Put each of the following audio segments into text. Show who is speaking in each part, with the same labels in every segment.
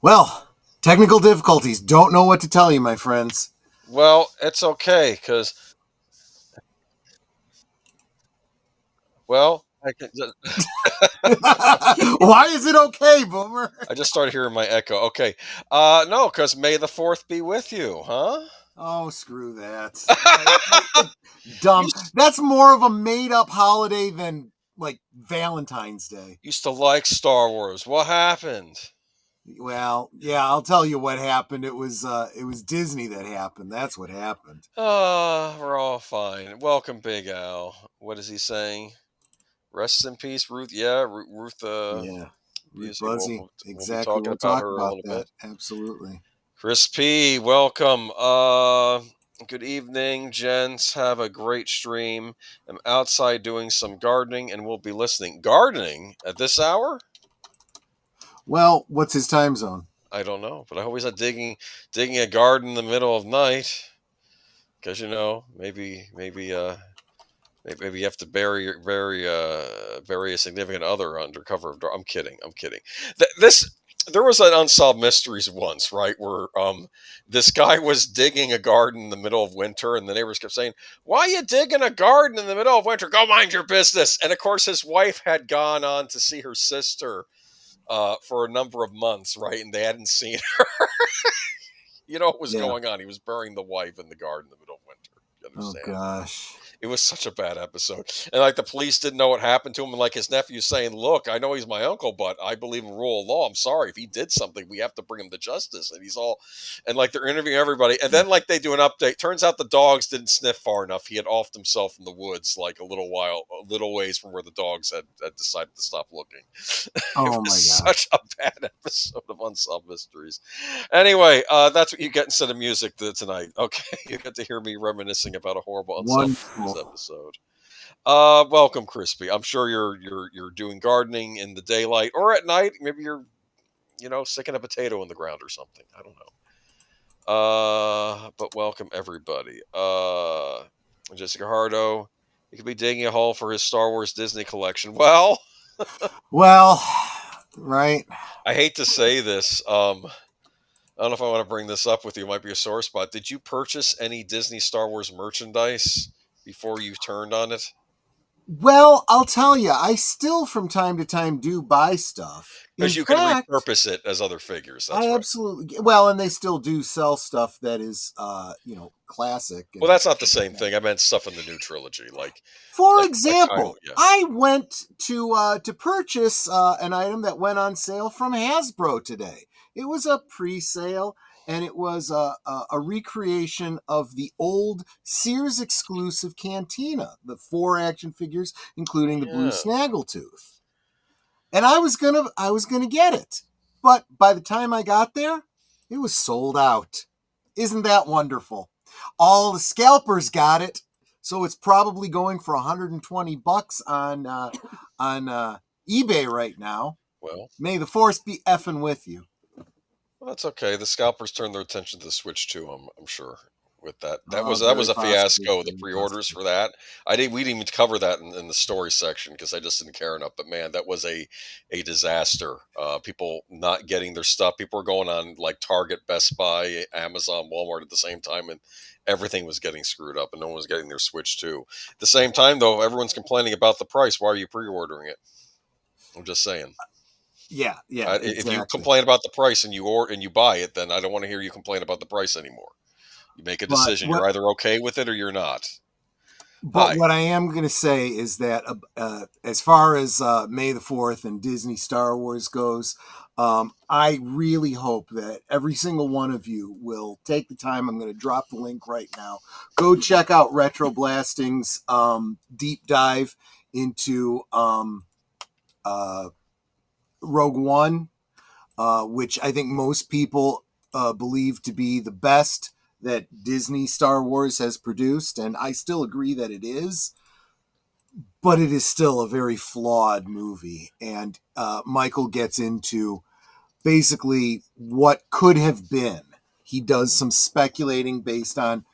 Speaker 1: Well, technical difficulties. Don't know what to tell you, my friends.
Speaker 2: Well, it's okay because, well,
Speaker 1: Why is it okay, Boomer?
Speaker 2: I just started hearing my echo. Okay. No, because May the 4th be with you, huh?
Speaker 1: Oh, screw that.
Speaker 2: You
Speaker 1: Dumb. That's more of a made-up holiday than, like, Valentine's Day.
Speaker 2: used to like Star Wars. What happened?
Speaker 1: Well, yeah, I'll tell you what happened. It was Disney that happened. That's what happened.
Speaker 2: We're all fine. Welcome, Big Al. What is he saying? Rest in peace, Ruth. Yeah, Ruth.
Speaker 1: Yeah. Ruth
Speaker 2: Busey.
Speaker 1: Buzzy.
Speaker 2: We'll be
Speaker 1: Exactly.
Speaker 2: talking
Speaker 1: We'll
Speaker 2: about
Speaker 1: talk
Speaker 2: her a
Speaker 1: about
Speaker 2: little
Speaker 1: that.
Speaker 2: bit.
Speaker 1: Absolutely.
Speaker 2: Chris P, welcome. Good evening, gents. Have a great stream. I'm outside doing some gardening and we'll be listening. Gardening at this hour?
Speaker 1: Well, what's his time zone?
Speaker 2: I don't know, but I always had digging a garden in the middle of night because maybe you have to bury a significant other under cover of dark. I'm kidding. There was an Unsolved Mysteries once, right, where this guy was digging a garden in the middle of winter, and the neighbors kept saying, "Why are you digging a garden in the middle of winter? Go mind your business." And of course, his wife had gone on to see her sister for a number of months, right, and they hadn't seen her. What was going on? He was burying the wife in the garden in the middle of winter. You
Speaker 1: Oh
Speaker 2: understand?
Speaker 1: gosh.
Speaker 2: It was such a bad episode. And like the police didn't know what happened to him. And like his nephew saying, "Look, I know he's my uncle, but I believe in rule of law. I'm sorry. If he did something, we have to bring him to justice." And he's all, and like they're interviewing everybody. And then like they do an update. Turns out the dogs didn't sniff far enough. He had offed himself in the woods like a little ways from where the dogs had decided to stop looking.
Speaker 1: Oh
Speaker 2: It
Speaker 1: my
Speaker 2: was
Speaker 1: gosh.
Speaker 2: such a bad episode of Unsolved Mysteries. Anyway, that's what you get instead of music tonight. Okay, you get to hear me reminiscing about a horrible Unsolved Mysteries episode. Welcome, Crispy. I'm sure you're doing gardening in the daylight or at night. Maybe you're sticking a potato in the ground or something. I don't know. But welcome everybody. Jessica Hardo. He could be digging a hole for his Star Wars Disney collection. Well,
Speaker 1: Right.
Speaker 2: I hate to say this. I don't know if I want to bring this up with you. It might be a sore spot. Did you purchase any Disney Star Wars merchandise before you turned on it?
Speaker 1: Well, I'll tell you, I still from time to time do buy stuff. In
Speaker 2: Because you can
Speaker 1: fact,
Speaker 2: repurpose it as other figures. That's
Speaker 1: I
Speaker 2: right.
Speaker 1: absolutely well, and they still do sell stuff that is, classic.
Speaker 2: Well, that's not the same thing. I meant stuff in the new trilogy,
Speaker 1: For
Speaker 2: like
Speaker 1: example,
Speaker 2: yeah.
Speaker 1: I went to purchase an item that went on sale from Hasbro today. It was a pre-sale, and it was a recreation of the old Sears exclusive Cantina, the 4 action figures, including the blue Snaggletooth. And I was gonna get it, but by the time I got there, it was sold out. Isn't that wonderful? All the scalpers got it, so it's probably going for $120 on eBay right now.
Speaker 2: Well,
Speaker 1: may the force be effing with you.
Speaker 2: Well, that's okay. The scalpers turned their attention to the Switch too. I'm sure with that. That was
Speaker 1: Very
Speaker 2: a fiasco. The
Speaker 1: very
Speaker 2: pre-orders
Speaker 1: possibly.
Speaker 2: for that. We didn't even cover that in the story section because I just didn't care enough. But man, that was a disaster. People not getting their stuff. People were going on like Target, Best Buy, Amazon, Walmart at the same time, and everything was getting screwed up, and no one was getting their Switch too. At the same time, though, everyone's complaining about the price. Why are you pre-ordering it? I'm just saying.
Speaker 1: Yeah, exactly.
Speaker 2: If you complain about the price and you buy it, then I don't want to hear you complain about the price anymore. You make a decision. You're either okay with it or you're not.
Speaker 1: But what I am going to say is that as far as May the 4th and Disney Star Wars goes, I really hope that every single one of you will take the time. I'm going to drop the link right now. Go check out Retro Blasting's deep dive into Rogue One, which I think most people believe to be the best that Disney Star Wars has produced, and I still agree that it is, but it is still a very flawed movie. And Michael gets into basically what could have been. He does some speculating based on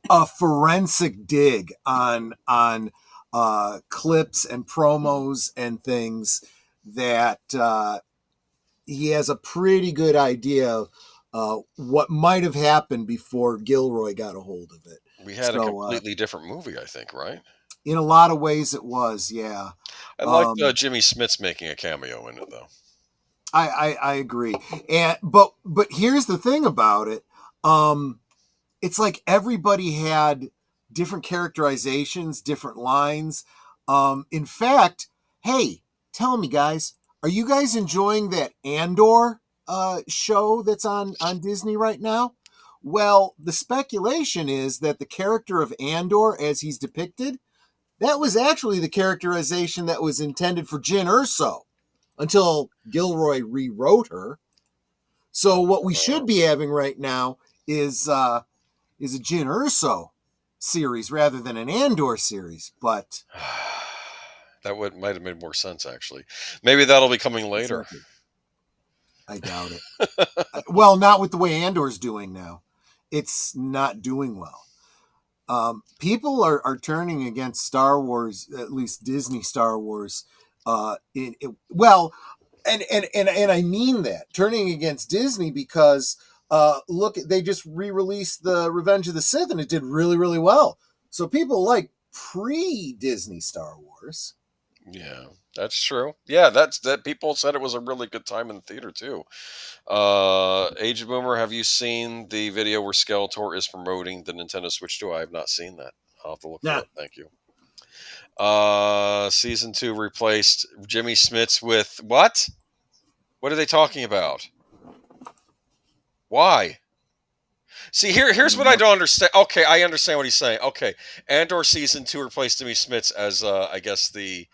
Speaker 1: a forensic dig on clips and promos and things that he has a pretty good idea what might have happened before Gilroy got a hold of it.
Speaker 2: We had a
Speaker 1: So
Speaker 2: completely different movie, I think, right?
Speaker 1: in a lot of ways, it was, yeah.
Speaker 2: I liked Jimmy Smits making a cameo in it, though.
Speaker 1: I agree, and but here's the thing about it. It's like everybody had different characterizations, different lines. In fact, hey, tell me, guys, are you guys enjoying that Andor show that's on Disney right now? Well, the speculation is that the character of Andor, as he's depicted, that was actually the characterization that was intended for Jyn Erso until Gilroy rewrote her. So what we should be having right now is a Jyn Erso series rather than an Andor series, but
Speaker 2: that might have made more sense, actually. Maybe that'll be coming later.
Speaker 1: Exactly. I doubt it. Well, not with the way Andor's doing now. It's not doing well. People are turning against Star Wars, at least Disney Star Wars. Well, and I mean that, turning against Disney because look, they just re-released the Revenge of the Sith and it did really, really well. So people like pre-Disney Star Wars.
Speaker 2: Yeah, that's true. Yeah, that people said it was a really good time in the theater too. Age Boomer, have you seen the video where Skeletor is promoting the Nintendo Switch 2? I have not seen that. I'll have to look for it. Thank you. Season 2 replaced Jimmy Smits with what? What are they talking about? Why? See, here's what I don't understand. Okay, I understand what he's saying. Okay, Andor season 2 replaced Jimmy Smits as I guess the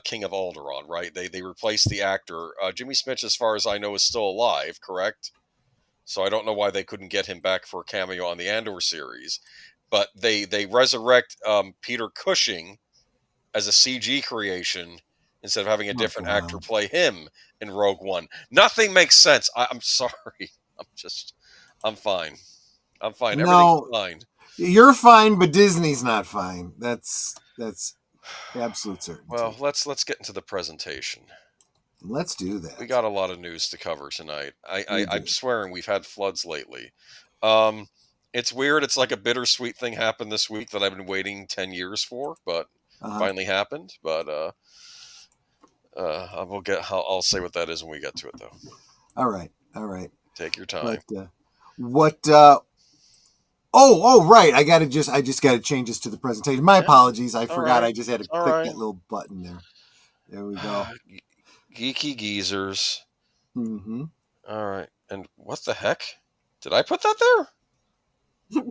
Speaker 2: King of Alderaan, right? They replaced the actor. Jimmy Smits, as far as I know, is still alive, correct? So I don't know why they couldn't get him back for a cameo on the Andor series. But they resurrect Peter Cushing as a CG creation instead of having a different actor play him in Rogue One. Nothing makes sense. I'm sorry. I'm fine. I'm fine.
Speaker 1: No,
Speaker 2: everything's fine.
Speaker 1: You're fine, but Disney's not fine. That's absolute certainty.
Speaker 2: Well, let's get into the presentation.
Speaker 1: Let's do that.
Speaker 2: We got a lot of news to cover tonight. I'm swearing we've had floods lately. It's weird. It's like a bittersweet thing happened this week that I've been waiting 10 years for, but finally happened. But I'll say what that is when we get to it, though.
Speaker 1: All right.
Speaker 2: Take your time.
Speaker 1: But Oh, right. I just got to change this to the presentation. My apologies. I forgot. I just had to click that little button there. There we go.
Speaker 2: Geeky Geezers.
Speaker 1: Mm-hmm.
Speaker 2: All right. And what the heck? Did I put that there?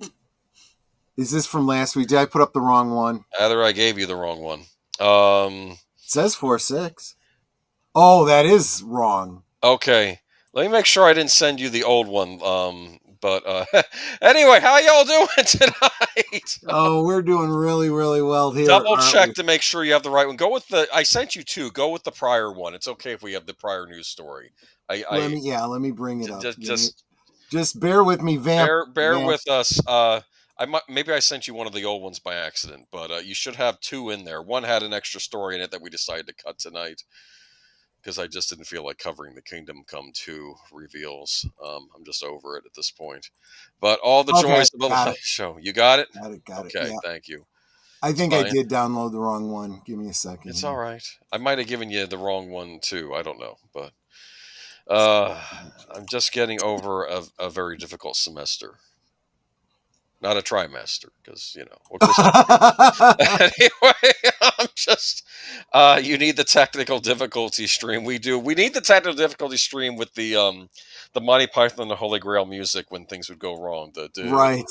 Speaker 1: Is this from last week? Did I put up the wrong one?
Speaker 2: Either I gave you the wrong one.
Speaker 1: It says 4.6. Oh, that is wrong.
Speaker 2: Okay. Let me make sure I didn't send you the old one. But anyway, how y'all doing tonight?
Speaker 1: Oh, we're doing really, really well here.
Speaker 2: Double check to make sure you have the right one. Go with I sent you two. Go with the prior one. It's okay if we have the prior news story.
Speaker 1: Let me bring it up.
Speaker 2: Just
Speaker 1: bear with me, Vamp.
Speaker 2: Bear with us. Maybe I sent you one of the old ones by accident, but you should have two in there. One had an extra story in it that we decided to cut tonight because I just didn't feel like covering the Kingdom Come 2 reveals. I'm just over it at this point. But all the joys of a live show. You got it?
Speaker 1: Got it.
Speaker 2: Okay,
Speaker 1: yeah.
Speaker 2: Thank you.
Speaker 1: I think I did download the wrong one. Give me a second.
Speaker 2: It's all right. I might have given you the wrong one too. I don't know. But I'm just getting over a very difficult semester. Not a trimester, because, anyway, I'm just, you need the technical difficulty stream. We need the technical difficulty stream with the Monty Python and the Holy Grail music when things would go wrong.
Speaker 1: Right.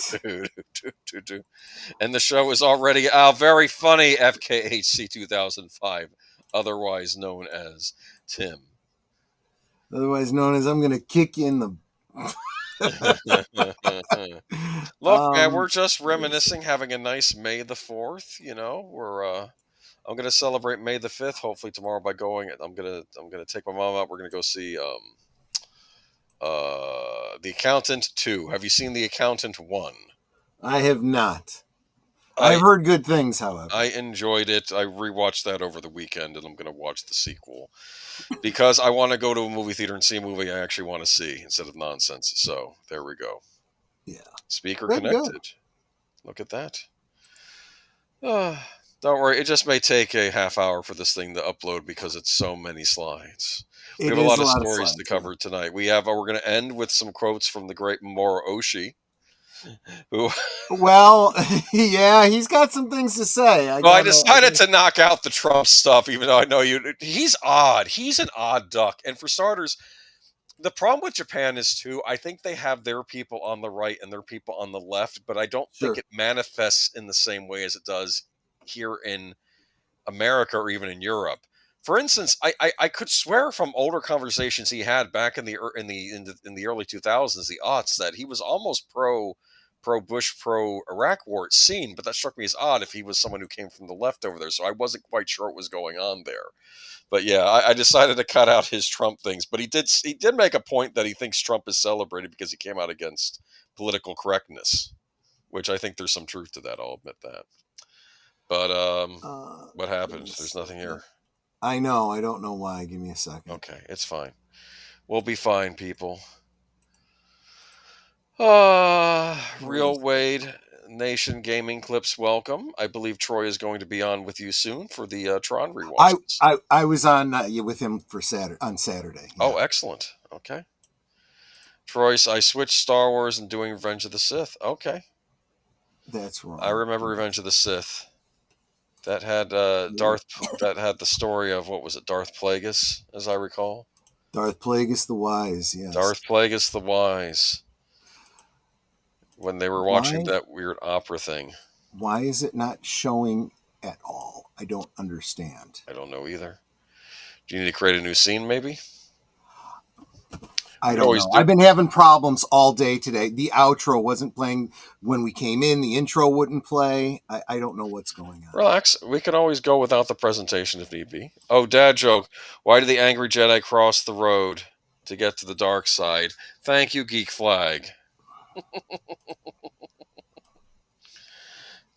Speaker 2: And the show is already very funny, FKHC 2005, otherwise known as Tim.
Speaker 1: Otherwise known as I'm going to kick you in the...
Speaker 2: Look, man, we're just reminiscing, having a nice May the 4th. I'm gonna celebrate May the 5th. Hopefully tomorrow by going. I'm gonna take my mom out. We're gonna go see The Accountant 2. Have you seen The Accountant 1?
Speaker 1: I have not. I've heard good things, however.
Speaker 2: I enjoyed it. I rewatched that over the weekend, and I'm going to watch the sequel because I want to go to a movie theater and see a movie I actually want to see instead of nonsense. So there we go.
Speaker 1: Yeah.
Speaker 2: Speaker
Speaker 1: Good.
Speaker 2: connected. Look at that. Don't worry. It just may take a half hour for this thing to upload because it's so many slides. We have a lot of stories to cover tonight. We're going to end with some quotes from the great Mamoru Oshii, who.
Speaker 1: Well, yeah, he's got some things to say.
Speaker 2: I decided to knock out the Trump stuff, even though I know he's odd. He's an odd duck. And for starters, the problem with Japan is, too, I think they have their people on the right and their people on the left, but I don't think it manifests in the same way as it does here in America or even in Europe. For instance, I could swear from older conversations he had back in the early 2000s, the aughts, that he was almost pro Bush, pro Iraq war, it seemed, but that struck me as odd if he was someone who came from the left over there. So I wasn't quite sure what was going on there. But yeah, I decided to cut out his Trump things. But he did make a point that he thinks Trump is celebrated because he came out against political correctness, which I think there's some truth to that. I'll admit that. But what happened? There's nothing here.
Speaker 1: I know. I don't know why. Give me a second.
Speaker 2: Okay, it's fine. We'll be fine, people. Real Wade Nation Gaming Clips, welcome. I believe Troy is going to be on with you soon for the Tron rewatches.
Speaker 1: I was on with him for on Saturday.
Speaker 2: Yeah. Oh, excellent. Okay. Troy, I switched Star Wars and doing Revenge of the Sith. Okay.
Speaker 1: That's wrong.
Speaker 2: I remember Revenge of the Sith. That had that had the story of, what was it, Darth Plagueis, as I recall.
Speaker 1: Darth Plagueis the Wise, yes.
Speaker 2: Darth Plagueis the Wise. When they were watching that weird opera thing.
Speaker 1: Why is it not showing at all? I don't understand.
Speaker 2: I don't know either. Do you need to create a new scene, maybe?
Speaker 1: I don't know. I've been having problems all day today. The outro wasn't playing when we came in. The intro wouldn't play. I don't know what's going on.
Speaker 2: Relax. We can always go without the presentation if need be. Oh, dad joke. Why did the angry Jedi cross the road to get to the dark side? Thank you, Geek Flag.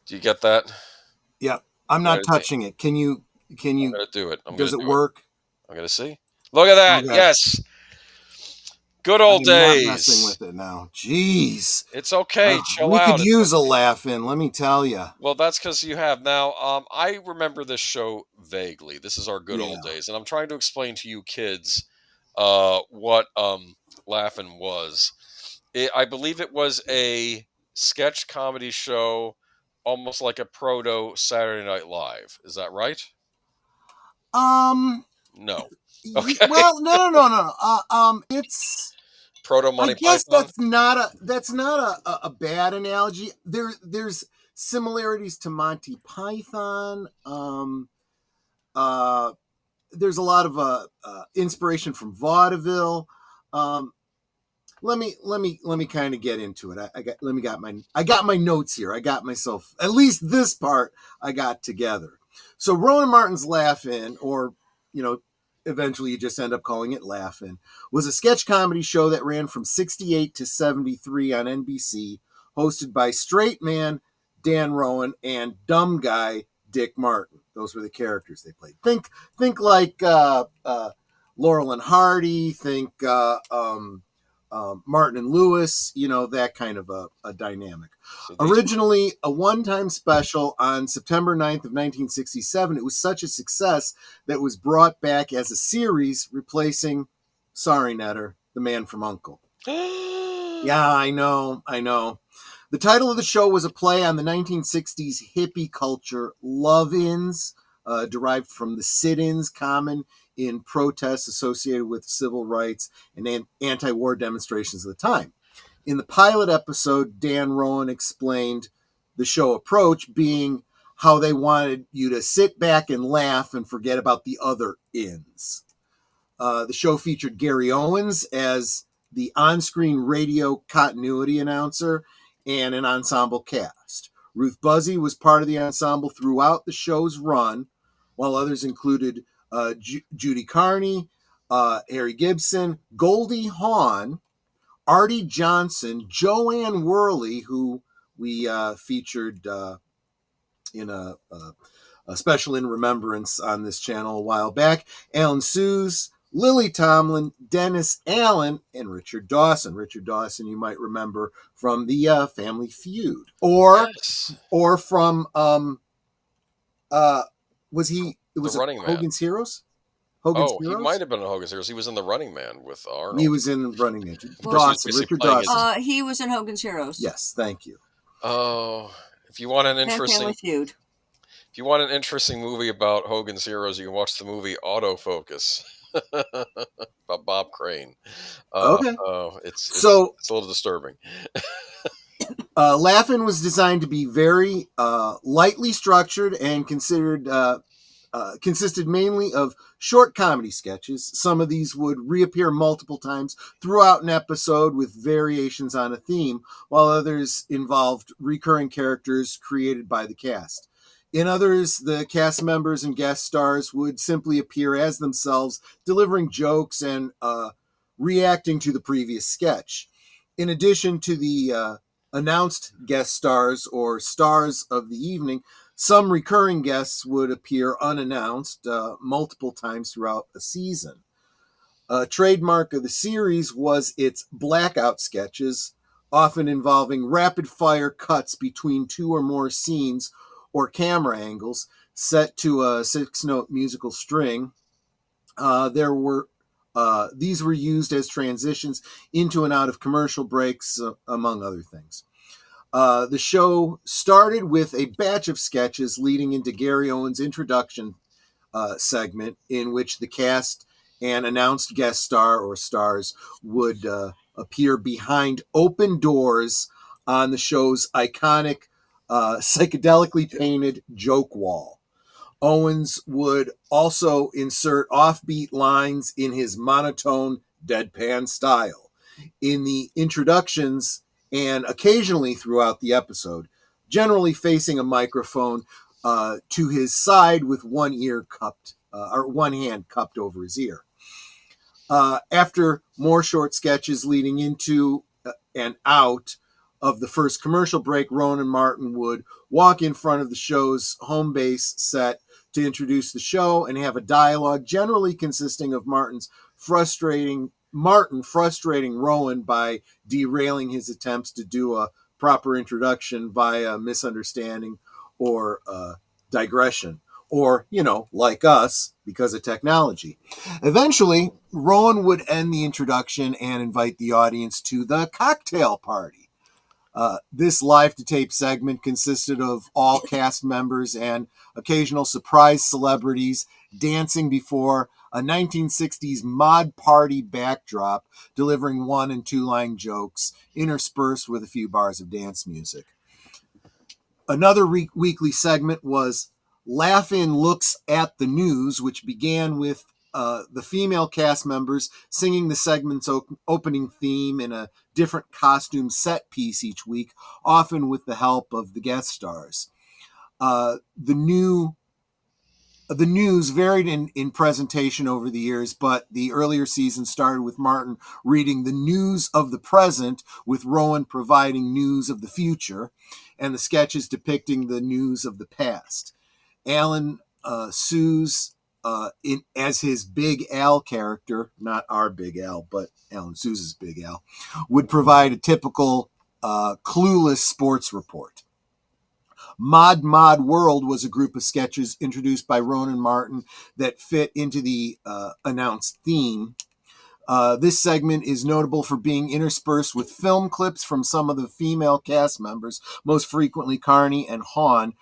Speaker 2: Do you get that?
Speaker 1: Yeah. I'm not touching it. Can you?
Speaker 2: I'm going to do it.
Speaker 1: Does it work?
Speaker 2: I'm going to see. Look at that. Okay. Yes. Good old days.
Speaker 1: I'm not messing with it now. Jeez.
Speaker 2: It's okay. Chill out.
Speaker 1: We could use a laugh in, let me tell you.
Speaker 2: Well, that's because you have. Now, I remember this show vaguely. This is our good old days. And I'm trying to explain to you kids what Laugh-In was. I believe it was a sketch comedy show, almost like a proto Saturday Night Live. Is that right? No. Okay.
Speaker 1: Well, no. It's
Speaker 2: proto Monty Python.
Speaker 1: I guess that's not a bad analogy. There's similarities to Monty Python. There's a lot of inspiration from vaudeville. Let me kind of get into it. I got my notes here. I got myself, at least this part I got together. So Rowan Martin's Laugh-In, or eventually you just end up calling it Laugh-In, was a sketch comedy show that ran from 68 to 73 on NBC, hosted by straight man Dan Rowan and dumb guy Dick Martin. Those were the characters they played. Think like Laurel and Hardy. Think Martin and Lewis. That kind of a dynamic. Originally a one-time special on September 9th of 1967, it was such a success that it was brought back as a series, replacing, sorry, Netter, The Man from U.N.C.L.E. Yeah, I know. The title of the show was a play on the 1960s hippie culture love-ins, derived from the sit-ins common in protests associated with civil rights and anti-war demonstrations of the time. In the pilot episode, Dan Rowan explained the show approach being how they wanted you to sit back and laugh and forget about the other ins. The show featured Gary Owens as the on-screen radio continuity announcer and an ensemble cast. Ruth Buzzy was part of the ensemble throughout the show's run, while others included Judy Carney, Harry Gibson, Goldie Hawn, Artie Johnson, Joanne Worley, who we featured in a special in remembrance on this channel a while back. Alan Suze, Lily Tomlin, Dennis Allen, and Richard Dawson. Richard Dawson, you might remember from the Family Feud, or from was he? It was
Speaker 2: The Running Man.
Speaker 1: Hogan's Heroes. Hogan's
Speaker 2: He
Speaker 1: Heroes.
Speaker 2: might have been in Hogan's Heroes. He was in The Running Man with Arnold.
Speaker 1: He was in Running Man.
Speaker 3: Well,
Speaker 1: Dawson, Richard Dawson.
Speaker 3: He was in Hogan's Heroes.
Speaker 1: Yes, thank you.
Speaker 2: Oh, if you want an interesting
Speaker 3: Family Feud.
Speaker 2: If you want an interesting movie about Hogan's Heroes, you can watch the movie Autofocus about Bob Crane.
Speaker 1: Okay.
Speaker 2: It's a little disturbing.
Speaker 1: Laugh-In was designed to be very lightly structured and consisted mainly of short comedy sketches. Some of these would reappear multiple times throughout an episode with variations on a theme, while others involved recurring characters created by the cast. In others, the cast members and guest stars would simply appear as themselves, delivering jokes and reacting to the previous sketch. In addition to the announced guest stars or stars of the evening, some recurring guests would appear unannounced multiple times throughout a season. A trademark of the series was its blackout sketches, often involving rapid-fire cuts between two or more scenes or camera angles set to a 6-note musical string. These were used as transitions into and out of commercial breaks, among other things. The show started with a batch of sketches leading into Gary Owen's introduction segment, in which the cast and announced guest star or stars would appear behind open doors on the show's iconic psychedelically painted joke wall. Owens would also insert offbeat lines in his monotone deadpan style in the introductions and occasionally throughout the episode, generally facing a microphone to his side with one hand cupped over his ear. After more short sketches leading into and out of the first commercial break, Rowan and Martin would walk in front of the show's home base set to introduce the show and have a dialogue generally consisting of Martin frustrating Rowan by derailing his attempts to do a proper introduction via misunderstanding or digression, or, like us, because of technology. Eventually, Rowan would end the introduction and invite the audience to the cocktail party. This live-to-tape segment consisted of all cast members and occasional surprise celebrities dancing before a 1960s mod party backdrop, delivering 1- and 2-line jokes interspersed with a few bars of dance music. Another weekly segment was Laugh-In Looks at the News, which began with the female cast members singing the segment's opening theme in a different costume set piece each week, often with the help of the guest stars. The news varied in presentation over the years, but the earlier season started with Martin reading the news of the present, with Rowan providing news of the future, and the sketches depicting the news of the past. Alan Suze, as his Big Al character, not our Big Al, but Alan Suze's Big Al, would provide a typical clueless sports report. Mod World was a group of sketches introduced by Rowan and Martin that fit into the announced theme. This segment is notable for being interspersed with film clips from some of the female cast members, most frequently Connie and Hawn,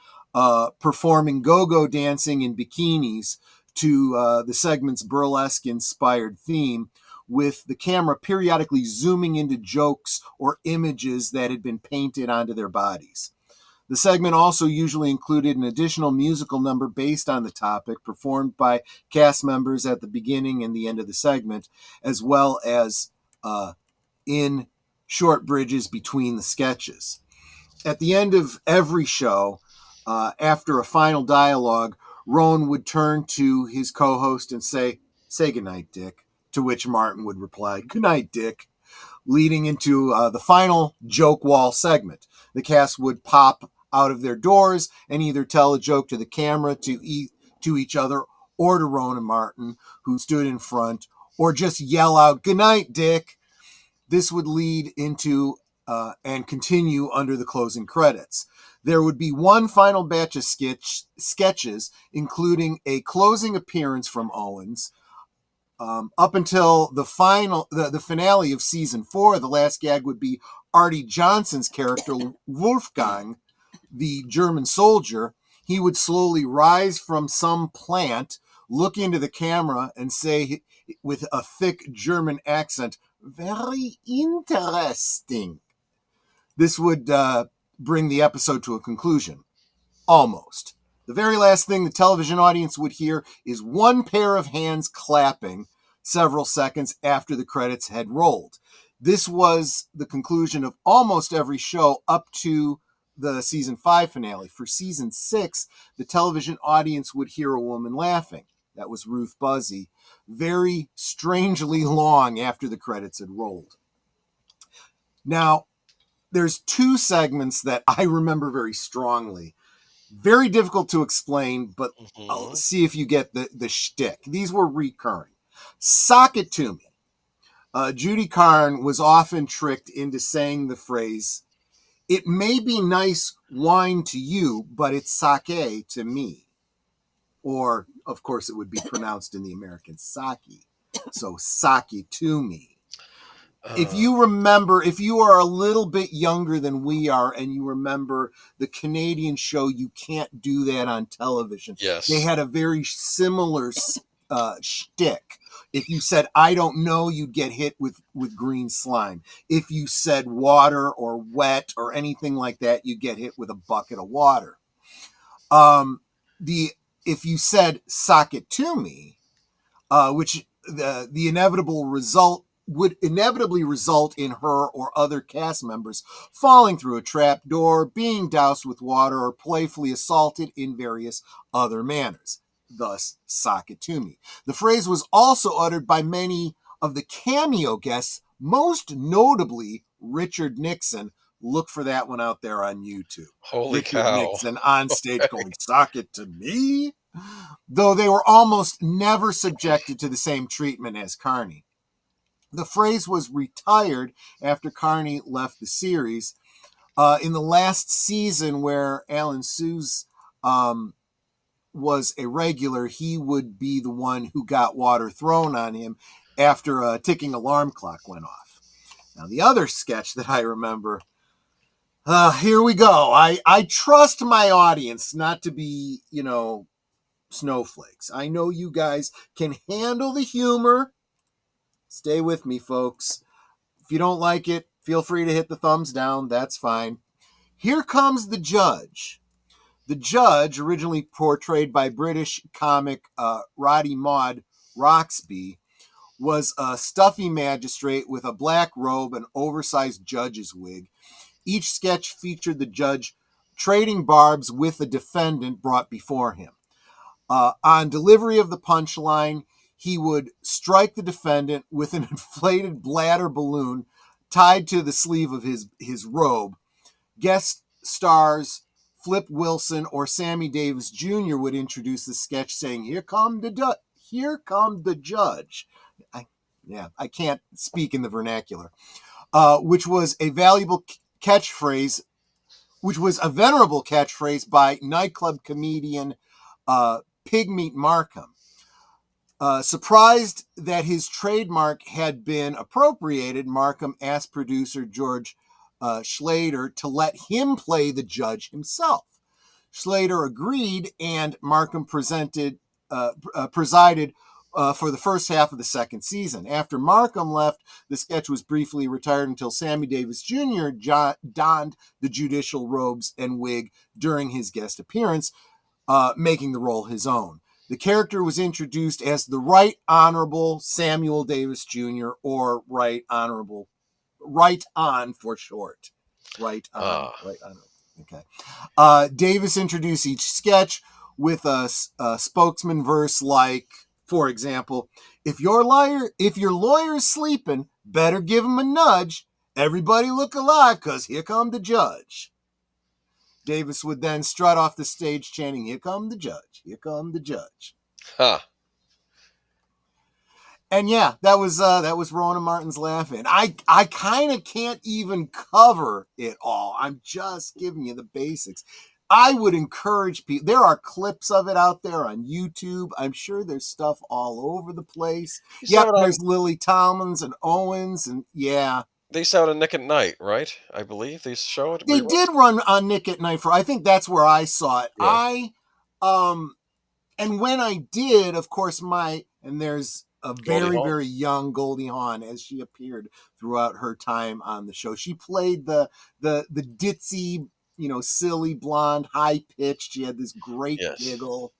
Speaker 1: performing go-go dancing in bikinis to the segment's burlesque-inspired theme, with the camera periodically zooming into jokes or images that had been painted onto their bodies. The segment also usually included an additional musical number based on the topic, performed by cast members at the beginning and the end of the segment, as well as in short bridges between the sketches. At the end of every show, after a final dialogue, Rowan would turn to his co-host and say goodnight, Dick, to which Martin would reply, "Good night, Dick," leading into the final joke wall segment. The cast would pop out of their doors and either tell a joke to the camera, to each other, or to Rowan and Martin, who stood in front, or just yell out, "Good night, Dick." This would lead into and continue under the closing credits. There would be one final batch of sketches, including a closing appearance from Owens. Up until the finale of season 4, the last gag would be Artie Johnson's character, Wolfgang, the German soldier. He would slowly rise from some plant, look into the camera, and say with a thick German accent, "Very interesting." This would bring the episode to a conclusion. Almost. The very last thing the television audience would hear is one pair of hands clapping several seconds after the credits had rolled. This was the conclusion of almost every show up to the season 5 finale. For season 6, the television audience would hear a woman laughing. That was Ruth Buzzy, very strangely long after the credits had rolled. Now, there's 2 segments that I remember very strongly. Very difficult to explain, but I'll see if you get the shtick. These were recurring. "Sock it to me." Judy Carn was often tricked into saying the phrase, "It may be nice wine to you, but it's sake to me." Or, of course, it would be pronounced in the American sake. So, "sake to me." If you remember, if you are a little bit younger than we are and you remember the Canadian show You Can't Do That on Television,
Speaker 2: Yes.
Speaker 1: They had a very similar shtick. If you said, "I don't know," you'd get hit with green slime. If you said water or wet or anything like that, you'd get hit with a bucket of water. If you said "sock it to me," which the inevitable result would inevitably result in her or other cast members falling through a trap door, being doused with water, or playfully assaulted in various other manners. Thus, "sock it to me." The phrase was also uttered by many of the cameo guests, most notably Richard Nixon. Look for that one out there on YouTube.
Speaker 2: Holy
Speaker 1: Richard
Speaker 2: cow.
Speaker 1: Nixon on stage going, "Sock it to me," though they were almost never subjected to the same treatment as Carney. The phrase was retired after Carney left the series. In the last season, where Alan Suze was a regular, he would be the one who got water thrown on him after a ticking alarm clock went off. Now, the other sketch that I remember, here we go. I trust my audience not to be, snowflakes. I know you guys can handle the humor. Stay with me, folks. If you don't like it, feel free to hit the thumbs down. That's fine. Here comes the judge. The judge, originally portrayed by British comic Roddy Maud Roxby, was a stuffy magistrate with a black robe and oversized judge's wig. Each sketch featured the judge trading barbs with the defendant brought before him. On delivery of the punchline, he would strike the defendant with an inflated bladder balloon tied to the sleeve of his robe. Guest stars Flip Wilson or Sammy Davis Jr. would introduce the sketch saying, "Here come the judge." I can't speak in the vernacular, which was a valuable catchphrase, which was a venerable catchphrase by nightclub comedian Pigmeat Markham. Surprised that his trademark had been appropriated, Markham asked producer George Schlater to let him play the judge himself. Schlater agreed, and Markham presided for the first half of the second season. After Markham left, the sketch was briefly retired until Sammy Davis Jr. donned the judicial robes and wig during his guest appearance, making the role his own. The character was introduced as the Right Honorable Samuel Davis Jr., or Right On for short. Right On. Okay. Davis introduced each sketch with a spokesman verse like, for example, if your lawyer is sleeping, better give him a nudge. Everybody look alive, because here come the judge. Davis would then strut off the stage chanting, "Here come the judge, here come the judge."
Speaker 2: Huh.
Speaker 1: And yeah, that was Rowan Martin's laughing. I kind of can't even cover it all. I'm just giving you the basics. I would encourage people. There are clips of it out there on YouTube. I'm sure there's stuff all over the place. Yep, there's Lily Tomlins and Owens, and yeah.
Speaker 2: They used to have it on Nick at Night, right? I believe they show it.
Speaker 1: They did run on Nick at Night I think that's where I saw it.
Speaker 2: Yeah.
Speaker 1: And when I did, of course, there's a very, very young Goldie Hawn as she appeared throughout her time on the show. She played the ditzy, silly blonde, high pitched. She had this great giggle,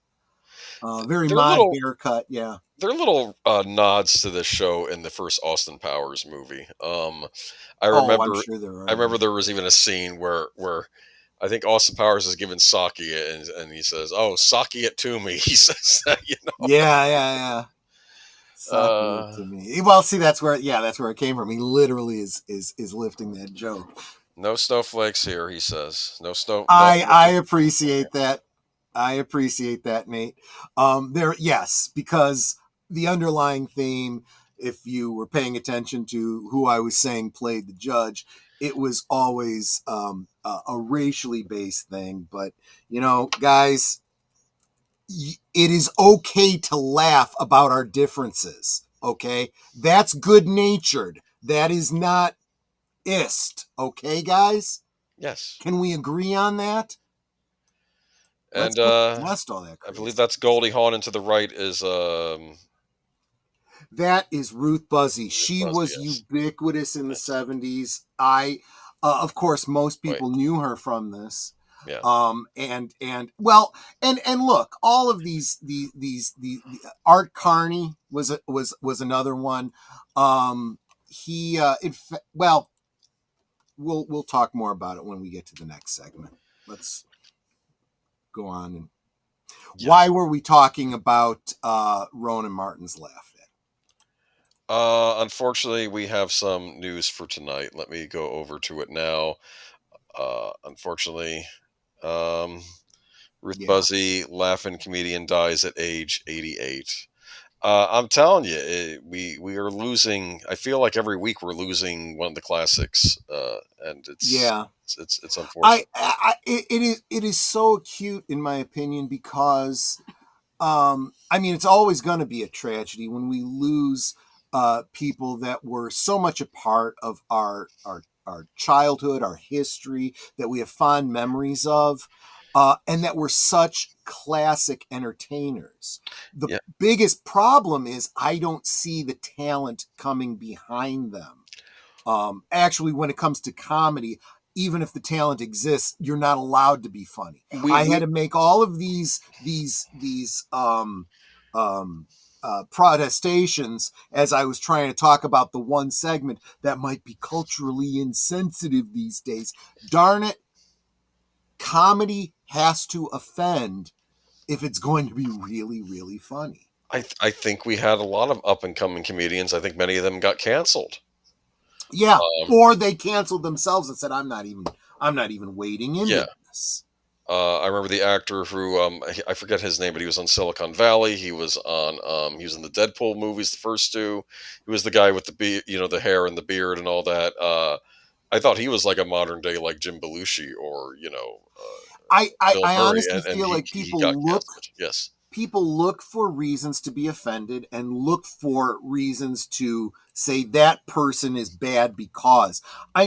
Speaker 1: very mod haircut. Yeah,
Speaker 2: they're little nods to the show in the first Austin Powers movie. I remember.
Speaker 1: I'm sure there are.
Speaker 2: I remember there was even a scene where I think Austin Powers is giving sake and he says, "Oh, sake it to me." He says that,
Speaker 1: Yeah. To me. Well, see, that's where it came from. He literally is lifting that joke.
Speaker 2: No snowflakes here, he says. No snow.
Speaker 1: I appreciate that. I appreciate that, Nate. Because the underlying theme, if you were paying attention to who I was saying played the judge, it was always a racially based thing. But, guys, it is okay to laugh about our differences, okay? That's good-natured. That is not ist, okay, guys?
Speaker 2: Yes.
Speaker 1: Can we agree on that?
Speaker 2: And
Speaker 1: past all that crazy.
Speaker 2: I believe that's Goldie Hawn, and to the right is
Speaker 1: that is Ruth Buzzy. She was ubiquitous in the 70s. Of course, most people knew her from this.
Speaker 2: Yeah.
Speaker 1: And look, all of these Art Carney was another one. We'll talk more about it when we get to the next segment. Let's go on. And why were we talking about Rowan Martin's laugh?
Speaker 2: Unfortunately, we have some news for tonight. Let me go over to it now. Unfortunately, Ruth Buzzy, laughing comedian, dies at age 88. I'm telling you, we are losing. I feel like every week we're losing one of the classics, and it's unfortunate.
Speaker 1: It is so acute in my opinion because, it's always going to be a tragedy when we lose people that were so much a part of our childhood, our history, that we have fond memories of. And that were such classic entertainers. The biggest problem is I don't see the talent coming behind them. Actually, when it comes to comedy, even if the talent exists, you're not allowed to be funny. I had to make all of these protestations as I was trying to talk about the one segment that might be culturally insensitive these days. Darn it. Comedy has to offend if it's going to be really, really funny.
Speaker 2: I think we had a lot of up and coming comedians. I think many of them got canceled.
Speaker 1: Yeah, or they canceled themselves and said, "I'm not even wading into this."
Speaker 2: I remember the actor who I forget his name, but he was on Silicon Valley. He was on he was in the Deadpool movies, the first two. He was the guy with the hair and the beard and all that. I thought he was like a modern day like Jim Belushi or
Speaker 1: I honestly feel like people look for reasons to be offended and look for reasons to say that person is bad because. I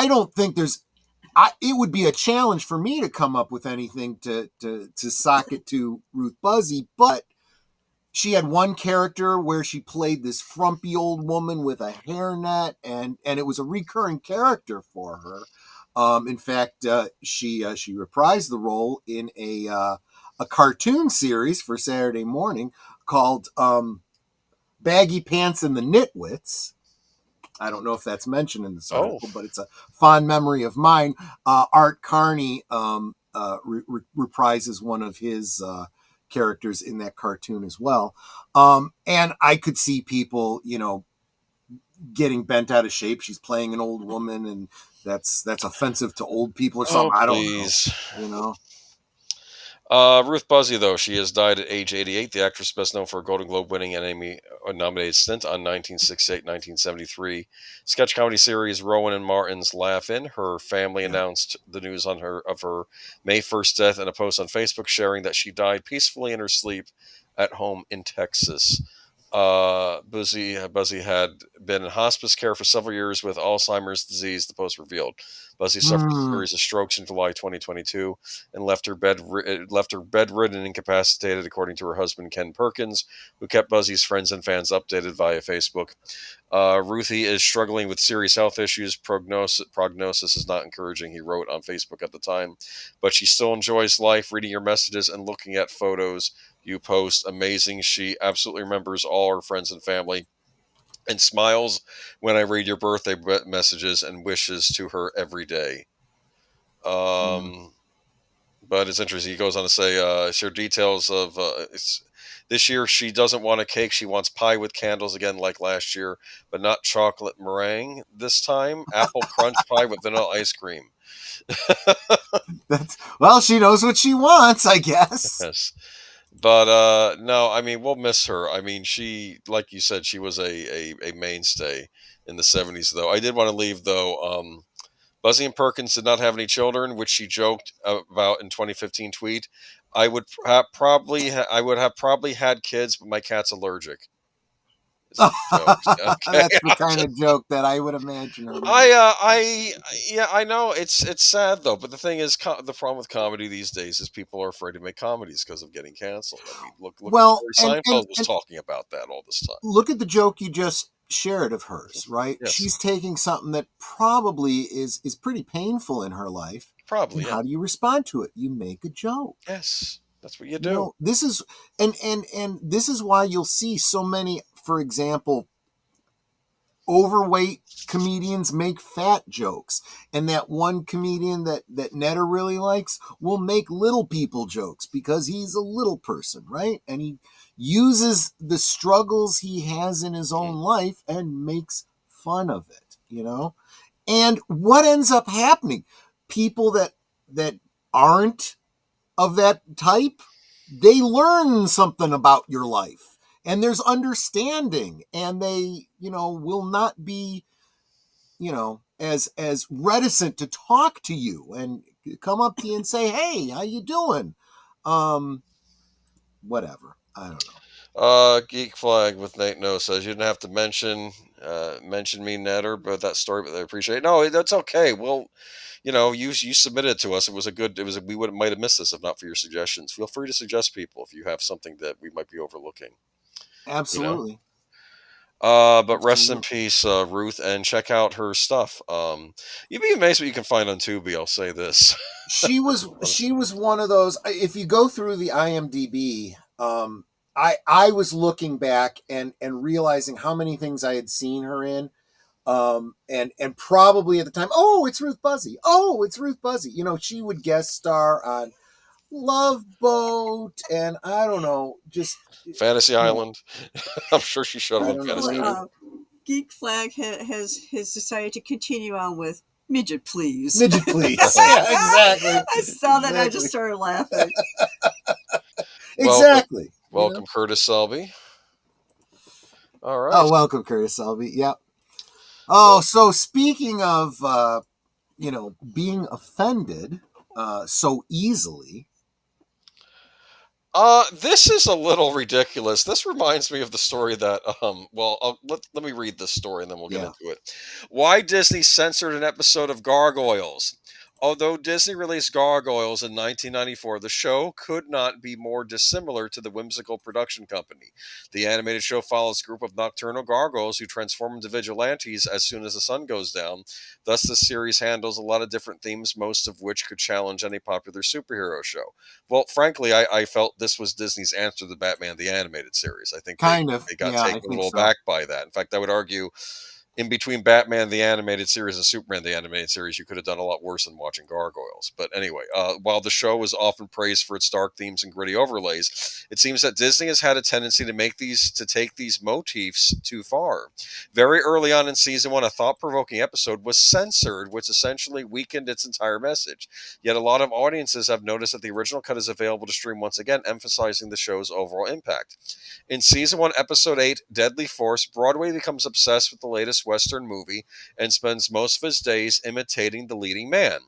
Speaker 1: don't think it would be a challenge for me to come up with anything to sock it to Ruth Buzzy, but she had one character where she played this frumpy old woman with a hairnet, and it was a recurring character for her. In fact, she reprised the role in a cartoon series for Saturday morning called Baggy Pants and the Nitwits. I don't know if that's mentioned in this article, but it's a fond memory of mine. Art Carney reprises one of his characters in that cartoon as well. And I could see people, getting bent out of shape. She's playing an old woman, and that's offensive to old people or
Speaker 2: Oh,
Speaker 1: something. I don't know.
Speaker 2: please.
Speaker 1: You know.
Speaker 2: Ruth Buzzy, though, she has died at age 88. The actress best known for a Golden Globe winning and Emmy nominated stint on 1968-1973 sketch comedy series Rowan and Martin's Laugh-In. Her family announced the news of her May 1st death in a post on Facebook, sharing that she died peacefully in her sleep at home in Texas. Buzzy had been in hospice care for several years with Alzheimer's disease, the post revealed. Buzzy suffered a series of strokes in July 2022 and left her bedridden and incapacitated, according to her husband Ken Perkins, who kept Buzzy's friends and fans updated via Facebook. Ruthie is struggling with serious health issues. Prognosis is not encouraging, he wrote on Facebook at the time, but she still enjoys life, reading your messages and looking at photos you post. Amazing. She absolutely remembers all her friends and family and smiles when I read your birthday messages and wishes to her every day. But it's interesting. He goes on to say, share details of this year. She doesn't want a cake. She wants pie with candles again, like last year, but not chocolate meringue this time. Apple crunch pie with vanilla ice cream.
Speaker 1: Well, she knows what she wants, I guess.
Speaker 2: Yes. But no, I mean, we'll miss her. I mean, she, like you said, she was a mainstay in the 70s, though. I did want to leave, though. Buzzy and Perkins did not have any children, which she joked about in 2015 tweet. I would have probably had kids, but my cat's allergic.
Speaker 1: That's the kind of joke that I would imagine her.
Speaker 2: I know it's sad though, but the thing is, the problem with comedy these days is people are afraid to make comedies because of getting canceled. I mean, look
Speaker 1: well,
Speaker 2: at Jerry Seinfeld was talking about that all this time.
Speaker 1: Look at the joke you just shared of hers, right?
Speaker 2: Yes.
Speaker 1: She's taking something that probably is pretty painful in her life.
Speaker 2: Probably.
Speaker 1: And how do you respond to it? You make a joke.
Speaker 2: Yes, that's what you do.
Speaker 1: This is and this is why you'll see so many, for example, overweight comedians make fat jokes, and that one comedian that Netter really likes will make little people jokes because he's a little person, right? And he uses the struggles he has in his own life and makes fun of it, And what ends up happening? People that aren't of that type, they learn something about your life. And there's understanding, and they, will not be, as reticent to talk to you and come up to you and say, "Hey, how you doing?" Whatever. I don't know.
Speaker 2: Geek Flag with Nate No says you didn't have to mention me, Netter, but that story, but I appreciate it. No, that's okay. Well, you submitted it to us. We might have missed this if not for your suggestions. Feel free to suggest people if you have something that we might be overlooking.
Speaker 1: Absolutely.
Speaker 2: But rest in peace, Ruth, and check out her stuff. You'd be amazed what you can find on Tubi. I'll say this.
Speaker 1: She was one of those. If you go through the IMDb, I was looking back and realizing how many things I had seen her in. And probably at the time, it's Ruth Buzzy. She would guest star on Love Boat, and I don't know, just
Speaker 2: Fantasy Island. I'm sure she showed up on Fantasy Island.
Speaker 3: Geek Flag has decided to continue on with Midget Please.
Speaker 1: Midget Please. Yeah, exactly.
Speaker 3: I saw that. I just started laughing.
Speaker 1: Exactly.
Speaker 2: Welcome, Curtis Selby. All right.
Speaker 1: Oh, welcome, Curtis Selby. Yep. Oh, so speaking of, being offended so easily.
Speaker 2: This is a little ridiculous. This reminds me of the story that, let me read this story and then we'll get into it. Why Disney censored an episode of Gargoyles. Although Disney released Gargoyles in 1994, the show could not be more dissimilar to the whimsical production company. The animated show follows a group of nocturnal gargoyles who transform into vigilantes as soon as the sun goes down. Thus, the series handles a lot of different themes, most of which could challenge any popular superhero show. Well, frankly, I felt this was Disney's answer to the Batman the Animated Series. I think they got taken a little back by that. In fact, I would argue in between Batman the Animated Series and Superman the Animated Series, you could have done a lot worse than watching gargoyles. But anyway, while the show is often praised for its dark themes and gritty overlays, it seems that Disney has had a tendency to take these motifs too far. Very early on in season 1, a thought-provoking episode was censored, which essentially weakened its entire message. Yet a lot of audiences have noticed that the original cut is available to stream once again, emphasizing the show's overall impact. In season 1, episode 8, Deadly Force, Broadway becomes obsessed with the latest Western movie and spends most of his days imitating the leading man.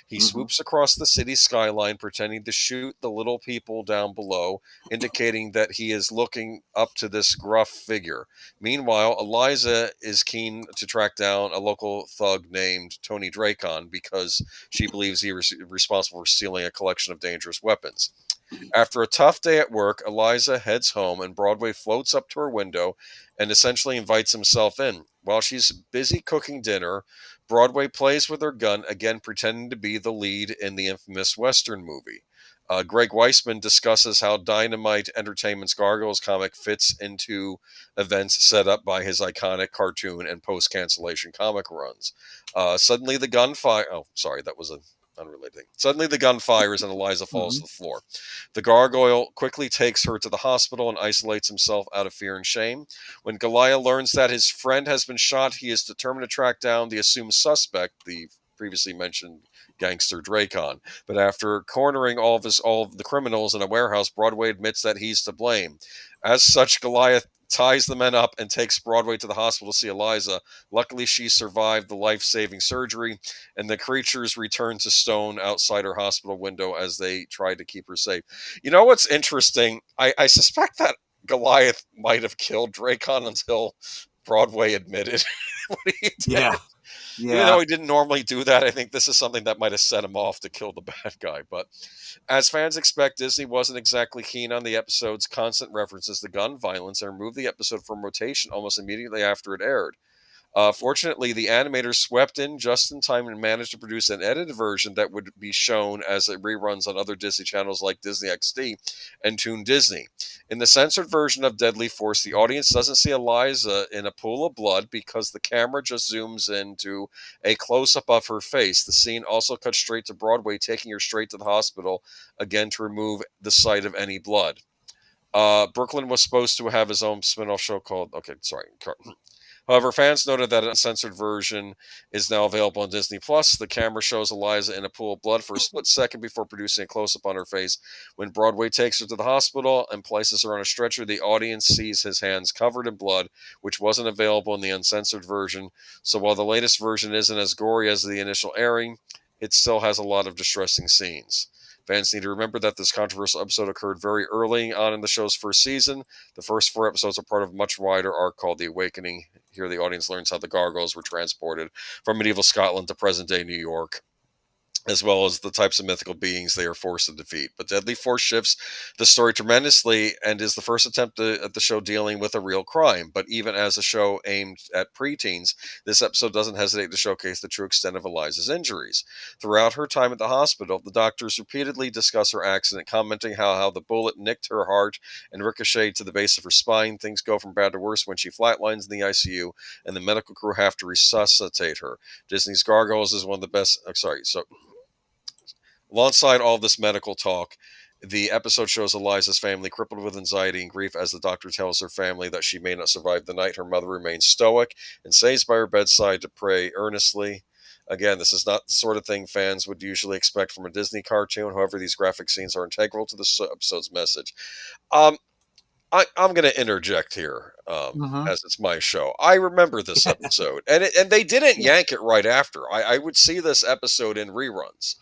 Speaker 2: He swoops across the city skyline, pretending to shoot the little people down below, indicating that he is looking up to this gruff figure. Meanwhile, Eliza is keen to track down a local thug named Tony Dracon because she believes he was responsible for stealing a collection of dangerous weapons. After a tough day at work, Eliza heads home and Broadway floats up to her window and essentially invites himself in. While she's busy cooking dinner, Broadway plays with her gun, again pretending to be the lead in the infamous Western movie. Greg Weisman discusses how Dynamite Entertainment's Gargoyles comic fits into events set up by his iconic cartoon and post-cancellation comic runs. Suddenly the gunfire... Oh, sorry, that was an unrelated thing. Suddenly the gun fires and Eliza falls to the floor. The gargoyle quickly takes her to the hospital and isolates himself out of fear and shame. When Goliath learns that his friend has been shot, he is determined to track down the assumed suspect, the previously mentioned gangster Dracon. But after cornering all of the criminals in a warehouse, Broadway admits that he's to blame. As such, Goliath ties the men up and takes Broadway to the hospital to see Eliza. Luckily, she survived the life-saving surgery, and the creatures return to stone outside her hospital window as they try to keep her safe. You know what's interesting? I suspect that Goliath might have killed Dracon until Broadway admitted what he did.
Speaker 1: Yeah.
Speaker 2: Even though he didn't normally do that, I think this is something that might have set him off to kill the bad guy. But as fans expect, Disney wasn't exactly keen on the episode's constant references to gun violence and removed the episode from rotation almost immediately after it aired. Fortunately, the animators swept in just in time and managed to produce an edited version that would be shown as it reruns on other Disney channels like Disney XD and Toon Disney. In the censored version of Deadly Force, the audience doesn't see Eliza in a pool of blood because the camera just zooms into a close-up of her face. The scene also cuts straight to Broadway, taking her straight to the hospital, again to remove the sight of any blood. Brooklyn was supposed to have his own spin-off show called... Okay, sorry. However, fans noted that an uncensored version is now available on Disney+. The camera shows Eliza in a pool of blood for a split second before producing a close-up on her face. When Broadway takes her to the hospital and places her on a stretcher, the audience sees his hands covered in blood, which wasn't available in the uncensored version. So while the latest version isn't as gory as the initial airing, it still has a lot of distressing scenes. Fans need to remember that this controversial episode occurred very early on in the show's first season. The first 4 episodes are part of a much wider arc called The Awakening. Here the audience learns how the gargoyles were transported from medieval Scotland to present-day New York, as well as the types of mythical beings they are forced to defeat. But Deadly Force shifts the story tremendously and is the first attempt at the show dealing with a real crime. But even as a show aimed at preteens, this episode doesn't hesitate to showcase the true extent of Eliza's injuries. Throughout her time at the hospital, the doctors repeatedly discuss her accident, commenting how the bullet nicked her heart and ricocheted to the base of her spine. Things go from bad to worse when she flatlines in the ICU, and the medical crew have to resuscitate her. Disney's Gargoyles is one of the best... Alongside all this medical talk, the episode shows Eliza's family crippled with anxiety and grief as the doctor tells her family that she may not survive the night. Her mother remains stoic and stays by her bedside to pray earnestly. Again, this is not the sort of thing fans would usually expect from a Disney cartoon. However, these graphic scenes are integral to the episode's message. I'm going to interject here, as it's my show. I remember this episode, and they didn't yank it right after. I would see this episode in reruns.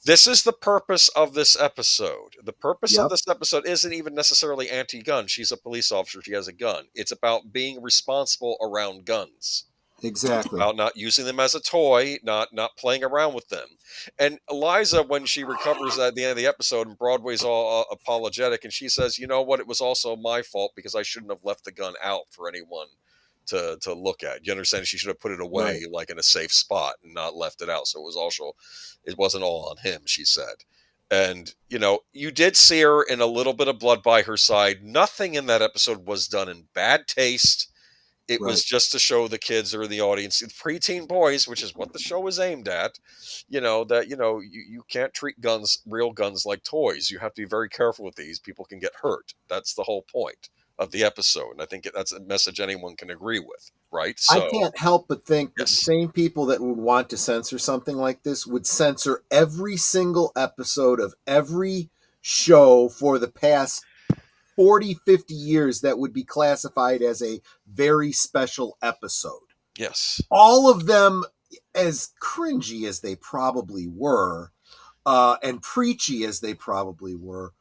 Speaker 2: This is the purpose of this episode. The purpose of this episode isn't even necessarily anti-gun. She's a police officer. She has a gun. It's about being responsible around guns.
Speaker 1: Exactly.
Speaker 2: About not using them as a toy, not playing around with them. And Eliza, when she recovers at the end of the episode, and Broadway's all apologetic, and she says, you know what, it was also my fault because I shouldn't have left the gun out for anyone to look at. You understand? She should have put it away, like in a safe spot, and not left it out. So it wasn't all on him, she said. And, you did see her in a little bit of blood by her side. Nothing in that episode was done in bad taste. It was just to show the kids or the audience, preteen boys, which is what the show is aimed at, that, you can't treat real guns like toys. You have to be very careful with these. People can get hurt. That's the whole point of the episode. And I think that's a message anyone can agree with, right?
Speaker 1: I
Speaker 2: So,
Speaker 1: can't help but think that the
Speaker 2: yes,
Speaker 1: same people that would want to censor something like this would censor every single episode of every show for the past 40, 50 years that would be classified as a very special episode.
Speaker 2: yes,
Speaker 1: All of them, as cringy as they probably were, and preachy as they probably were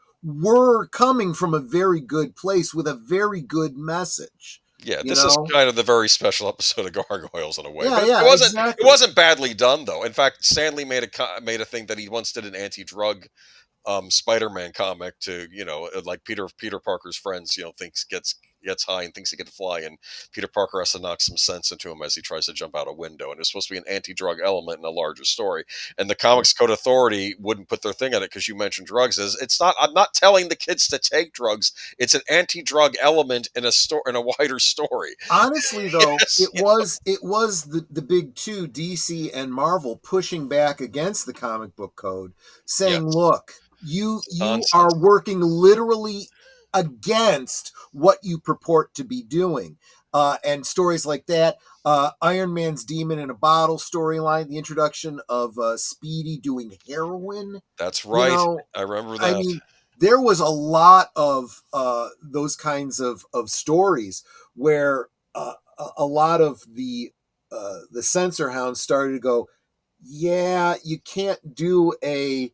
Speaker 1: coming from a very good place with a very good message.
Speaker 2: yeah.
Speaker 1: You
Speaker 2: This is
Speaker 1: know?
Speaker 2: kind of the very special episode of Gargoyles in a way,
Speaker 1: Yeah,
Speaker 2: but it
Speaker 1: yeah,
Speaker 2: wasn't. It
Speaker 1: exactly.
Speaker 2: wasn't badly done, though. In fact, Stanley made a thing that he once did an anti-drug Spider-Man comic to, like Peter Parker's friends, thinks gets high and thinks he can fly, and Peter Parker has to knock some sense into him as he tries to jump out a window. And it's supposed to be an anti-drug element in a larger story. And the Comics Code Authority wouldn't put their thing on it because you mentioned drugs. It's not. I'm not telling the kids to take drugs. It's an anti-drug element in a wider story.
Speaker 1: Honestly, though,
Speaker 2: Yes,
Speaker 1: it was the big two, DC and Marvel, pushing back against the comic book code, saying,
Speaker 2: yes,
Speaker 1: "Look, you are
Speaker 2: nonsense.
Speaker 1: working literally against what you purport to be doing." And stories like that, Iron Man's Demon in a Bottle storyline, the introduction of Speedy doing heroin.
Speaker 2: That's
Speaker 1: You
Speaker 2: right.
Speaker 1: know,
Speaker 2: I remember
Speaker 1: I
Speaker 2: that.
Speaker 1: mean, there was a lot of those kinds of stories where a lot of the censor hounds started to go, yeah, you can't do an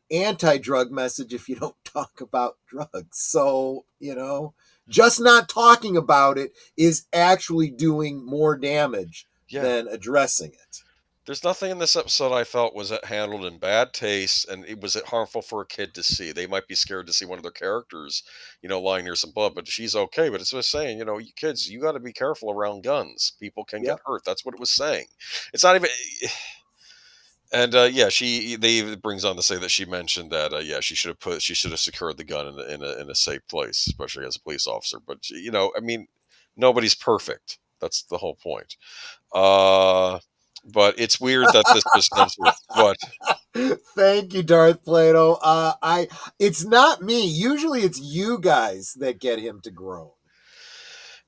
Speaker 1: anti-drug message if you don't talk about drugs. So, just not talking about it is actually doing more damage
Speaker 2: Yeah.
Speaker 1: than addressing it.
Speaker 2: There's nothing in this episode I felt was handled in bad taste, and it was harmful for a kid to see. They might be scared to see one of their characters, lying near some blood, but she's okay. But it's just saying, you kids, you got to be careful around guns. People can get
Speaker 1: Yep.
Speaker 2: hurt. That's what it was saying. It's not even. And yeah, they brings on to say that she mentioned that yeah, she should have secured the gun in a safe place, especially as a police officer. But I mean, nobody's perfect. That's the whole point. But it's weird that this was censored. What?
Speaker 1: Thank you, Darth Plato. It's not me. Usually it's you guys that get him to groan.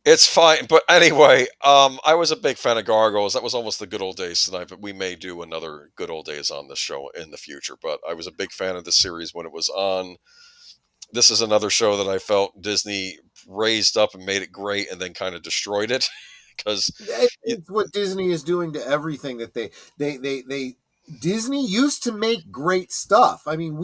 Speaker 2: It's fine. But anyway, I was a big fan of Gargoyles. That was almost the good old days tonight, but we may do another good old days on this show in the future. But I was a big fan of the series when it was on. This is another show that I felt Disney raised up and made it great and then kind of destroyed it because
Speaker 1: It's what Disney is doing to everything that they Disney used to make great stuff. I mean,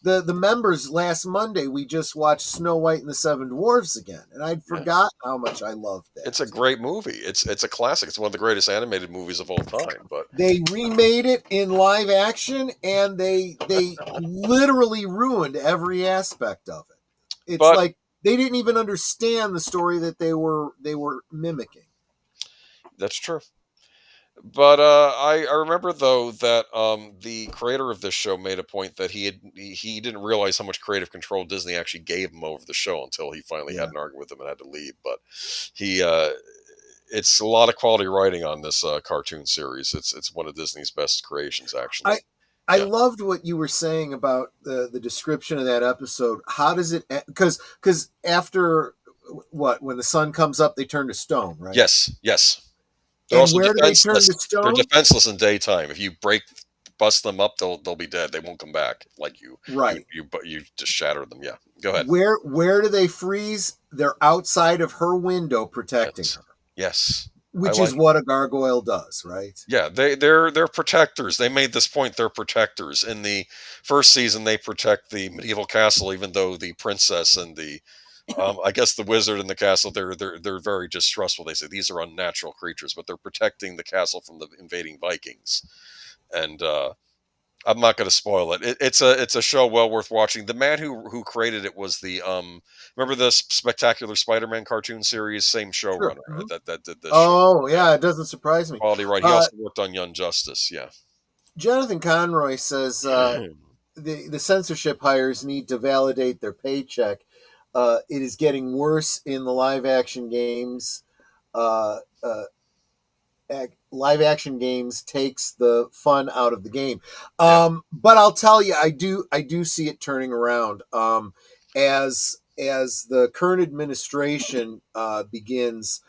Speaker 1: the members last Monday we just watched Snow White and the Seven Dwarfs again, and I'd forgotten how much I loved that.
Speaker 2: it's a great movie. It's a classic. It's one of the greatest animated movies of all time. But
Speaker 1: They remade it in live action, and they literally ruined every aspect of it. It's
Speaker 2: but
Speaker 1: like they didn't even understand the story that they were mimicking.
Speaker 2: that's true. But I remember though that the creator of this show made a point that he didn't realize how much creative control Disney actually gave him over the show until he finally had
Speaker 1: Yeah.
Speaker 2: an argument with him and had to leave. But he it's a lot of quality writing on this cartoon series. It's one of Disney's best creations, actually.
Speaker 1: I
Speaker 2: Yeah.
Speaker 1: loved what you were saying about the description of that episode. How does it? Because after when the sun comes up, they turn to stone, right?
Speaker 2: Yes, yes. They're
Speaker 1: And
Speaker 2: also
Speaker 1: where do they turn
Speaker 2: defenseless.
Speaker 1: to
Speaker 2: They're
Speaker 1: stone?
Speaker 2: defenseless in daytime. If you bust them up, they'll be dead. They won't come back. Like
Speaker 1: Right.
Speaker 2: you just shatter them. Yeah. Go ahead.
Speaker 1: Where do they freeze? They're outside of her window protecting
Speaker 2: Yes.
Speaker 1: her,
Speaker 2: Yes. I
Speaker 1: which
Speaker 2: like.
Speaker 1: is what a gargoyle does, right?
Speaker 2: Yeah, they're protectors. They made this point. They're protectors. In the first season, they protect the medieval castle, even though the princess and the I guess the wizard in the castle they're very distrustful. They say these are unnatural creatures, but they're protecting the castle from the invading Vikings. And I'm not going to spoil it. It's a show well worth watching. The man who created it was the remember the Spectacular Spider-Man cartoon series, same
Speaker 1: Sure.
Speaker 2: showrunner
Speaker 1: Mhm.
Speaker 2: that did this show.
Speaker 1: Oh
Speaker 2: Yeah,
Speaker 1: yeah, it doesn't surprise me.
Speaker 2: quality right. He also worked on Young Justice. Yeah.
Speaker 1: Jonathan Conroy says the censorship hires need to validate their paycheck. It is getting worse in the live action games. uh, live action games takes the fun out of the game.
Speaker 2: Yeah.
Speaker 1: But I'll tell you, I do see it turning around. As the current administration begins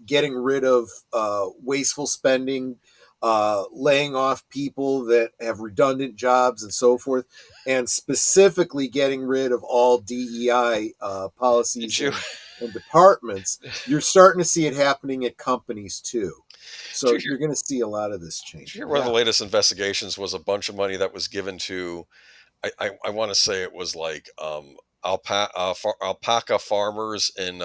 Speaker 1: getting rid of wasteful spending, laying off people that have redundant jobs and so forth, and specifically getting rid of all DEI
Speaker 2: Did
Speaker 1: policies
Speaker 2: you
Speaker 1: and departments, you're starting to see it happening at companies too.
Speaker 2: did
Speaker 1: So
Speaker 2: you hear,
Speaker 1: you're going to see a lot of this
Speaker 2: did you hear
Speaker 1: changing.
Speaker 2: one of the
Speaker 1: Yeah.
Speaker 2: latest investigations was a bunch of money that was given to I want to say it was like alpaca farmers in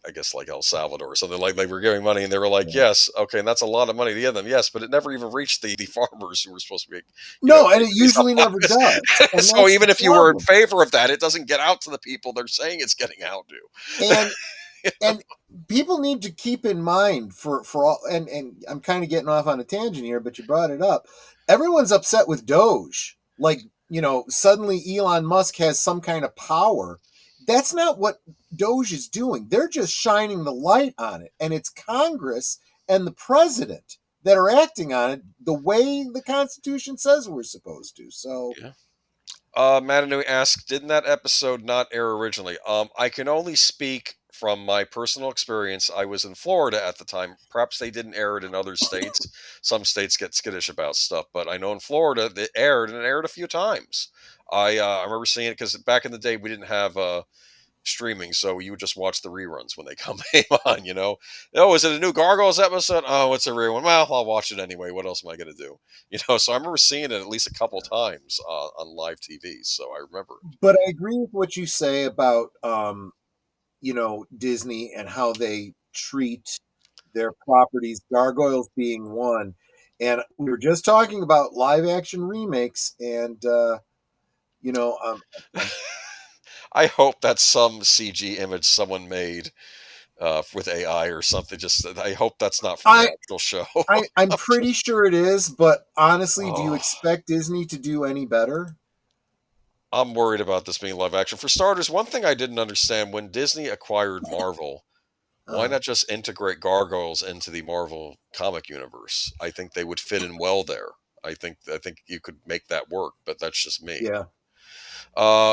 Speaker 2: I guess like El Salvador or something, like they were giving money and they were like,
Speaker 1: Yeah.
Speaker 2: yes, okay, and that's a lot of money to give them, yes, but it never even reached the farmers who were supposed to be,
Speaker 1: No, and
Speaker 2: getting
Speaker 1: it
Speaker 2: these
Speaker 1: usually never
Speaker 2: alpacas.
Speaker 1: does. And
Speaker 2: So
Speaker 1: that's the
Speaker 2: even if you were in
Speaker 1: problem.
Speaker 2: favor of that, it doesn't get out to the people they're saying it's getting out to.
Speaker 1: And and people need to keep in mind for all, and I'm kind of getting off on a tangent here, but you brought it up. Everyone's upset with Doge. Like, suddenly Elon Musk has some kind of power. That's not what Doge is doing. They're just shining the light on it. And it's Congress and the president that are acting on it the way the Constitution says we're supposed to. So,
Speaker 2: Yeah. Madanu asked, didn't that episode not air originally? I can only speak from my personal experience. I was in Florida at the time. Perhaps they didn't air it in other states. Some states get skittish about stuff, but I know in Florida it aired, and it aired a few times. I remember seeing it because back in the day we didn't have streaming, so you would just watch the reruns when they came on. Oh, is it a new Gargoyles episode? Oh, it's a rerun. Well, I'll watch it anyway. What else am I going to do? So I remember seeing it at least a couple times on live TV, so I remember it.
Speaker 1: but I agree with what you say about Disney and how they treat their properties, Gargoyles being one. And we were just talking about live action remakes, and you know, um, I'm,
Speaker 2: I hope that's some CG image someone made with AI or something. Just I hope that's not from the
Speaker 1: I,
Speaker 2: actual show.
Speaker 1: I'm pretty sure it is. But honestly, do you
Speaker 2: Oh,
Speaker 1: expect Disney to do any better?
Speaker 2: I'm worried about this being live action. For starters, one thing I didn't understand when Disney acquired Marvel, why
Speaker 1: Uh,
Speaker 2: not just integrate gargoyles into the Marvel comic universe? I think they would fit in well there. I think you could make that work, but that's just me.
Speaker 1: yeah.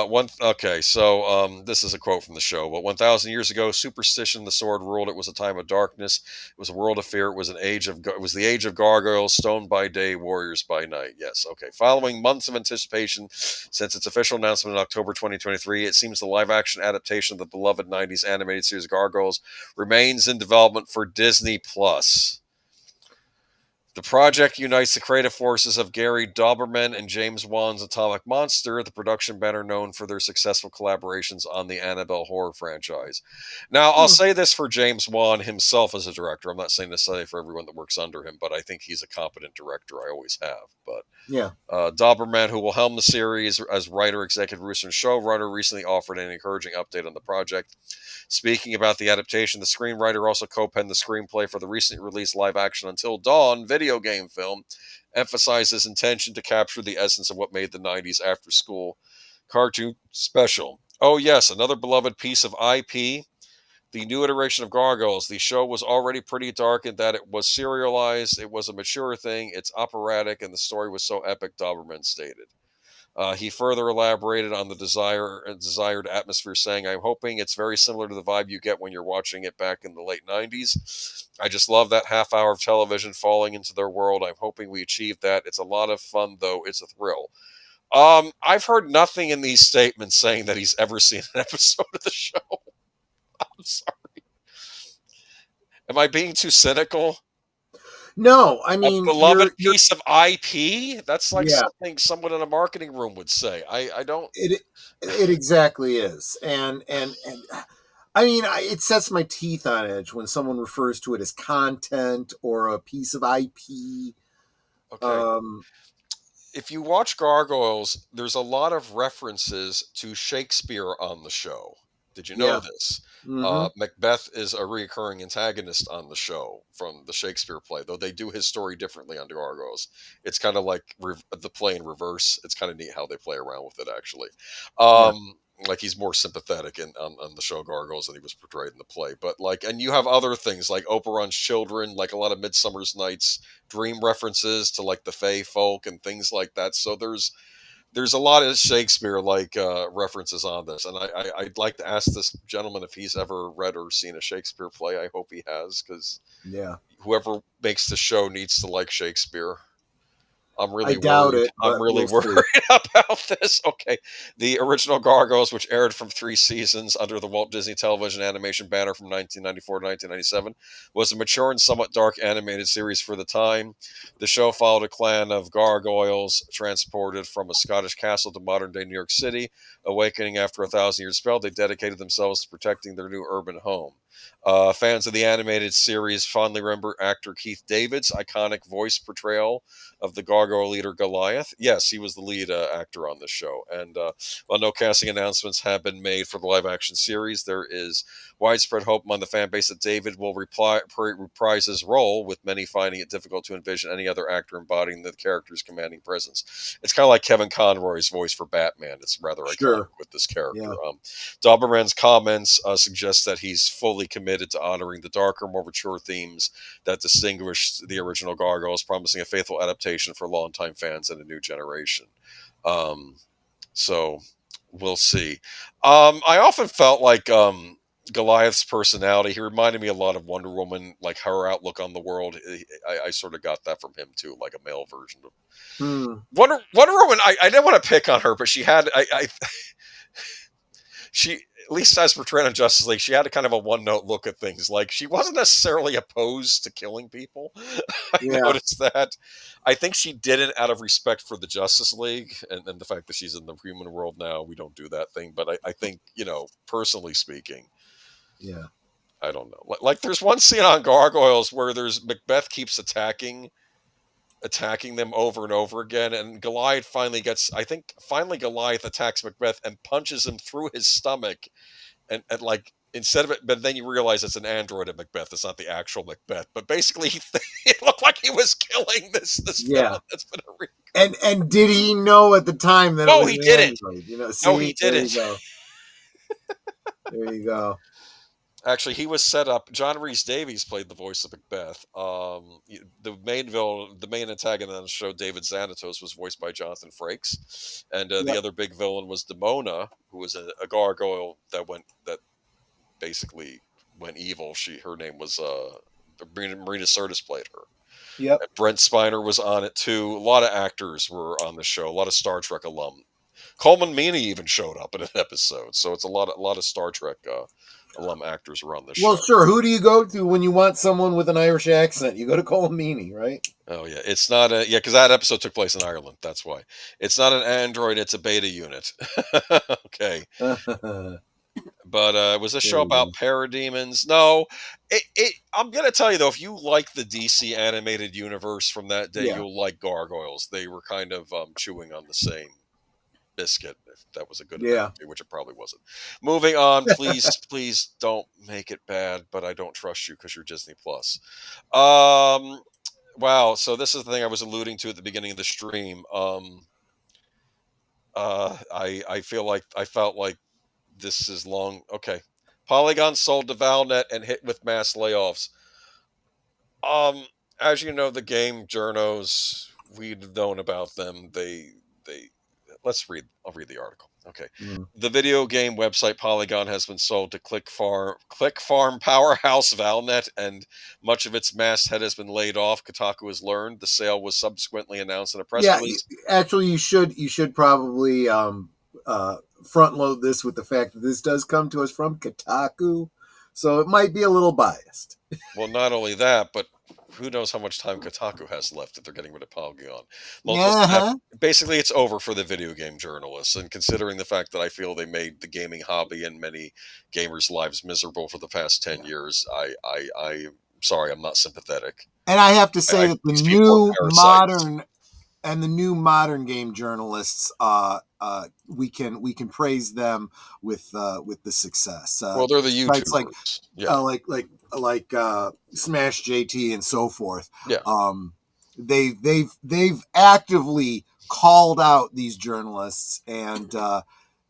Speaker 2: One okay, so this is a quote from the show. But 1,000 years ago, superstition, the sword ruled. It was a time of darkness. It was a world of fear. It was it was the age of gargoyles, stone by day, warriors by night. Yes, okay. Following months of anticipation since its official announcement in October 2023, it seems the live-action adaptation of the beloved '90s animated series Gargoyles remains in development for Disney Plus. The project unites the creative forces of Gary Dauberman and James Wan's Atomic Monster, the production banner known for their successful collaborations on the Annabelle horror franchise. Now, I'll
Speaker 1: Hmm,
Speaker 2: say this for James Wan himself as a director. I'm not saying necessarily for everyone that works under him, but I think he's a competent director. I always have. But
Speaker 1: yeah.
Speaker 2: Dauberman, who will helm the series as writer, executive producer, and showrunner, recently offered an encouraging update on the project. Speaking about the adaptation, the screenwriter also co-penned the screenplay for the recently released live-action Until Dawn video game film, emphasized his intention to capture the essence of what made the '90s after-school cartoon special. Oh yes, another beloved piece of IP, the new iteration of Gargoyles. The show was already pretty dark in that it was serialized, it was a mature thing, it's operatic, and the story was so epic, Doberman stated. He further elaborated on the desired atmosphere, saying, I'm hoping it's very similar to the vibe you get when you're watching it back in the late '90s. I just love that half hour of television falling into their world. I'm hoping we achieve that. It's a lot of fun, though. It's a thrill. I've heard nothing in these statements saying that he's ever seen an episode of the show. I'm sorry. Am I being too cynical?
Speaker 1: No, I
Speaker 2: A
Speaker 1: mean
Speaker 2: beloved
Speaker 1: you're
Speaker 2: piece of IP? That's like
Speaker 1: yeah.
Speaker 2: something someone in a marketing room would say. I don't.
Speaker 1: It exactly is, and I mean, it sets my teeth on edge when someone refers to it as content or a piece of IP.
Speaker 2: Okay.
Speaker 1: Um,
Speaker 2: If you watch Gargoyles, there's a lot of references to Shakespeare on the show. Did you know
Speaker 1: yeah.
Speaker 2: this?
Speaker 1: Mm-hmm.
Speaker 2: Macbeth is a recurring antagonist on the show from the Shakespeare play, though they do his story differently on Gargoyles. It's kind of like the play in reverse. It's kind of neat how they play around with it, actually.
Speaker 1: Yeah.
Speaker 2: Um, like he's more sympathetic on the show Gargoyles than he was portrayed in the play. But like, and you have other things like Oberon's Children, like a lot of Midsummer's Night's Dream references to like the Fae folk and things like that. So there's a lot of Shakespeare like references on this, and I'd like to ask this gentleman if he's ever read or seen a Shakespeare play. I hope he has, because
Speaker 1: Yeah.
Speaker 2: whoever makes the show needs to like Shakespeare. I'm really
Speaker 1: I doubt
Speaker 2: worried.
Speaker 1: it,
Speaker 2: I'm
Speaker 1: but
Speaker 2: really
Speaker 1: we'll see.
Speaker 2: worried about this. Okay. The original Gargoyles, which aired from 3 seasons under the Walt Disney Television animation banner from 1994 to 1997, was a mature and somewhat dark animated series for the time. The show followed a clan of gargoyles transported from a Scottish castle to modern day New York City. Awakening after a 1,000-year spell, they dedicated themselves to protecting their new urban home. Fans of the animated series fondly remember actor Keith David's iconic voice portrayal of the gargoyle leader Goliath. Yes, he was the lead actor on this show. And while no casting announcements have been made for the live action series, there is widespread hope among the fan base that David will reprise his role, with many finding it difficult to envision any other actor embodying the character's commanding presence. It's kind of like Kevin Conroy's voice for Batman. It's rather iconic with this character.
Speaker 1: Yeah.
Speaker 2: Doberman's comments suggest that he's fully committed to honoring the darker, more mature themes that distinguished the original Gargoyles, promising a faithful adaptation for longtime fans and a new generation. So we'll see. I often felt like Goliath's personality, he reminded me a lot of Wonder Woman, like her outlook on the world. I sort of got that from him too, like a male version of Wonder Woman. I didn't want to pick on her, but she had she, at least as portrayed on Justice League, she had a kind of a one-note look at things. Like, she wasn't necessarily opposed to killing people. I noticed that. I think she did it out of respect for the Justice League and the fact that she's in the human world now. We don't do that thing. But I think, personally speaking, I don't know. Like there's one scene on Gargoyles where there's Macbeth keeps attacking them over and over again, and Goliath finally Goliath attacks Macbeth and punches him through his stomach, and like, instead of it, but then you realize it's an android of Macbeth. It's not the actual Macbeth, but basically it looked like he was killing this villain that's been
Speaker 1: and did he know at the time that it was
Speaker 2: he
Speaker 1: an
Speaker 2: didn't.
Speaker 1: android?
Speaker 2: No, he didn't.
Speaker 1: There you go.
Speaker 2: Actually, he was set up. John Rhys Davies played the voice of Macbeth. The main villain, the main antagonist on the show, David Xanatos, was voiced by Jonathan Frakes, and the other big villain was Demona, who was a gargoyle that basically went evil. Her name was Marina Sirtis played her.
Speaker 1: Yep.
Speaker 2: And Brent Spiner was on it too. A lot of actors were on the show. A lot of Star Trek alum. Coleman Meaney even showed up in an episode. So it's a lot of Star Trek alum actors were on this show.
Speaker 1: Well, sure. Who do you go to when you want someone with an Irish accent? You go to Coleman Meaney, right?
Speaker 2: Oh yeah, it's not because that episode took place in Ireland. That's why it's not an android; it's a beta unit. Okay. But it was a show about parademons. No, I'm going to tell you, though, if you like the DC animated universe from that day, you'll like Gargoyles. They were kind of chewing on the same biscuit, if that was a good analogy, which it probably wasn't. Moving on, please don't make it bad, but I don't trust you because you're Disney Plus. Wow, so this is the thing I was alluding to at the beginning of the stream. I felt like this is long. Okay. Polygon sold to Valnet and hit with mass layoffs. As you know, the game journos, we've known about them. I'll read the article. Okay. The video game website Polygon has been sold to Click Farm powerhouse Valnet, and much of its masthead has been laid off. Kotaku has learned. The sale was subsequently announced in a press release.
Speaker 1: Actually, you should probably front load this with the fact that this does come to us from Kotaku, so it might be a little biased.
Speaker 2: Well, not only that, but who knows how much time Kotaku has left if they're getting rid of Polygon. Basically, it's over for the video game journalists, and considering the fact that I feel they made the gaming hobby and many gamers' lives miserable for the past 10 years, I'm sorry, I'm not sympathetic.
Speaker 1: And I have to say that the new modern game journalists, we can praise them with the success.
Speaker 2: Well, they're the YouTubers,
Speaker 1: like Smash JT and so forth.
Speaker 2: Yeah.
Speaker 1: They've actively called out these journalists, and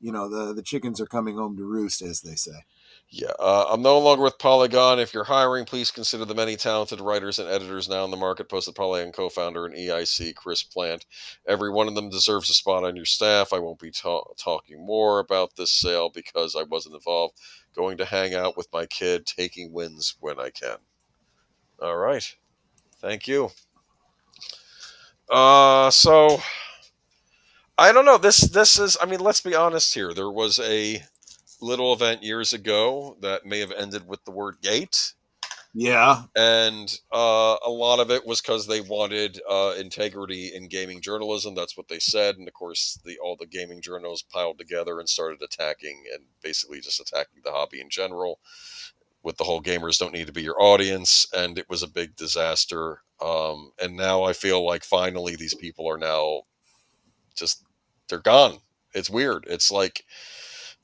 Speaker 1: the chickens are coming home to roost, as they say.
Speaker 2: Yeah, I'm no longer with Polygon. If you're hiring, please consider the many talented writers and editors now in the market. Posted Polygon co-founder and EIC Chris Plant. Every one of them deserves a spot on your staff. I won't be talking more about this sale because I wasn't involved. Going to hang out with my kid, taking wins when I can. All right, thank you. So I don't know. This is. I mean, let's be honest here. There was a little event years ago that may have ended with the word gate.
Speaker 1: Yeah.
Speaker 2: And a lot of it was because they wanted integrity in gaming journalism. That's what they said. And of course, all the gaming journals piled together and started attacking and basically just attacking the hobby in general with the whole gamers don't need to be your audience. And it was a big disaster. And now I feel like finally these people are now just, they're gone. It's weird. It's like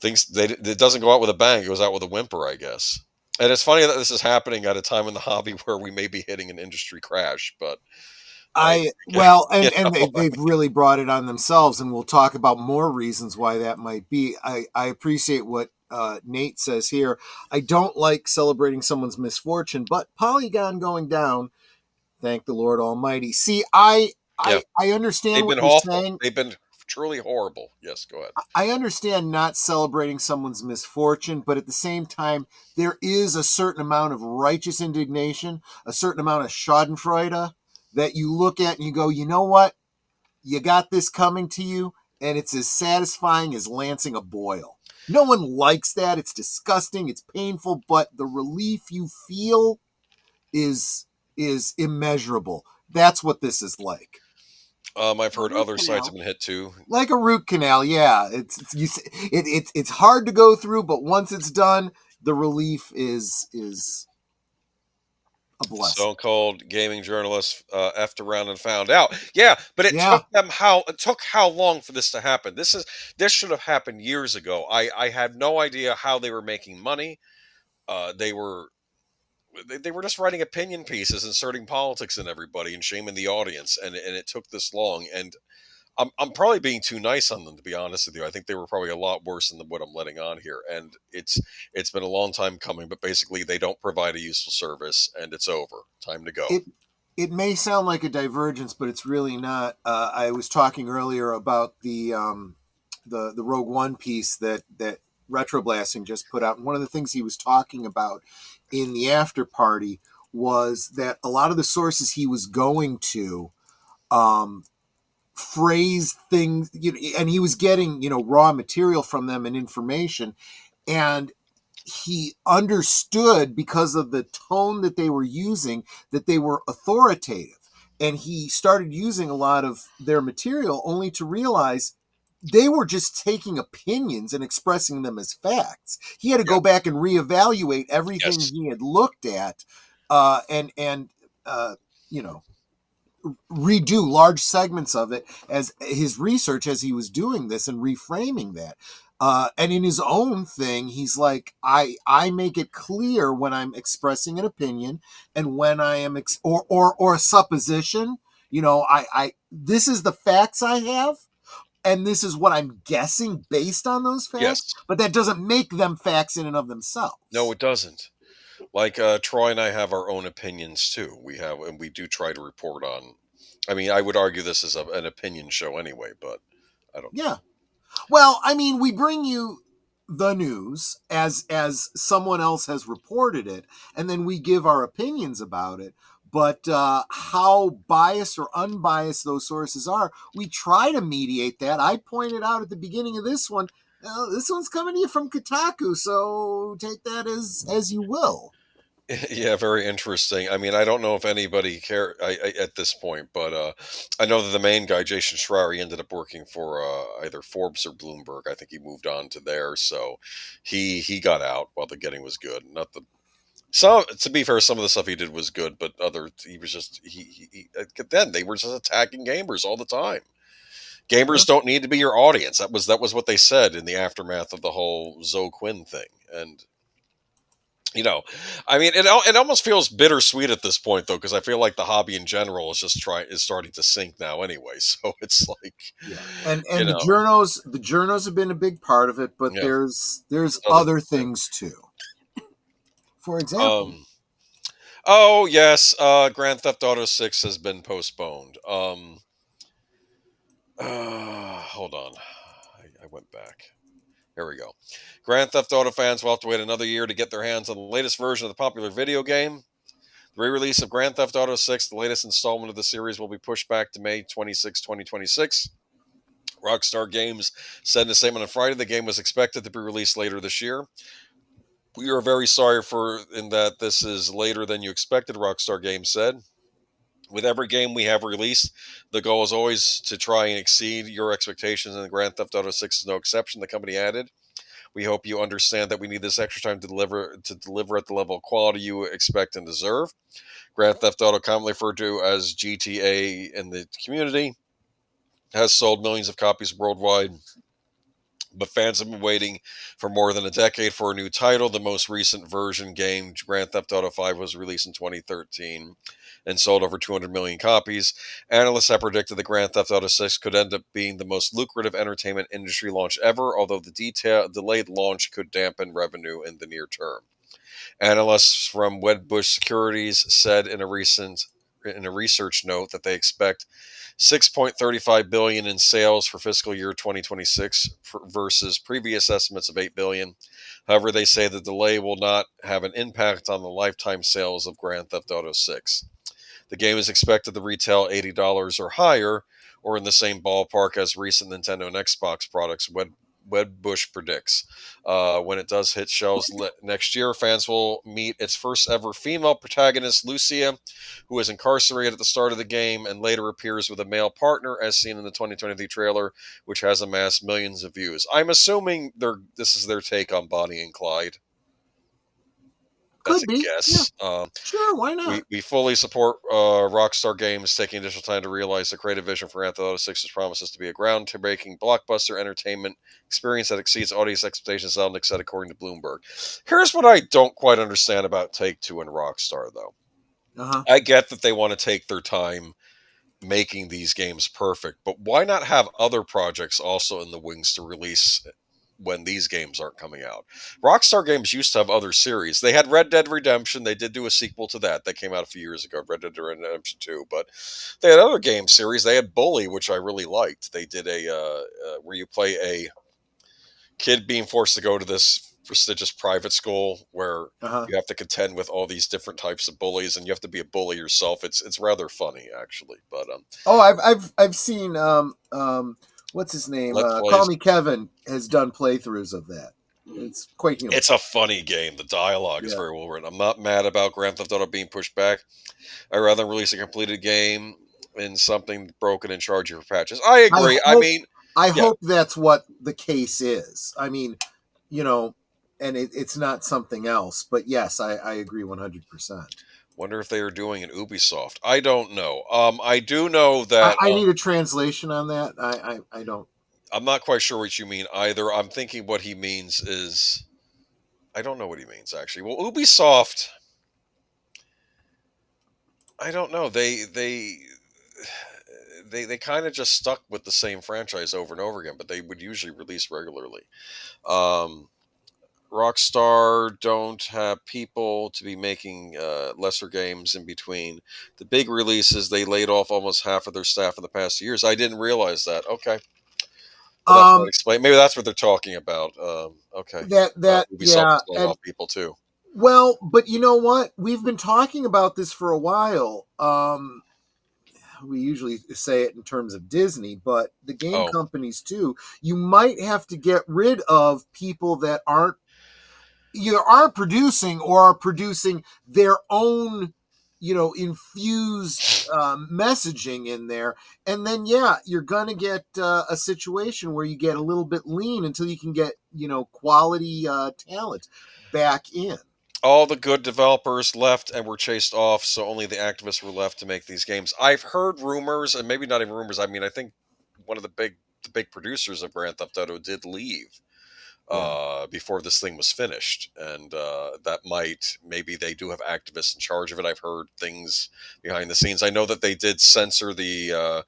Speaker 2: it doesn't go out with a bang. It goes out with a whimper, I guess. And it's funny that this is happening at a time in the hobby where we may be hitting an industry crash, but
Speaker 1: they've really brought it on themselves, and we'll talk about more reasons why that might be. I appreciate what Nate says here. I don't like celebrating someone's misfortune, but Polygon going down, thank the Lord Almighty. See, I understand what you're saying.
Speaker 2: They've been truly horrible. Yes, go ahead.
Speaker 1: I understand not celebrating someone's misfortune, but at the same time, there is a certain amount of righteous indignation, a certain amount of schadenfreude that you look at and you go, you know what? You got this coming to you, and it's as satisfying as lancing a boil. No one likes that. It's disgusting. It's painful, but the relief you feel is immeasurable. That's what this is like.
Speaker 2: I've heard other sites have been hit too.
Speaker 1: Like a root canal, yeah. It's hard to go through, but once it's done, the relief is a blessing.
Speaker 2: Stone cold gaming journalists effed around and found out. Yeah, but it took how long for this to happen? This should have happened years ago. I had no idea how they were making money. They were just writing opinion pieces, inserting politics in everybody and shaming the audience, and it took this long. And I'm probably being too nice on them, to be honest with you. I think they were probably a lot worse than what I'm letting on here. And it's been a long time coming, but basically they don't provide a useful service, and it's over. Time to go.
Speaker 1: It may sound like a divergence, but it's really not. I was talking earlier about the Rogue One piece that Retroblasting just put out. And one of the things he was talking about in the after party was that a lot of the sources he was going to phrase things, and he was getting, raw material from them and information. And he understood, because of the tone that they were using, that they were authoritative. And he started using a lot of their material only to realize they were just taking opinions and expressing them as facts. He had to go back and reevaluate everything he had looked at, and redo large segments of it as his research as he was doing this and reframing that. And in his own thing, he's like, I make it clear when I'm expressing an opinion and when I am or a supposition. I this is the facts I have, and this is what I'm guessing based on those facts.
Speaker 2: Yes.
Speaker 1: But that doesn't make them facts in and of themselves.
Speaker 2: No, it doesn't. Like Troy and I have our own opinions too. And we do try to report on. I mean, I would argue this is an opinion show anyway, but I don't.
Speaker 1: Yeah. Well, I mean, we bring you the news as someone else has reported it, and then we give our opinions about it. But how biased or unbiased those sources are, we try to mediate that. I pointed out at the beginning of this one, this one's coming to you from Kotaku, so take that as you will.
Speaker 2: Yeah, very interesting. I mean, I don't know if anybody care at this point, but I know that the main guy, Jason Schreier, he ended up working for either Forbes or Bloomberg. I think he moved on to there, so he got out while the getting was good. To be fair, some of the stuff he did was good, but he was just then they were just attacking gamers all the time. Gamers don't need to be your audience. That was what they said in the aftermath of the whole Zoe Quinn thing, and You know, I mean, it almost feels bittersweet at this point though, because I feel like the hobby in general is starting to sink now anyway. So it's like,
Speaker 1: Yeah,
Speaker 2: you
Speaker 1: and
Speaker 2: know,
Speaker 1: the journos have been a big part of it, but
Speaker 2: yeah,
Speaker 1: there's
Speaker 2: other
Speaker 1: other
Speaker 2: things
Speaker 1: things too. For
Speaker 2: too.
Speaker 1: example,
Speaker 2: Oh yes, Grand Theft Auto 6 has been postponed. Hold on, I went back. Here we go. Grand Theft Auto fans will have to wait another year to get their hands on the latest version of the popular video game. The re-release of Grand Theft Auto 6, the latest installment of the series, will be pushed back to May 26, 2026. Rockstar Games said in a statement on Friday the game was expected to be released later this year. We are very sorry for in that this is later than you expected, Rockstar Games said. With every game we have released, the goal is always to try and exceed your expectations, and Grand Theft Auto 6 is no exception, the company added. We hope you understand that we need this extra time to deliver at the level of quality you expect and deserve. Grand Theft Auto, commonly referred to as GTA in the community, has sold millions of copies worldwide, but fans have been waiting for more than a decade for a new title. The most recent version game, Grand Theft Auto 5, was released in 2013 and sold over 200 million copies. Analysts have predicted that Grand Theft Auto 6 could end up being the most lucrative entertainment industry launch ever, although the delayed launch could dampen revenue in the near term. Analysts from Wedbush Securities said in a research note that they expect 6.35 billion in sales for fiscal year 2026 versus previous estimates of 8 billion. However, they say the delay will not have an impact on the lifetime sales of Grand Theft Auto 6. The game is expected to retail $80 or higher, or in the same ballpark as recent Nintendo and Xbox products, Wedbush predicts. When it does hit shelves next year, fans will meet its first ever female protagonist, Lucia, who is incarcerated at the start of the game and later appears with a male partner, as seen in the 2023 trailer, which has amassed millions of views. I'm assuming this is their take on Bonnie and Clyde. That's
Speaker 1: could
Speaker 2: a
Speaker 1: be. Yeah,
Speaker 2: guess.
Speaker 1: sure. Why not?
Speaker 2: We fully support Rockstar Games taking additional time to realize the creative vision for Grand Theft Auto 6's promises to be a groundbreaking blockbuster entertainment experience that exceeds audience expectations, Zelnick said, according to Bloomberg. Here's what I don't quite understand about Take-Two and Rockstar, though.
Speaker 1: Uh-huh.
Speaker 2: I get that they want to take their time making these games perfect, but why not have other projects also in the wings to release when these games aren't coming out? Rockstar Games used to have other series. They had Red Dead Redemption. They did do a sequel to that came out a few years ago, Red Dead Redemption 2. But they had other game series. They had Bully, which I really liked. They did where you play a kid being forced to go to this prestigious private school where
Speaker 1: Uh-huh.
Speaker 2: you have to contend with all these different types of bullies, and you have to be a bully yourself. It's rather funny actually, but
Speaker 1: Oh, I've seen what's his name?
Speaker 2: Let's
Speaker 1: Call
Speaker 2: Plays.
Speaker 1: Me Kevin has done playthroughs of that. It's quite
Speaker 2: It's
Speaker 1: humorous.
Speaker 2: a funny game. The dialogue is
Speaker 1: Yeah.
Speaker 2: very well written. I'm not mad about Grand Theft Auto being pushed back. I'd rather release a completed game in something broken and charge you for patches. I
Speaker 1: I
Speaker 2: agree. I
Speaker 1: hope
Speaker 2: mean,
Speaker 1: I
Speaker 2: yeah,
Speaker 1: hope that's what the case is. I mean, you know, and it's not something else. But yes, I agree 100%.
Speaker 2: wonder if they are doing an Ubisoft. I don't know. I do know that
Speaker 1: I need a translation on that. I don't.
Speaker 2: I'm not quite sure what you mean either. I'm thinking what he means is I don't know what he means actually. Well, Ubisoft, I don't know. They kind of just stuck with the same franchise over and over again, but they would usually release regularly. Um, Rockstar don't have people to be making lesser games in between the big releases. They laid off almost half of their staff in the past years. I didn't realize that. Okay, well that might
Speaker 1: Um,
Speaker 2: explain. Maybe that's what they're talking about. Okay, about
Speaker 1: that
Speaker 2: Ubisoft
Speaker 1: yeah,
Speaker 2: laying
Speaker 1: and
Speaker 2: off people too.
Speaker 1: well, but you know what? We've been talking about this for a while. We usually say it in terms of Disney, but the game
Speaker 2: Oh,
Speaker 1: companies too. You might have to get rid of people that aren't either aren't producing or are producing their own, infused messaging in there. And then, yeah, you're going to get a situation where you get a little bit lean until you can get, quality talent back in.
Speaker 2: all the good developers left and were chased off, so only the activists were left to make these games. I've heard rumors, and maybe not even rumors. I mean, I think one of the big producers of Grand Theft Auto did leave. before this thing was finished, and that maybe they do have activists in charge of it. I've heard things behind the scenes. I know that they did censor the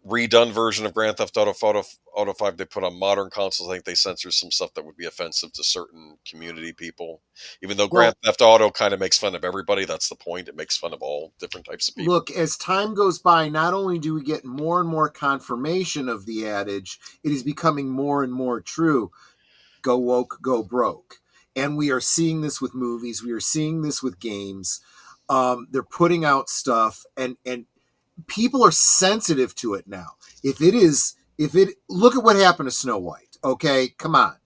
Speaker 2: redone version of Grand Theft Auto 5 they put on modern consoles. I think they censored some stuff that would be offensive to certain community people. Even though Grand Theft Auto kind of makes fun of everybody, that's the point. It makes fun of all different types of people.
Speaker 1: Look, as time goes by, not only do we get more and more confirmation of the adage, it is becoming more and more true. Go woke, go broke. And we are seeing this with movies. We are seeing this with games. They're putting out stuff, and people are sensitive to it now. Look at what happened to Snow White. Okay, come on.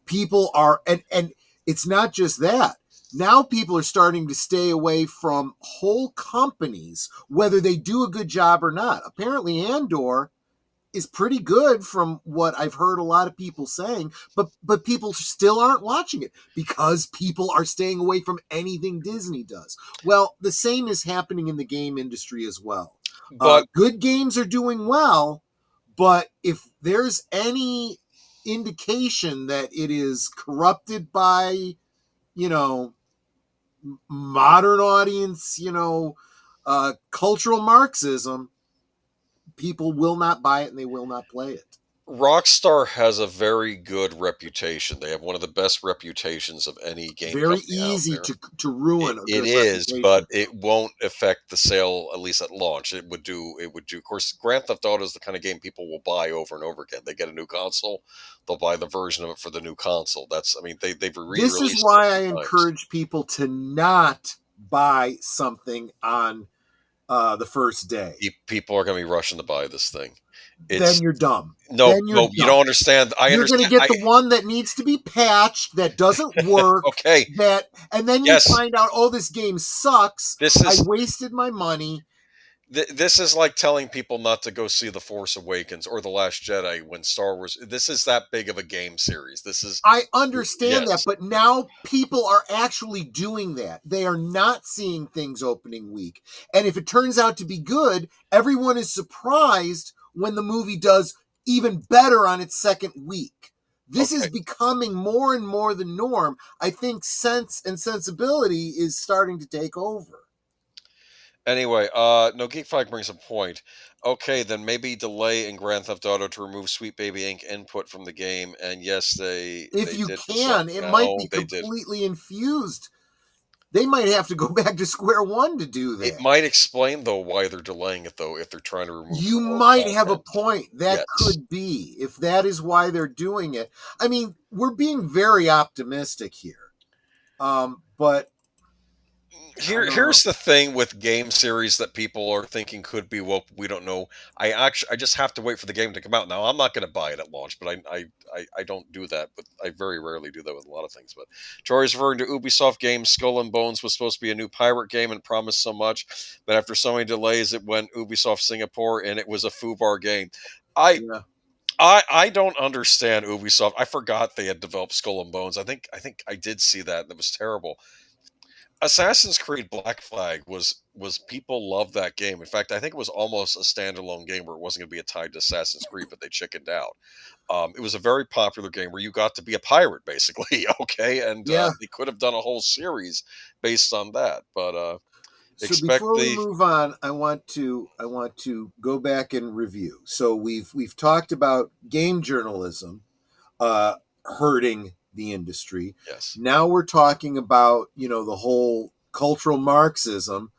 Speaker 1: People are, and it's not just that. Now people are starting to stay away from whole companies, whether they do a good job or not. Apparently Andor is pretty good from what I've heard a lot of people saying, but people still aren't watching it because people are staying away from anything Disney does. Well, the same is happening in the game industry as well. But good games are doing well, but if there's any indication that it is corrupted by, modern audience, cultural Marxism, people will not buy it and they will not play it.
Speaker 2: Rockstar has a very good reputation. They have one of the best reputations of any game
Speaker 1: very
Speaker 2: company
Speaker 1: easy
Speaker 2: out there.
Speaker 1: to ruin a good
Speaker 2: reputation. But it won't affect the sale, at least at launch. It would do. Of course, Grand Theft Auto is the kind of game people will buy over and over again. They get a new console, they'll buy the version of it for the new console. They've re-released.
Speaker 1: This is why I encourage people to not buy something on the first day.
Speaker 2: People are going to be rushing to buy this thing.
Speaker 1: Then you're dumb.
Speaker 2: No, you don't understand.
Speaker 1: You're going to get the one that needs to be patched, that doesn't work.
Speaker 2: Okay.
Speaker 1: And then you find out, oh, this game sucks. I wasted my money.
Speaker 2: This is like telling people not to go see The Force Awakens or The Last Jedi when Star Wars. This is that big of a game series.
Speaker 1: I understand that, but now people are actually doing that. They are not seeing things opening week. And if it turns out to be good, everyone is surprised when the movie does even better on its second week. This is becoming more and more the norm. I think sense and sensibility is starting to take over.
Speaker 2: Anyway, no, GeekFlag brings a point. Okay, then maybe delay in Grand Theft Auto to remove Sweet Baby Inc. input from the game. And yes, it
Speaker 1: might be completely infused. They might have to go back to square one to do that.
Speaker 2: It might explain, though, why they're delaying it, though, if they're trying to remove.
Speaker 1: You might have a point. That could be, if that is why they're doing it. I mean, we're being very optimistic here, but.
Speaker 2: Here's the thing with game series that people are thinking could be woke. We don't know. I just have to wait for the game to come out. Now I'm not going to buy it at launch, but I don't do that. But I very rarely do that with a lot of things. But Jory's referring to Ubisoft game Skull and Bones was supposed to be a new pirate game and promised so much, but after so many delays, it went Ubisoft Singapore and it was a FUBAR game. I don't understand Ubisoft. I forgot they had developed Skull and Bones. I think I did see that. That was terrible. Assassin's Creed Black Flag was people loved that game. In fact, I think it was almost a standalone game where it wasn't going to be tied to Assassin's Creed, but they chickened out. It was a very popular game where you got to be a pirate, basically. Okay, and they could have done a whole series based on that. But
Speaker 1: so before we move on, I want to go back and review. So we've talked about game journalism hurting the industry.
Speaker 2: Yes.
Speaker 1: Now we're talking about, the whole cultural Marxism,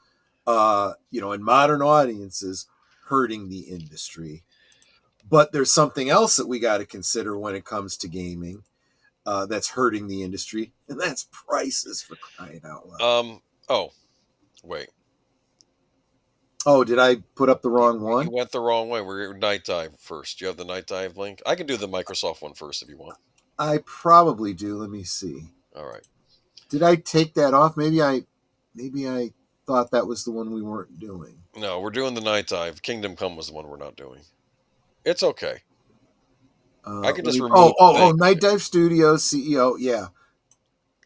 Speaker 1: and modern audiences hurting the industry. But there's something else that we got to consider when it comes to gaming that's hurting the industry, and that's prices, for crying out loud.
Speaker 2: Oh, wait.
Speaker 1: Oh, did I put up the wrong one?
Speaker 2: You went the wrong way. We're Night Dive first. Do you have the Night Dive link? I can do the Microsoft one first if you want.
Speaker 1: I probably do. Let me see.
Speaker 2: All right.
Speaker 1: Did I take that off? Maybe I thought that was the one we weren't doing.
Speaker 2: No, we're doing the Night Dive. Kingdom Come was the one we're not doing. It's okay. I can just remove.
Speaker 1: Night Dive Studios CEO. Yeah.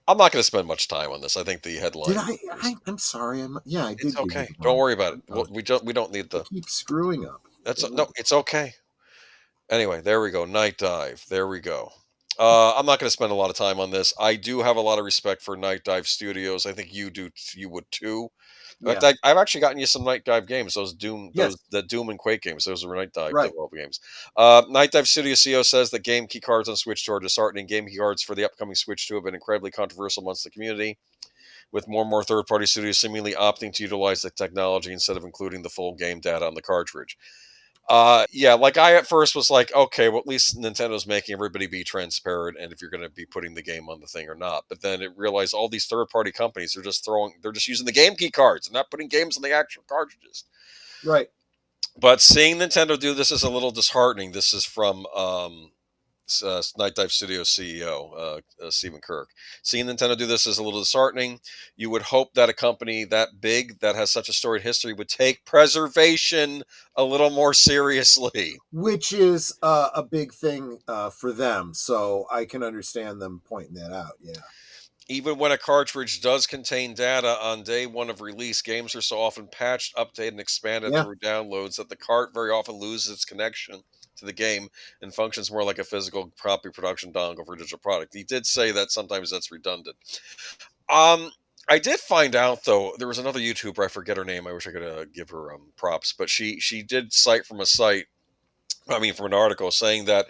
Speaker 2: I'm not going to spend much time on this. I think the headline.
Speaker 1: Did I'm sorry. I did.
Speaker 2: It's okay. Don't worry about it. We don't need the.
Speaker 1: I keep screwing up.
Speaker 2: It's okay. Anyway, there we go. Night Dive. There we go. I'm not going to spend a lot of time on this. I do have a lot of respect for Night Dive Studios. I think you do. You would too. In
Speaker 1: Yeah.
Speaker 2: fact, I've actually gotten you some Night Dive games.
Speaker 1: Yes.
Speaker 2: The Doom and Quake games. Those are Night Dive
Speaker 1: Right.
Speaker 2: developed games. Night Dive Studio CEO says that game key cards on Switch 2 are disheartening. Game key cards for the upcoming Switch 2 have been incredibly controversial amongst the community, with more and more third-party studios seemingly opting to utilize the technology instead of including the full game data on the cartridge. Yeah, like I at first was like, okay, well, at least Nintendo's making everybody be transparent, and if you're going to be putting the game on the thing or not. But then it realized all these third-party companies are they're just using the game key cards and not putting games on the actual cartridges.
Speaker 1: Right.
Speaker 2: But seeing Nintendo do this is a little disheartening. This is from Night Dive Studio CEO Stephen Kirk. Seeing Nintendo do this is a little disheartening. You would hope that a company that big, that has such a storied history, would take preservation a little more seriously.
Speaker 1: Which is a big thing for them. So I can understand them pointing that out. Yeah.
Speaker 2: Even when a cartridge does contain data on day one of release, games are so often patched, updated, and expanded
Speaker 1: Yeah.
Speaker 2: through downloads that the cart very often loses its connection to the game and functions more like a physical copy production dongle for a digital product. He did say that sometimes that's redundant. Um, I did find out though there was another YouTuber, I forget her name. I wish I could give her props, but she did cite from a site, I mean from an article saying that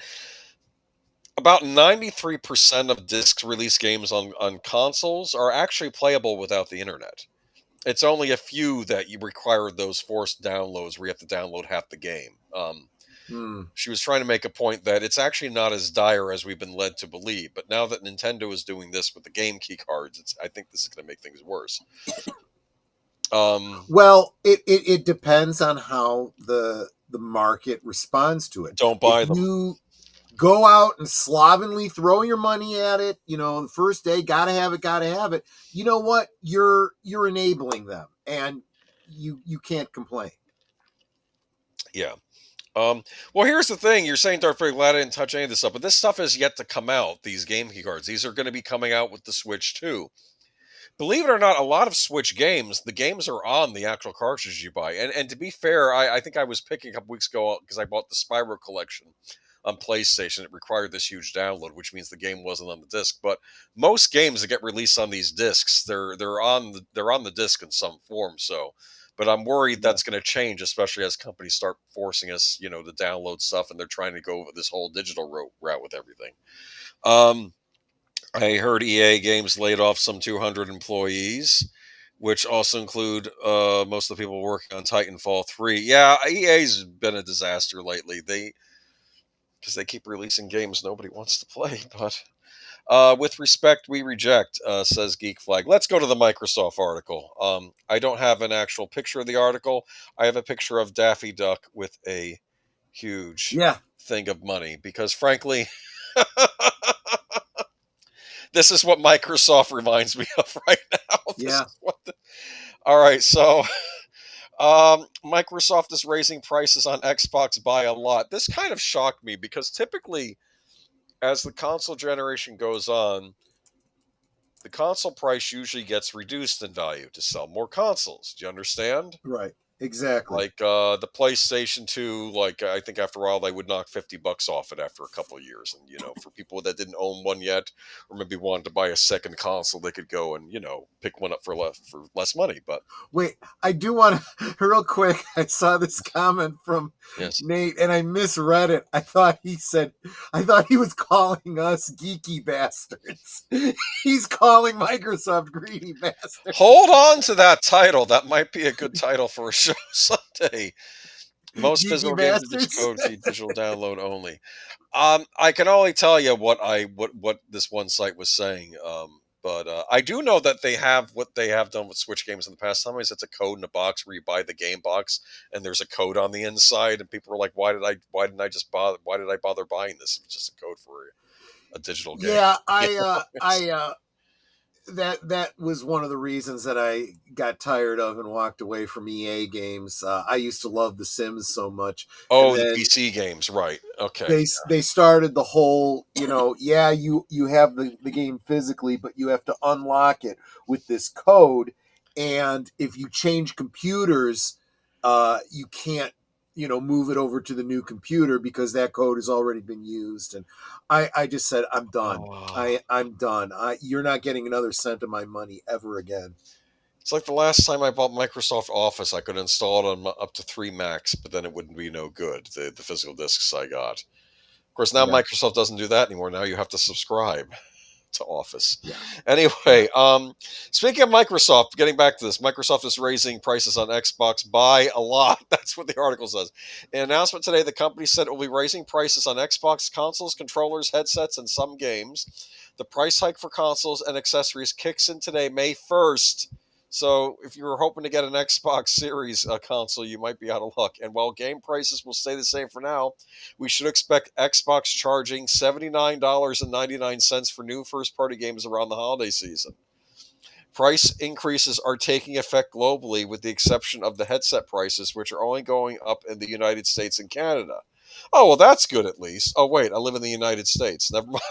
Speaker 2: about 93% of disc release games on consoles are actually playable without the internet. It's only a few that you require those forced downloads where you have to download half the game. She was trying to make a point that it's actually not as dire as we've been led to believe. But now that Nintendo is doing this with the game key cards, I think this is going to make things worse.
Speaker 1: Well, it depends on how the market responds to it.
Speaker 2: Don't buy them.
Speaker 1: You go out and slovenly throw your money at it, the first day, gotta have it. You know what? You're enabling them, and you can't complain.
Speaker 2: Yeah. Well, here's the thing. You're saying, Darth, very glad I didn't touch any of this stuff, but this stuff is yet to come out, these game key cards. These are going to be coming out with the Switch too. Believe it or not, a lot of Switch games, the games are on the actual cartridge you buy. And to be fair, I think I was picking a couple weeks ago because I bought the Spyro collection on PlayStation. It required this huge download, which means the game wasn't on the disc. But most games that get released on these discs, they're on the disc in some form. So, but I'm worried that's going to change, especially as companies start forcing us, to download stuff, and they're trying to go this whole digital route with everything. I heard EA Games laid off some 200 employees, which also include most of the people working on Titanfall 3. Yeah, EA's been a disaster lately. Because they keep releasing games nobody wants to play. But with respect, we reject, says Geek Flag. Let's go to the Microsoft article. I don't have an actual picture of the article. I have a picture of Daffy Duck with a huge thing of money because, frankly, this is what Microsoft reminds me of right now. All right, so Microsoft is raising prices on Xbox by a lot. This kind of shocked me because typically, as the console generation goes on, the console price usually gets reduced in value to sell more consoles. Do you understand?
Speaker 1: Right. Exactly.
Speaker 2: Like the PlayStation 2, like I think after a while they would knock $50 off it after a couple of years. And for people that didn't own one yet, or maybe wanted to buy a second console, they could go and pick one up for less money. But
Speaker 1: wait, I do want to real quick. I saw this comment from
Speaker 2: yes.
Speaker 1: Nate, and I misread it. I thought he was calling us geeky bastards. He's calling Microsoft greedy bastards.
Speaker 2: Hold on to that title. That might be a good title for a show someday. Most
Speaker 1: Geeky
Speaker 2: physical
Speaker 1: bastards.
Speaker 2: games are code feed digital download only. I can only tell you what this one site was saying. But I do know that they have what they have done with Switch games in the past. Sometimes it's a code in a box where you buy the game box and there's a code on the inside, and people are like, "Why did I bother buying this? It's just a code for a digital game."
Speaker 1: Yeah, that was one of the reasons that I got tired of and walked away from EA games. I used to love The Sims so much.
Speaker 2: Oh, the PC games, right? Okay.
Speaker 1: They started the whole, you have the game physically, but you have to unlock it with this code. And if you change computers, you can't move it over to the new computer because that code has already been used. And I just said, I'm done. I'm done. You're not getting another cent of my money ever again.
Speaker 2: It's like the last time I bought Microsoft Office, I could install it on up to 3 Macs, but then it wouldn't be no good, the physical discs I got. Of course, now Microsoft doesn't do that anymore. Now you have to subscribe to Office.
Speaker 1: Yeah.
Speaker 2: Anyway, speaking of Microsoft, getting back to this, Microsoft is raising prices on Xbox by a lot. That's what the article says. In an announcement today, the company said it will be raising prices on Xbox consoles, controllers, headsets, and some games. The price hike for consoles and accessories kicks in today, May 1st. So if you were hoping to get an Xbox Series console, you might be out of luck. And while game prices will stay the same for now, we should expect Xbox charging $79.99 for new first-party games around the holiday season. Price increases are taking effect globally with the exception of the headset prices, which are only going up in the United States and Canada. Oh, well, that's good at least. Oh, wait, I live in the United States. Never mind.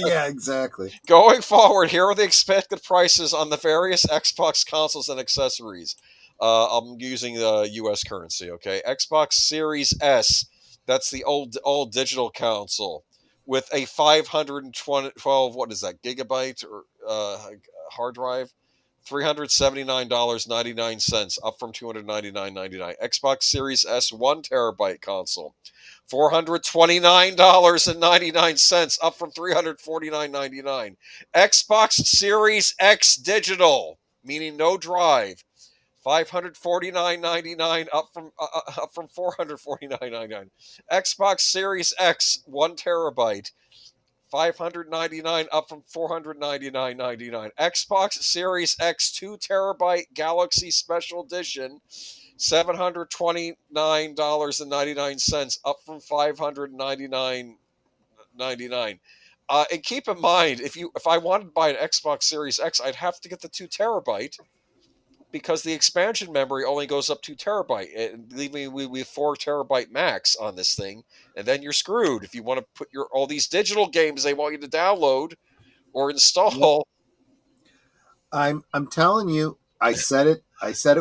Speaker 1: Yeah, exactly.
Speaker 2: Going forward, here are the expected prices on the various Xbox consoles and accessories. I'm using the U.S. currency, okay? Xbox Series S, that's the old digital console, with a 512, what is that, gigabyte or hard drive? $379.99, up from $299.99. Xbox Series S 1 terabyte console, $429.99, up from $349.99. Xbox Series X digital, meaning no drive, $549.99, up from $449.99. Xbox Series X 1 terabyte, $599, up from $499.99. Xbox Series X 2 terabyte Galaxy Special Edition, $729.99, up from $599.99. And keep in mind, if I wanted to buy an Xbox Series X, I'd have to get the 2 terabyte because the expansion memory only goes up 2 terabyte, and leaving me with 4 terabyte max on this thing, and then you're screwed if you want to put all these digital games they want you to download or install.
Speaker 1: I'm telling you, I said it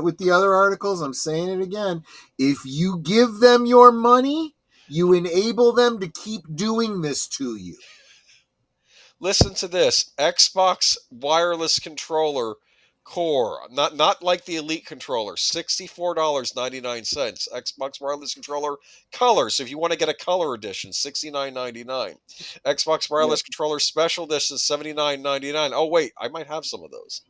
Speaker 1: with the other articles. I'm saying it again. If you give them your money, you enable them to keep doing this to you.
Speaker 2: Listen to this: Xbox wireless controller core, not like the Elite controller, $64.99. Xbox wireless controller color. So if you want to get a color edition, $69.99. Xbox wireless controller special edition, $79.99. Oh wait, I might have some of those.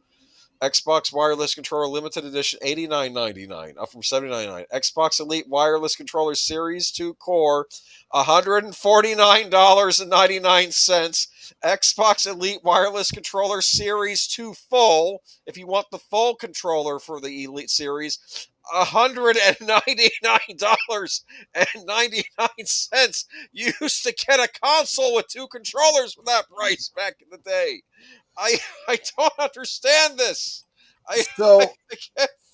Speaker 2: Xbox Wireless Controller Limited Edition, $89.99, up from $79.99. Xbox Elite Wireless Controller Series 2 Core, $149.99. Xbox Elite Wireless Controller Series 2 Full, if you want the full controller for the Elite Series, $199.99. You used to get a console with 2 controllers for that price back in the day. I don't understand this. I can't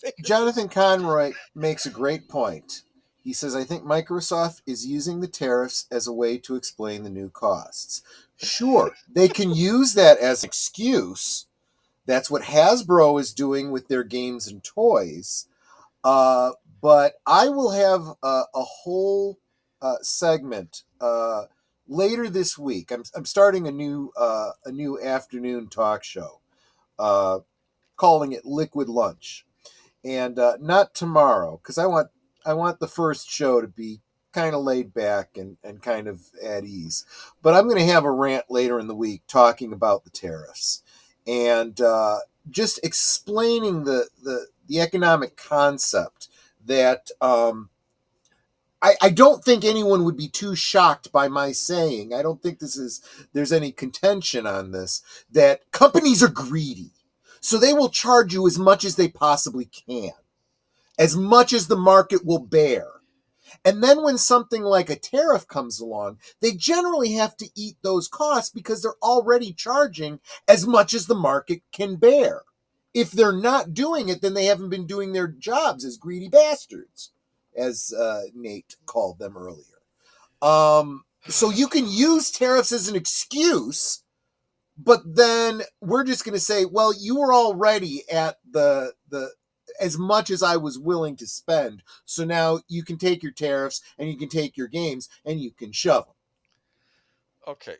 Speaker 2: figure
Speaker 1: Jonathan Conroy makes a great point. He says, I think Microsoft is using the tariffs as a way to explain the new costs. Sure, they can use that as an excuse. That's what Hasbro is doing with their games and toys. But I will have a whole segment later this week. I'm starting a new afternoon talk show, calling it Liquid Lunch, and not tomorrow because I want the first show to be kind of laid back and kind of at ease. But I'm going to have a rant later in the week talking about the tariffs and just explaining the economic concept that. I don't think anyone would be too shocked by my saying, I don't think there's any contention on this, that companies are greedy. So they will charge you as much as they possibly can, as much as the market will bear. And then when something like a tariff comes along, they generally have to eat those costs because they're already charging as much as the market can bear. If they're not doing it, then they haven't been doing their jobs as greedy bastards, as Nate called them earlier. So you can use tariffs as an excuse, but then we're just going to say, well, you were already at the as much as I was willing to spend. So now you can take your tariffs and you can take your games and you can shove them.
Speaker 2: Okay.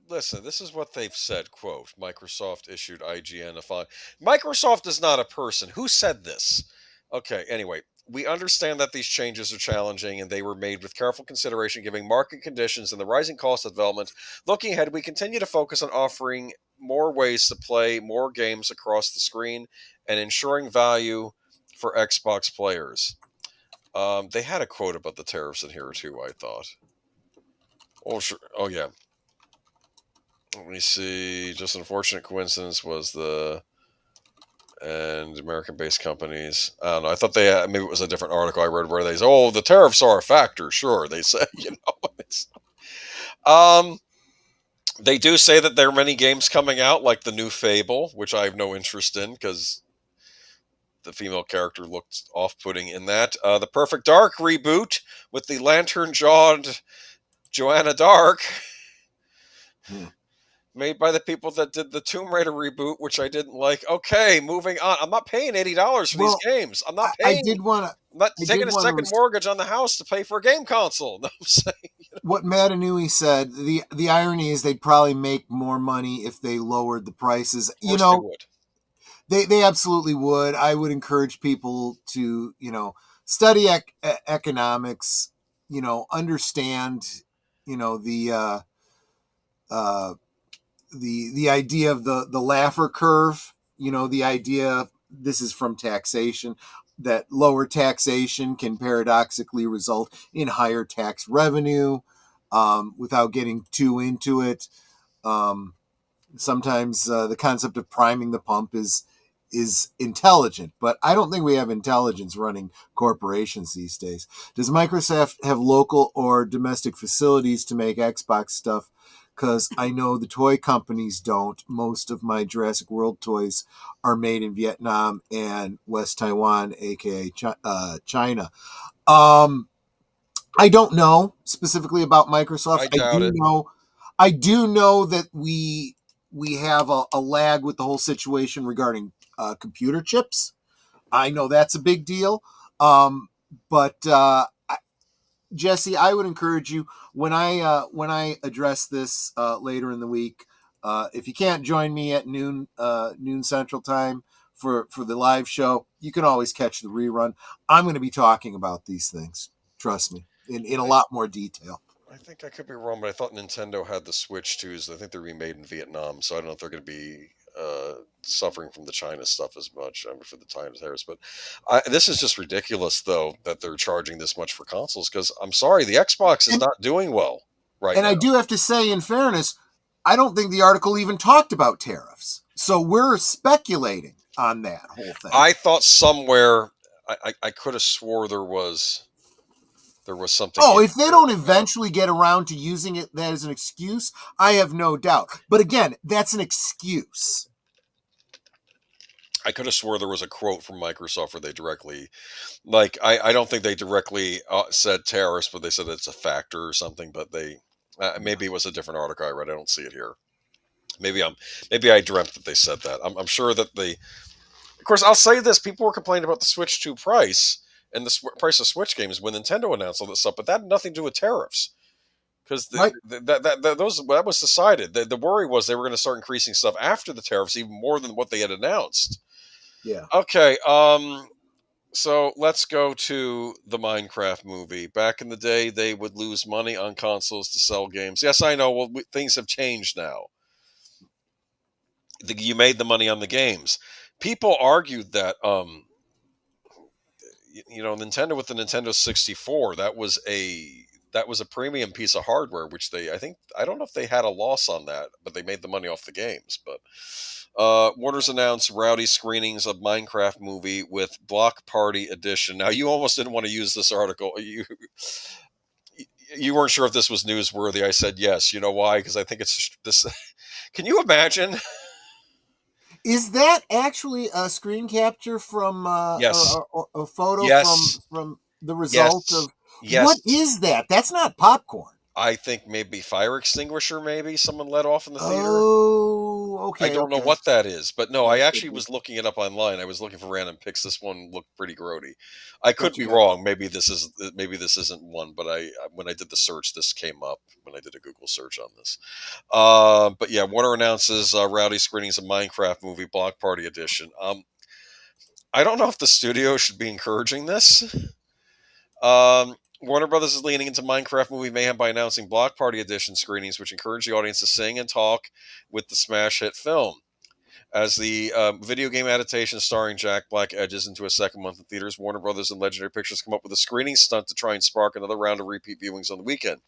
Speaker 2: Listen, this is what they've said, quote, Microsoft issued IGN a fine. Microsoft is not a person. Who said this? Okay, anyway, we understand that these changes are challenging and they were made with careful consideration given market conditions and the rising cost of development. Looking ahead, we continue to focus on offering more ways to play more games across the screen and ensuring value for Xbox players. They had a quote about the tariffs in here too, I thought. Oh, sure. Oh, yeah. Let me see. Just an unfortunate coincidence was and American-based companies. I don't know. I thought they maybe it was a different article I read where they say, "Oh, the tariffs are a factor." Sure, they say. They do say that there are many games coming out, like the new Fable, which I have no interest in because the female character looked off-putting in that. The Perfect Dark reboot with the lantern-jawed Joanna Dark. Made by the people that did the Tomb Raider reboot, which I didn't like. Okay, moving on. I'm not paying $80 for these games. I'm not paying. I'm not taking a second mortgage on the house to pay for a game console. No, I'm saying.
Speaker 1: What Maddy said. The irony is they'd probably make more money if they lowered the prices.
Speaker 2: Of course they
Speaker 1: would. They absolutely would. I would encourage people to study economics. Understand. The idea of the Laffer curve, the idea, this is from taxation, that lower taxation can paradoxically result in higher tax revenue, without getting too into it. Sometimes the concept of priming the pump is intelligent, but I don't think we have intelligence running corporations these days. Does Microsoft have local or domestic facilities to make Xbox stuff? Because I know the toy companies don't. Most of my Jurassic World toys are made in Vietnam and West Taiwan, aka China. I don't know specifically about Microsoft.
Speaker 2: I doubt it.
Speaker 1: I do know that we have a lag with the whole situation regarding computer chips. I know that's a big deal. But Jesse, I would encourage you when I address this later in the week. If you can't join me at noon Central Time for the live show, you can always catch the rerun. I'm going to be talking about these things. Trust me, in a lot more detail.
Speaker 2: I think I could be wrong, but I thought Nintendo had the Switch too. So I think they're being made in Vietnam, so I don't know if they're going to be suffering from the China stuff as much for the China tariffs. But this is just ridiculous, though, that they're charging this much for consoles. Because I'm sorry, the Xbox is not doing well right now.
Speaker 1: And I do have to say, in fairness, I don't think the article even talked about tariffs. So we're speculating on that whole thing.
Speaker 2: I thought somewhere I could have swore there was something.
Speaker 1: Oh, if they don't eventually get around to using that as an excuse, I have no doubt. But again, that's an excuse.
Speaker 2: I could have swore there was a quote from Microsoft where they directly, I don't think they directly said tariffs, but they said it's a factor or something. But they, maybe it was a different article I read. I don't see it here. Maybe I dreamt that they said that. I'm sure that of course, I'll say this: people were complaining about the Switch 2 price and the price of Switch games when Nintendo announced all this stuff, but that had nothing to do with tariffs. Because that was decided. The worry was they were going to start increasing stuff after the tariffs, even more than what they had announced.
Speaker 1: Yeah.
Speaker 2: Okay. So let's go to the Minecraft movie. Back in the day, they would lose money on consoles to sell games. Yes, I know. Well, things have changed now. You made the money on the games. People argued that, Nintendo with the Nintendo 64, that was a premium piece of hardware, which I don't know if they had a loss on that, but they made the money off the games. But Warner's announced rowdy screenings of Minecraft movie with Block Party Edition. Now, you almost didn't want to use this article. You weren't sure if this was newsworthy. I said yes. You know why? Because I think it's this. Can you imagine?
Speaker 1: Is that actually a screen capture from
Speaker 2: yes.
Speaker 1: a photo
Speaker 2: yes.
Speaker 1: from the result
Speaker 2: yes.
Speaker 1: of
Speaker 2: yes.
Speaker 1: What is that? That's not popcorn.
Speaker 2: I think maybe fire extinguisher. Maybe someone let off in the theater.
Speaker 1: Oh, Okay,
Speaker 2: don't know
Speaker 1: okay.
Speaker 2: what that is, but no, I
Speaker 1: That
Speaker 2: actually
Speaker 1: could be.
Speaker 2: was looking it up online. I was looking for random pics. This one looked pretty grody. I could
Speaker 1: Gotcha,
Speaker 2: be
Speaker 1: gotcha.
Speaker 2: wrong. Maybe this isn't one, but when I did the search, this came up when I did a Google search on this. But yeah, Warner announces rowdy screenings of Minecraft movie Block Party Edition. I don't know if the studio should be encouraging this. Warner Brothers is leaning into Minecraft movie mayhem by announcing Block Party Edition screenings, which encourage the audience to sing and talk with the smash hit film. As the video game adaptation starring Jack Black edges into a second month in theaters, Warner Brothers and Legendary Pictures come up with a screening stunt to try and spark another round of repeat viewings on the weekend.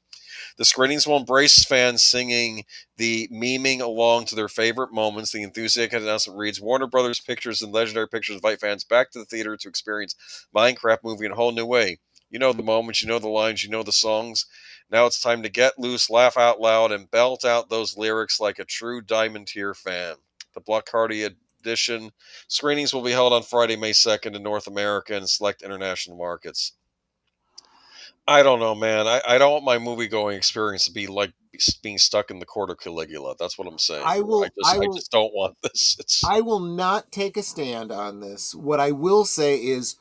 Speaker 2: The screenings will embrace fans singing the memeing along to their favorite moments. The enthusiastic announcement reads, Warner Brothers Pictures and Legendary Pictures invite fans back to the theater to experience Minecraft movie in a whole new way. You know the moments, you know the lines, you know the songs. Now it's time to get loose, laugh out loud, and belt out those lyrics like a true Diamond Tier fan. The Block Party Edition screenings will be held on Friday, May 2nd in North America and select international markets. I don't know, man. I don't want my movie going experience to be like being stuck in the court of Caligula. That's what I'm saying.
Speaker 1: I will. I
Speaker 2: I
Speaker 1: will.
Speaker 2: just don't want this. It's
Speaker 1: I will not take a stand on this. What I will say is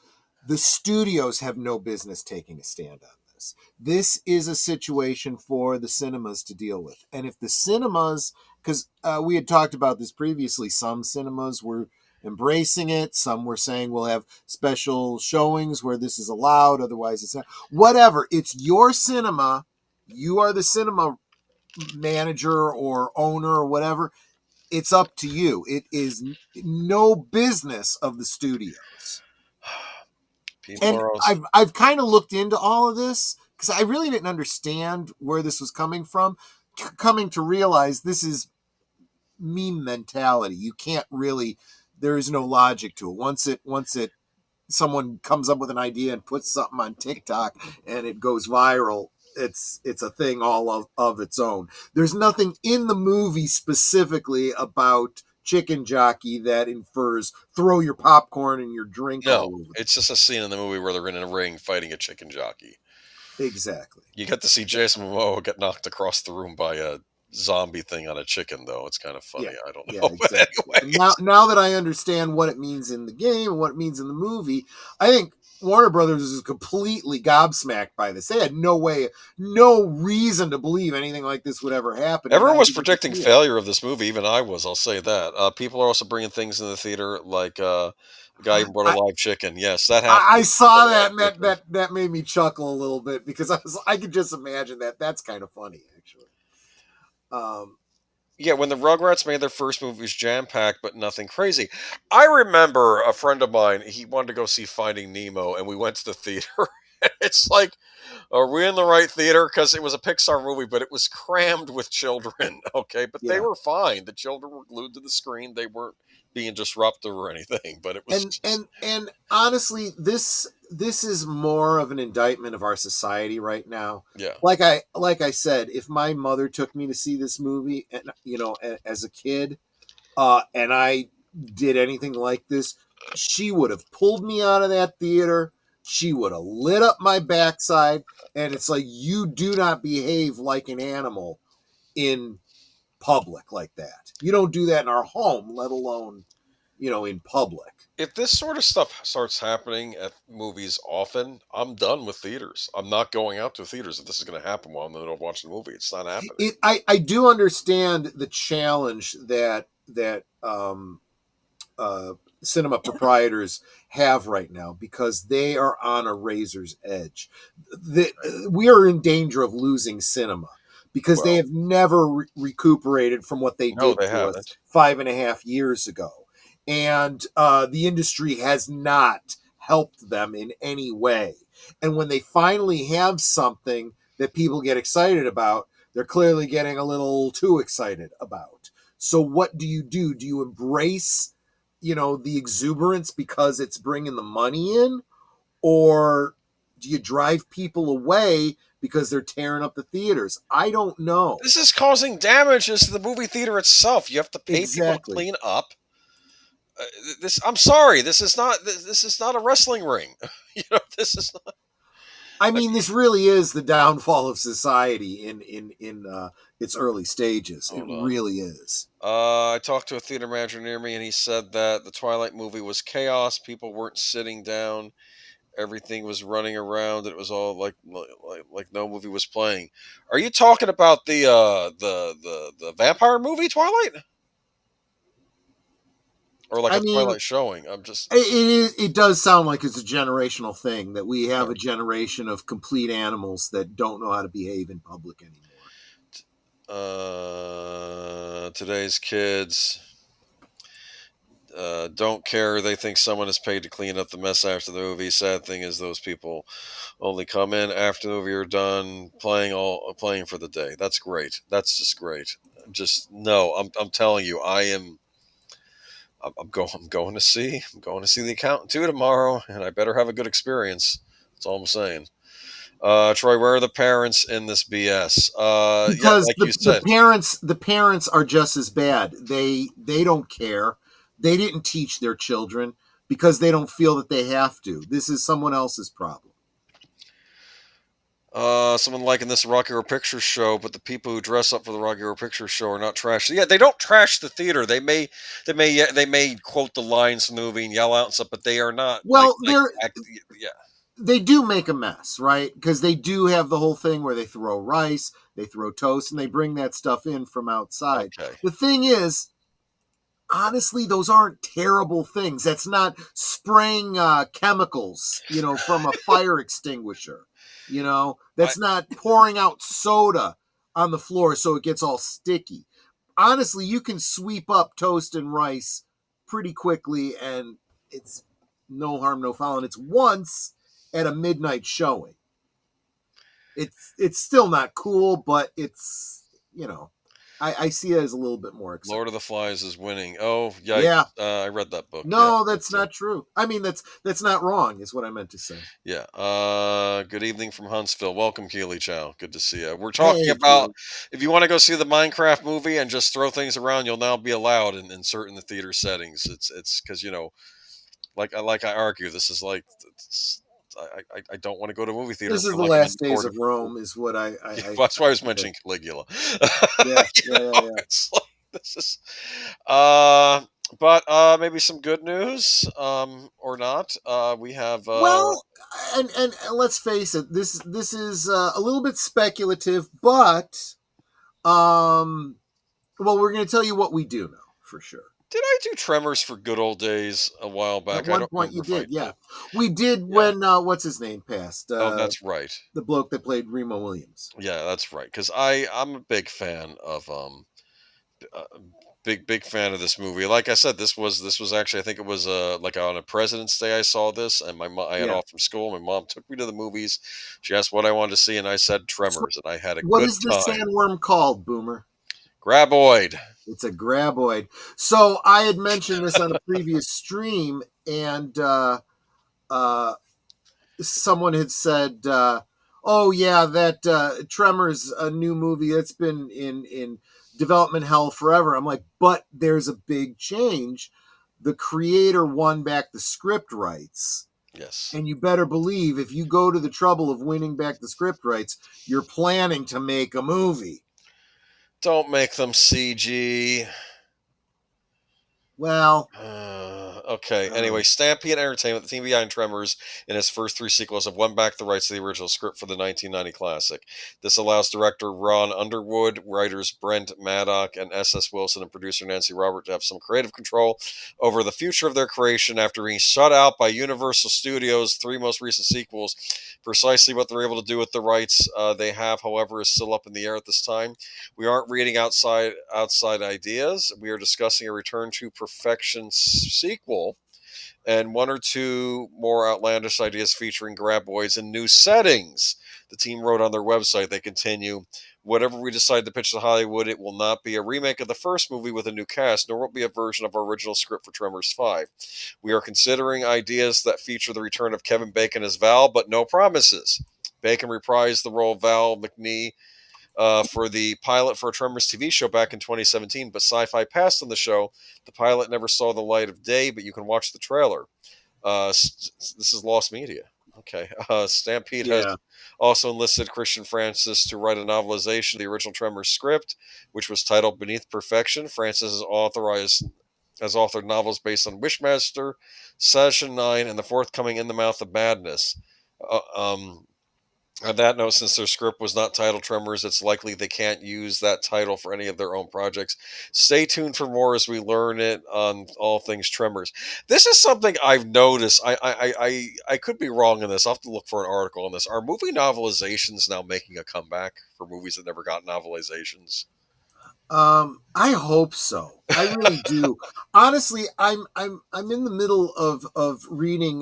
Speaker 1: the studios have no business taking a stand on this. This is a situation for the cinemas to deal with. And if the cinemas, because we had talked about this previously, some cinemas were embracing it. Some were saying we'll have special showings where this is allowed. Otherwise, it's not. Whatever. It's your cinema. You are the cinema manager or owner or whatever. It's up to you. It is no business of the studios.
Speaker 2: people
Speaker 1: And
Speaker 2: are also
Speaker 1: I've kind of looked into all of this because I really didn't understand where this was coming from. Coming to realize this is meme mentality. You can't really. There is no logic to it. Once it someone comes up with an idea and puts something on TikTok and it goes viral, it's a thing all of its own. There's nothing in the movie specifically about chicken jockey that infers throw your popcorn and your drink
Speaker 2: no.
Speaker 1: all over.
Speaker 2: It's just a scene in the movie where they're in a ring fighting a chicken jockey.
Speaker 1: Exactly.
Speaker 2: You get to see Jason Momoa get knocked across the room by a zombie thing on a chicken, though. It's kind of funny.
Speaker 1: Yeah.
Speaker 2: I don't
Speaker 1: Yeah,
Speaker 2: know, but
Speaker 1: exactly. And
Speaker 2: anyway,
Speaker 1: now that I understand what it means in the game and what it means in the movie, I think Warner Brothers is completely gobsmacked by this. They had no reason to believe anything like this would ever happen. And
Speaker 2: everyone
Speaker 1: now
Speaker 2: was
Speaker 1: we get to
Speaker 2: predicting
Speaker 1: see it.
Speaker 2: failure of this movie. Even I was. I'll say that. People are also bringing things in the theater, like the guy even brought a
Speaker 1: I,
Speaker 2: live chicken. Yes, that
Speaker 1: I
Speaker 2: happened.
Speaker 1: saw that, and
Speaker 2: Chicken.
Speaker 1: that made me chuckle a little bit because I could just imagine that. That's kind of funny, actually.
Speaker 2: Yeah, when the Rugrats made their first movie, it was jam packed, but nothing crazy. I remember a friend of mine. He wanted to go see Finding Nemo, and we went to the theater. It's like, are we in the right theater? Because it was a Pixar movie, but it was crammed with children. Okay, but they
Speaker 1: Yeah.
Speaker 2: were fine. The children were glued to the screen. They weren't being disruptive or anything. But it was
Speaker 1: And honestly, this is more of an indictment of our society right now.
Speaker 2: yeah.
Speaker 1: Like I said, if my mother took me to see this movie, and as a kid, and I did anything like this, she would have pulled me out of that theater. She would have lit up my backside, and it's like, you do not behave like an animal in public like that. You don't do that in our home, let alone in public.
Speaker 2: If this sort of stuff starts happening at movies often, I'm done with theaters. I'm not going out to theaters if this is going to happen while I'm in the middle of watching the movie. It's not happening.
Speaker 1: I do understand the challenge that cinema proprietors have right now because they are on a razor's edge. We are in danger of losing cinema because they
Speaker 2: Well,
Speaker 1: have never recuperated from what they
Speaker 2: no,
Speaker 1: did
Speaker 2: they
Speaker 1: to us
Speaker 2: haven't.
Speaker 1: 5.5 years ago. And the industry has not helped them in any way. And when they finally have something that people get excited about, they're clearly getting a little too excited about. So what do? Do you embrace the exuberance because it's bringing the money in, or do you drive people away because they're tearing up the theaters? I don't know.
Speaker 2: This is causing damages to the movie theater itself. You have to pay people to
Speaker 1: Exactly.
Speaker 2: clean up. This I'm sorry. This is not a wrestling ring. This is not.
Speaker 1: I mean, this really is the downfall of society in its early stages. It
Speaker 2: Hold on.
Speaker 1: really is.
Speaker 2: I talked to a theater manager near me, and he said that the Twilight movie was chaos. People weren't sitting down. Everything was running around. It was all like no movie was playing. Are you talking about the vampire movie Twilight, or like
Speaker 1: I
Speaker 2: a
Speaker 1: mean,
Speaker 2: Twilight showing? I'm just
Speaker 1: it does sound like it's a generational thing that we have
Speaker 2: all
Speaker 1: a generation of complete animals that don't know how to behave in public anymore.
Speaker 2: Today's kids don't care. They think someone is paid to clean up the mess after the movie. Sad thing is, those people only come in after the movie are done playing for the day. That's great. That's just great. Just no. I'm telling you, I'm going to see the Accountant 2 tomorrow, and I better have a good experience. That's all I'm saying. Troy, where are the parents in this BS? Yeah,
Speaker 1: Because
Speaker 2: like you said,
Speaker 1: the parents are just as bad. They don't care. They didn't teach their children because they don't feel that they have to. This is someone else's problem.
Speaker 2: someone liking this Rocky Horror Picture Show, but the people who dress up for the Rocky Horror Picture Show are not trash. Yeah, they don't trash the theater. They may quote the lines from the movie and yell out and stuff, but they are not
Speaker 1: Well,
Speaker 2: yeah.
Speaker 1: they do make a mess, right? Because they do have the whole thing where they throw rice, they throw toast, and they bring that stuff in from outside.
Speaker 2: Okay.
Speaker 1: The thing is, honestly, those aren't terrible things. That's not spraying chemicals, from a fire extinguisher. That's not pouring out soda on the floor so it gets all sticky. Honestly, you can sweep up toast and rice pretty quickly, and it's no harm, no foul. And it's once at a midnight showing. It's still not cool, but it's I see it as a little bit more acceptable.
Speaker 2: Lord of the Flies is winning. Oh, yikes.
Speaker 1: Yeah.
Speaker 2: I read that book.
Speaker 1: No,
Speaker 2: Yeah,
Speaker 1: that's not true. I mean, that's not wrong, is what I meant to say.
Speaker 2: Yeah. Good evening from Huntsville. Welcome, Keely Chow. Good to see you. We're talking
Speaker 1: Hey,
Speaker 2: about
Speaker 1: Keely.
Speaker 2: if you want to go see the Minecraft movie and just throw things around, you'll now be allowed in certain theater settings. It's because like I argue, this is like I don't want to go to a movie theater
Speaker 1: This is
Speaker 2: for
Speaker 1: the
Speaker 2: like an
Speaker 1: last days
Speaker 2: important.
Speaker 1: of Rome, is what I
Speaker 2: Yeah, that's why I was mentioning Caligula.
Speaker 1: Yeah.
Speaker 2: It's like this is, uh, but maybe some good news, or not. We have
Speaker 1: Well, and let's face it, this is a little bit speculative, but well, we're going to tell you what we do know for sure.
Speaker 2: did I do Tremors for good old days a while back?
Speaker 1: At
Speaker 2: I
Speaker 1: one
Speaker 2: don't
Speaker 1: point, you
Speaker 2: remember if I
Speaker 1: did, yeah.
Speaker 2: did.
Speaker 1: We did
Speaker 2: Yeah.
Speaker 1: when what's his name passed?
Speaker 2: Oh, that's right.
Speaker 1: The bloke that played Remo Williams.
Speaker 2: Yeah, that's right. Because I'm a big fan of uh, big fan of this movie. Like I said, this was actually, I think it was like on a President's Day I saw this, and I had
Speaker 1: Yeah.
Speaker 2: off from school. My mom took me to the movies. She asked what I wanted to see, and I said Tremors, and I had a
Speaker 1: What
Speaker 2: good
Speaker 1: is this
Speaker 2: time.
Speaker 1: sandworm called, Boomer?
Speaker 2: Graboid.
Speaker 1: It's a graboid. So I had mentioned this on a previous stream, and someone had said, "Oh yeah, that Tremors, a new movie that's been in development hell forever." I'm like, but there's a big change. The creator won back the script rights.
Speaker 2: Yes.
Speaker 1: And you better believe if you go to the trouble of winning back the script rights, you're planning to make a movie.
Speaker 2: Don't make them CG.
Speaker 1: Well,
Speaker 2: okay. Anyway, Stampede Entertainment, the team behind Tremors, in its first three sequels, have won back the rights to the original script for the 1990 classic. This allows director Ron Underwood, writers Brent Maddock and S.S. Wilson, and producer Nancy Robert to have some creative control over the future of their creation after being shut out by Universal Studios' three most recent sequels. Precisely what they're able to do with the rights they have, however, is still up in the air at this time. We aren't reading outside ideas. We are discussing a return to perfection sequel and one or two more outlandish ideas featuring graboids in new settings. The team wrote on their website. They continue, whatever we decide to pitch to Hollywood, it will not be a remake of the first movie with a new cast, nor will it be a version of our original script for Tremors 5. We are considering ideas that feature the return of Kevin Bacon as Val, but no promises. Bacon reprised the role of Val McNee for the pilot for a Tremors TV show back in 2017, but Sci-Fi passed on the show. The pilot never saw the light of day, but you can watch the trailer. This is lost media. Okay. Stampede has
Speaker 1: Yeah.
Speaker 2: also enlisted Christian Francis to write a novelization of the original Tremors script, which was titled Beneath Perfection. Francis has authored novels based on Wishmaster, Session 9, and the forthcoming In the Mouth of Madness. Uh, um, on that note, since their script was not titled Tremors, it's likely they can't use that title for any of their own projects. Stay tuned for more as we learn it on all things Tremors. This is something I've noticed. I could be wrong in this. I'll have to look for an article on this. Are movie novelizations now making a comeback for movies that never got novelizations?
Speaker 1: I hope so. I really do. Honestly, I'm in the middle of reading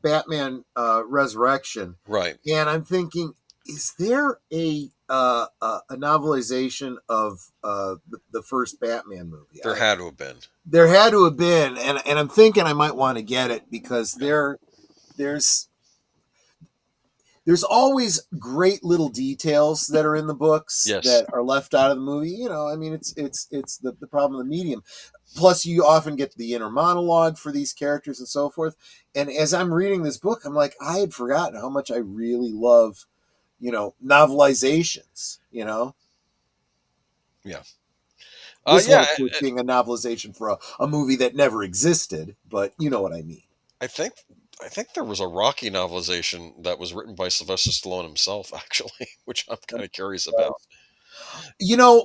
Speaker 1: Batman Resurrection,
Speaker 2: Right.
Speaker 1: and I'm thinking, is there a novelization of the first Batman movie?
Speaker 2: There had to have been.
Speaker 1: There had to have been, and I'm thinking I might want to get it because there's always great little details that are in the books
Speaker 2: Yes.
Speaker 1: that are left out of the movie. You know, I mean, it's the problem of the medium. Plus, you often get the inner monologue for these characters and so forth. And as I'm reading this book, I'm like, I had forgotten how much I really love, novelizations.
Speaker 2: Yeah.
Speaker 1: This
Speaker 2: Yeah.
Speaker 1: one, of course, being a novelization for a movie that never existed, but you know what I mean.
Speaker 2: I think there was a Rocky novelization that was written by Sylvester Stallone himself, actually, which I'm kind of curious about.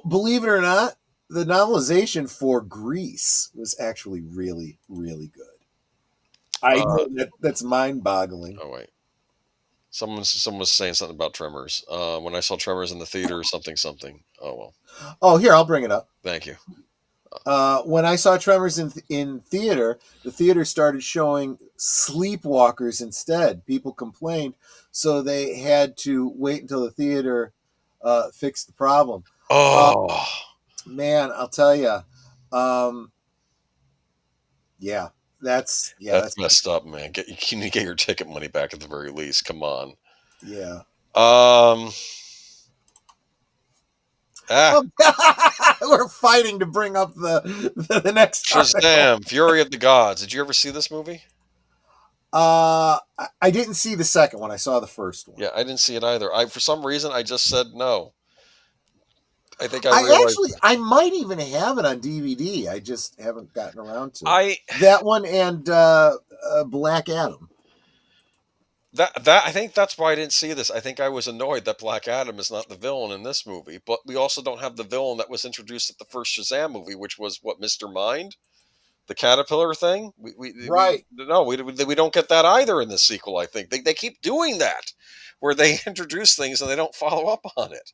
Speaker 1: Believe it or not, the novelization for Grease was actually really, really good. I know that's mind-boggling.
Speaker 2: Oh wait, someone was saying something about Tremors. When I saw Tremors in the theater, something. Oh well.
Speaker 1: Oh, here, I'll bring it up.
Speaker 2: Thank you.
Speaker 1: When I saw Tremors in theater, the theater started showing Sleepwalkers instead. People complained, so they had to wait until the theater fixed the problem.
Speaker 2: Oh
Speaker 1: man, I'll tell you. Yeah, that's
Speaker 2: messed up, man. You need to get your ticket money back at the very least. Come on.
Speaker 1: Yeah. We're fighting to bring up the next
Speaker 2: Shazam!
Speaker 1: article.
Speaker 2: Fury of the Gods. Did you ever see this movie?
Speaker 1: I didn't see the second one. I saw the first one.
Speaker 2: Yeah, I didn't see it either. For some reason I just said no. I think I realized
Speaker 1: I might even have it on DVD. I just haven't gotten around to
Speaker 2: it.
Speaker 1: That one and Black Adam.
Speaker 2: That I think that's why I didn't see this. I think I was annoyed that Black Adam is not the villain in this movie, but we also don't have the villain that was introduced at the first Shazam movie, which was what, Mr. Mind, the caterpillar thing. We don't get that either in this sequel. I think they keep doing that, where they introduce things and they don't follow up on it.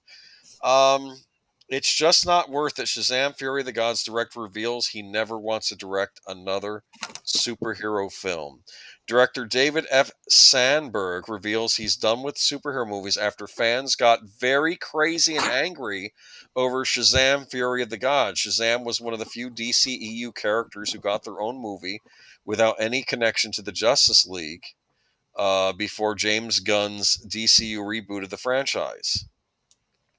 Speaker 2: It's just not worth it. Shazam! Fury of the Gods director reveals he never wants to direct another superhero film. Director David F. Sandberg reveals he's done with superhero movies after fans got very crazy and angry over Shazam! Fury of the Gods. Shazam was one of the few DCEU characters who got their own movie without any connection to the Justice League before James Gunn's DCU reboot of the franchise.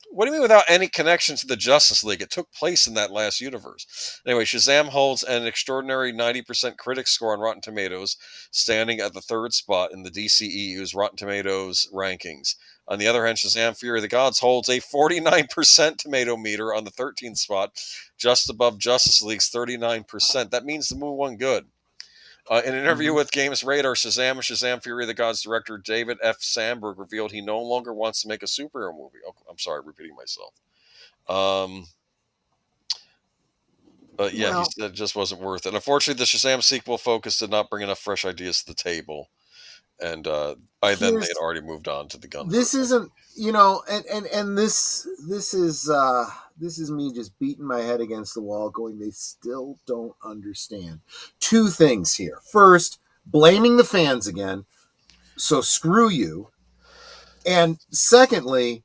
Speaker 2: What do you mean without any connection to the Justice League? It took place in that last universe. Anyway, Shazam holds an extraordinary 90% critic score on Rotten Tomatoes, standing at the third spot in the DCEU's Rotten Tomatoes rankings. On the other hand, Shazam! Fury of the Gods holds a 49% tomato meter on the 13th spot, just above Justice League's 39%. That means the movie won good. In an interview with Games Radar, Shazam! Fury of the Gods director David F. Sandberg revealed he no longer wants to make a superhero movie. Oh, I'm sorry, repeating myself. But yeah, he said it just wasn't worth it. And unfortunately, the Shazam sequel focus did not bring enough fresh ideas to the table. And by then, they had already moved on to the gun.
Speaker 1: This isn't, and this is me just beating my head against the wall going, they still don't understand. Two things here. First, blaming the fans again. So screw you. And secondly,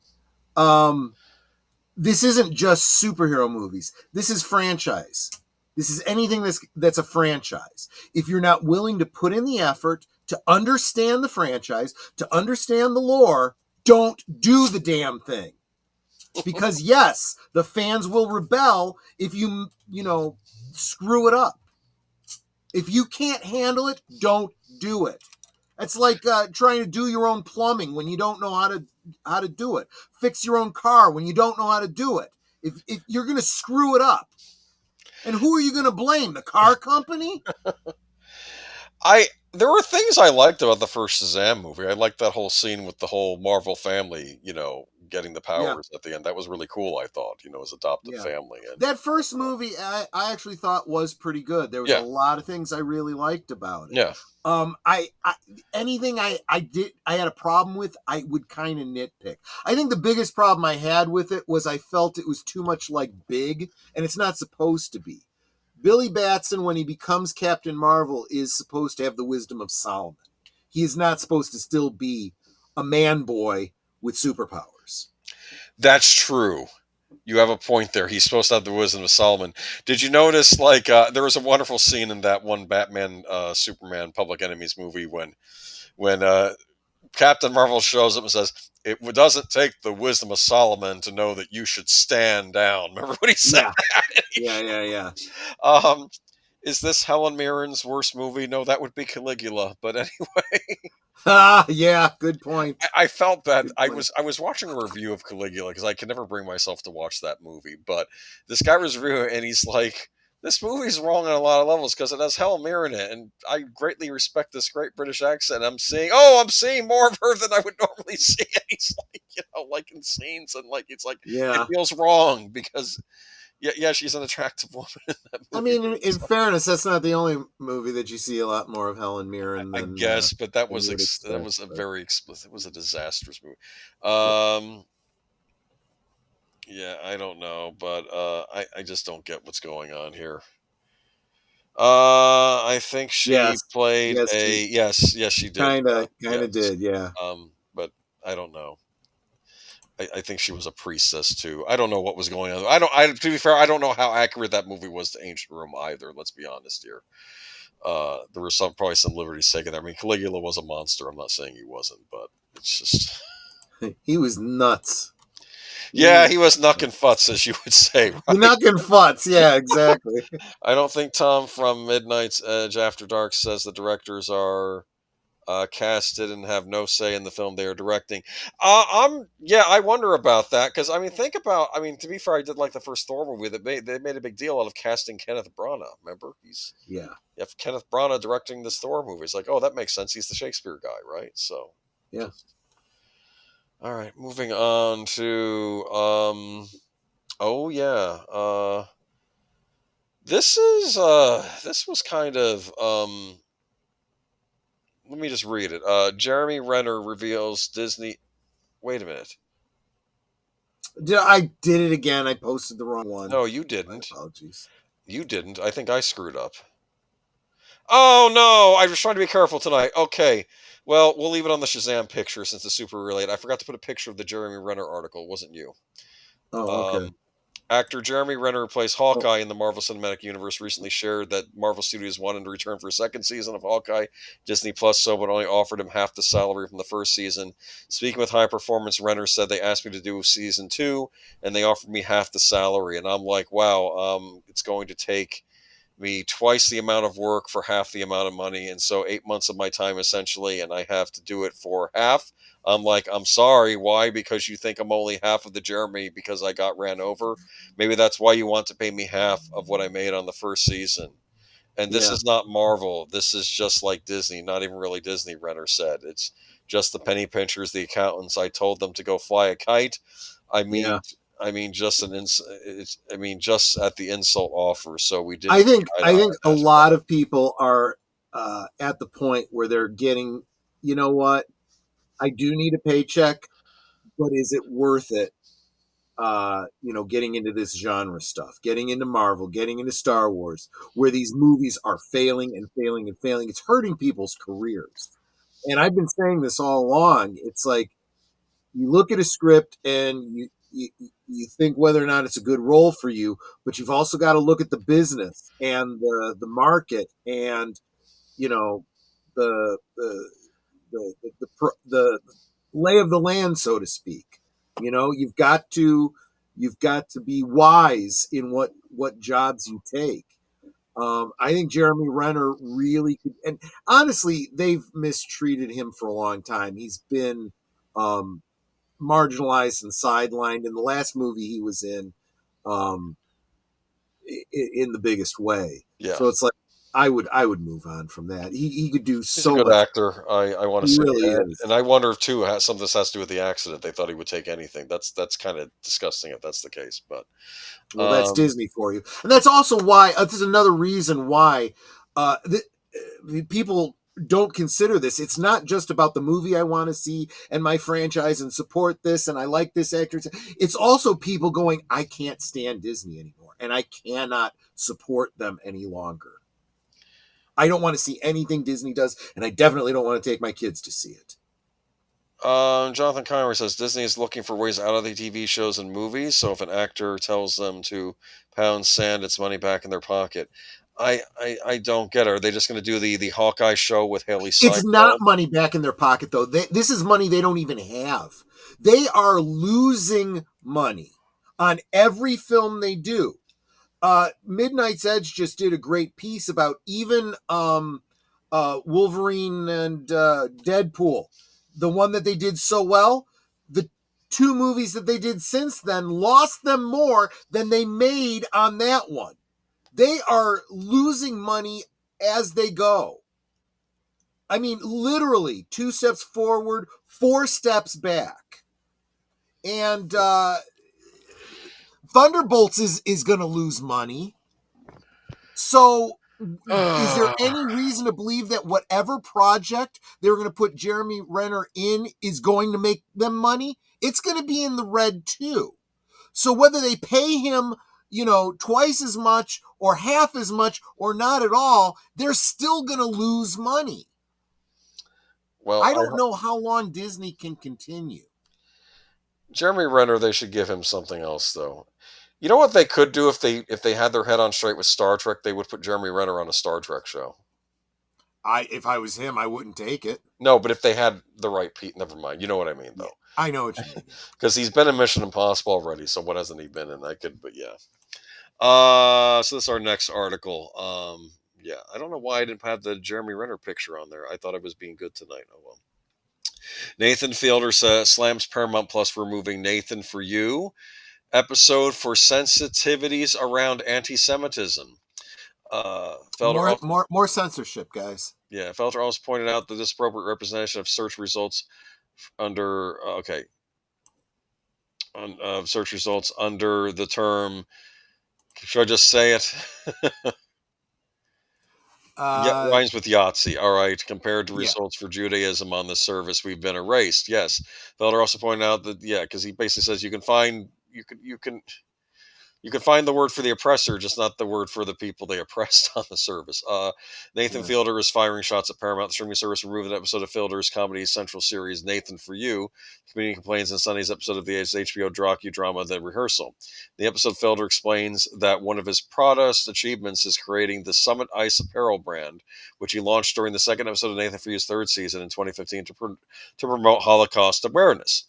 Speaker 1: this isn't just superhero movies. This is franchise. This is anything that's a franchise. If you're not willing to put in the effort to understand the franchise, to understand the lore, don't do the damn thing. Because yes, the fans will rebel if you screw it up. If you can't handle it, don't do it. It's like trying to do your own plumbing when you don't know how to do it. Fix your own car when you don't know how to do it. If you're going to screw it up, and who are you going to blame? The car company?
Speaker 2: There were things I liked about the first Shazam movie. I liked that whole scene with the whole Marvel family, getting the
Speaker 1: Yeah,
Speaker 2: powers at the end. That was really cool, I thought, his adoptive
Speaker 1: yeah.
Speaker 2: family. And
Speaker 1: That first movie, I actually thought was pretty good. There was a
Speaker 2: yeah,
Speaker 1: lot of things I really liked about it.
Speaker 2: yeah.
Speaker 1: I anything I had a problem with, I would kind of nitpick. I think the biggest problem I had with it was I felt it was too much like Big, and it's not supposed to be. Billy Batson, when he becomes Captain Marvel, is supposed to have the wisdom of Solomon. He is not supposed to still be a man boy with superpowers.
Speaker 2: That's true. You have a point there. He's supposed to have the wisdom of Solomon. Did you notice, there was a wonderful scene in that one Batman, Superman, Public Enemies movie when Captain Marvel shows up and says, "It doesn't take the wisdom of Solomon to know that you should stand down." Remember what he said?
Speaker 1: Yeah.
Speaker 2: Is this Helen Mirren's worst movie? No, that would be Caligula. But anyway,
Speaker 1: Yeah, good point.
Speaker 2: I felt that I was watching a review of Caligula because I could never bring myself to watch that movie. But this guy was reviewing it, and he's like, "This movie's wrong on a lot of levels because it has Helen Mirren in it, and I greatly respect this great British accent. I'm seeing more of her than I would normally see." And he's like, like in scenes, and like it's like
Speaker 1: Yeah.
Speaker 2: it feels wrong because yeah, she's an attractive woman in that movie.
Speaker 1: I mean, in fairness, that's not the only movie that you see a lot more of Helen Mirren than,
Speaker 2: I guess, but that was a very explicit. It was a disastrous movie. Yeah, I don't know, but I just don't get what's going on here. I think she played yes, she did.
Speaker 1: Kind of
Speaker 2: Yes.
Speaker 1: did, yeah.
Speaker 2: But I don't know. I think she was a priestess too. I don't know what was going on. To be fair, I don't know how accurate that movie was to ancient Rome either. Let's be honest here. There was probably some liberties taken there. I mean, Caligula was a monster. I'm not saying he wasn't, but it's just
Speaker 1: he was nuts.
Speaker 2: Yeah, he was knuckin' futz, as you would say. Right?
Speaker 1: Knuckin' futz, yeah, exactly.
Speaker 2: I don't think Tom from Midnight's Edge After Dark says the directors are casted and have no say in the film they are directing. I wonder about that because to be fair, I did like the first Thor movie. They made a big deal out of casting Kenneth Branagh. Remember, you have Kenneth Branagh directing this Thor movie. It's like, oh, that makes sense. He's the Shakespeare guy, right? So
Speaker 1: yeah.
Speaker 2: All right, moving on to this was kind of let me just read it. Jeremy Renner reveals Disney. Wait a minute.
Speaker 1: I did it again. I posted the wrong one.
Speaker 2: No, you didn't.
Speaker 1: My apologies.
Speaker 2: You didn't. I think I screwed up. Oh no! I was trying to be careful tonight. Okay. Well, we'll leave it on the Shazam picture since it's super related. I forgot to put a picture of the Jeremy Renner article. It wasn't you.
Speaker 1: Oh, okay.
Speaker 2: Actor Jeremy Renner, who plays Hawkeye in the Marvel Cinematic Universe, recently shared that Marvel Studios wanted to return for a second season of Hawkeye. Disney Plus but only offered him half the salary from the first season. Speaking with High Performance, Renner said they asked me to do season 2, and they offered me half the salary. And I'm like, wow, it's going to take me twice the amount of work for half the amount of money, and so 8 months of my time essentially, and I have to do it for half. I'm like, I'm sorry. Why? Because you think I'm only half of the Jeremy because I got ran over? Maybe that's why you want to pay me half of what I made on the first season. And this is not Marvel. This is just like Disney. Not even really Disney, Renner said. It's just the penny pinchers, the accountants. I told them to go fly a kite. Just at the insult offer. So we did.
Speaker 1: I think a lot of people are at the point where they're getting, you know what? I do need a paycheck, but is it worth it? Getting into this genre stuff, getting into Marvel, getting into Star Wars, where these movies are failing and failing and failing. It's hurting people's careers. And I've been saying this all along. It's like you look at a script and you think whether or not it's a good role for you, but you've also got to look at the business and the market and the lay of the land, so to speak. You've got to be wise in what jobs you take. I think Jeremy Renner really could, and honestly, they've mistreated him for a long time. He's been marginalized and sidelined. In the last movie he was um, in the biggest way.
Speaker 2: Yeah,
Speaker 1: So it's like I would move on from that. He could do
Speaker 2: he's a
Speaker 1: so
Speaker 2: good
Speaker 1: much.
Speaker 2: actor. I want to
Speaker 1: He
Speaker 2: say,
Speaker 1: really is.
Speaker 2: and I wonder if too some of this has to do with the accident. They thought he would take anything. That's kind of disgusting if that's the case. But
Speaker 1: Well, that's Disney for you, and that's also why. This is another reason why people don't consider this. It's not just about the movie I want to see and my franchise and support this, and I like this actor. It's also people going, I can't stand Disney anymore, and I cannot support them any longer. I don't want to see anything Disney does, and I definitely don't want to take my kids to see it.
Speaker 2: Jonathan Connery says Disney is looking for ways out of the TV shows and movies. So if an actor tells them to pound sand, it's money back in their pocket. I don't get it. Are they just going to do the Hawkeye show with Haley
Speaker 1: It's not
Speaker 2: Steinfeld?
Speaker 1: money back in their pocket, though. This is money they don't even have. They are losing money on every film they do. Midnight's Edge just did a great piece about even Wolverine and Deadpool, the one that they did so well. The two movies that they did since then lost them more than they made on that one. They are losing money as they go. I mean, literally 2 steps forward, 4 steps back. And Thunderbolts is going to lose money. So is there any reason to believe that whatever project they were going to put Jeremy Renner in is going to make them money? It's going to be in the red too. So whether they pay him, twice as much or half as much or not at all, they're still going to lose money.
Speaker 2: Well,
Speaker 1: I don't know how long Disney can continue.
Speaker 2: Jeremy Renner, they should give him something else though. You know what they could do if they had their head on straight with Star Trek? They would put Jeremy Renner on a Star Trek show.
Speaker 1: If I was him, I wouldn't take it.
Speaker 2: No, but if they had the right Pete, never mind. You know what I mean, though.
Speaker 1: Yeah, I know what you mean.
Speaker 2: Because he's been in Mission Impossible already, so what hasn't he been in? But yeah. So this is our next article. Yeah, I don't know why I didn't have the Jeremy Renner picture on there. I thought I was being good tonight. Oh well. Nathan Fielder slams Paramount Plus for removing Nathan for You episode for sensitivities around anti-Semitism. Felder
Speaker 1: more censorship, guys.
Speaker 2: Yeah, Felder also pointed out the disappropriate representation of search results under search results under the term. Should I just say it? Yeah, rhymes with Yahtzee. All right. Compared to results for Judaism on the service, we've been erased. Yes. Felder also pointed out that because he basically says you can find the word for the oppressor, just not the word for the people they oppressed on the service. Nathan Fielder is firing shots at Paramount. The streaming service removed an episode of Fielder's Comedy Central series, Nathan for You. The comedian complains in Sunday's episode of the HBO docudrama, The Rehearsal. The episode, Fielder explains that one of his proudest achievements is creating the Summit Ice apparel brand, which he launched during the second episode of Nathan for You's third season in 2015 to promote Holocaust awareness.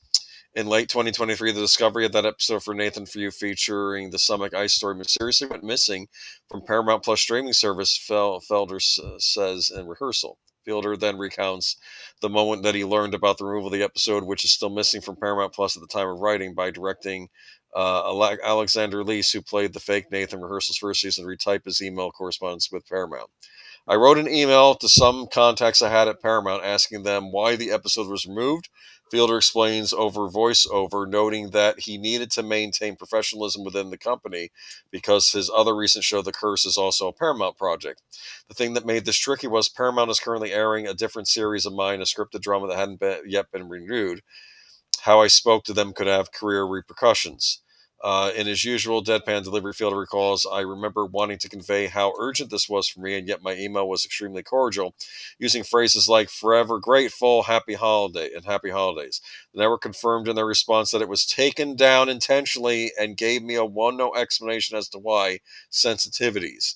Speaker 2: In late 2023, the discovery of that episode for Nathan for You featuring the Summit Ice story mysteriously went missing from Paramount Plus streaming service, Felder says in Rehearsal. Fielder then recounts the moment that he learned about the removal of the episode, which is still missing from Paramount Plus at the time of writing, by directing Alexander Leese, who played the fake Nathan Rehearsal's first season, retype his email correspondence with Paramount. I wrote an email to some contacts I had at Paramount asking them why the episode was removed. Fielder explains over voiceover, noting that he needed to maintain professionalism within the company because his other recent show, The Curse, is also a Paramount project. The thing that made this tricky was Paramount is currently airing a different series of mine, a scripted drama that hadn't yet been renewed. How I spoke to them could have career repercussions. In his usual deadpan delivery, Fielder recalls, I remember wanting to convey how urgent this was for me, and yet my email was extremely cordial, using phrases like forever grateful, happy holidays. The network confirmed in their response that it was taken down intentionally and gave me a one-note explanation as to why: sensitivities.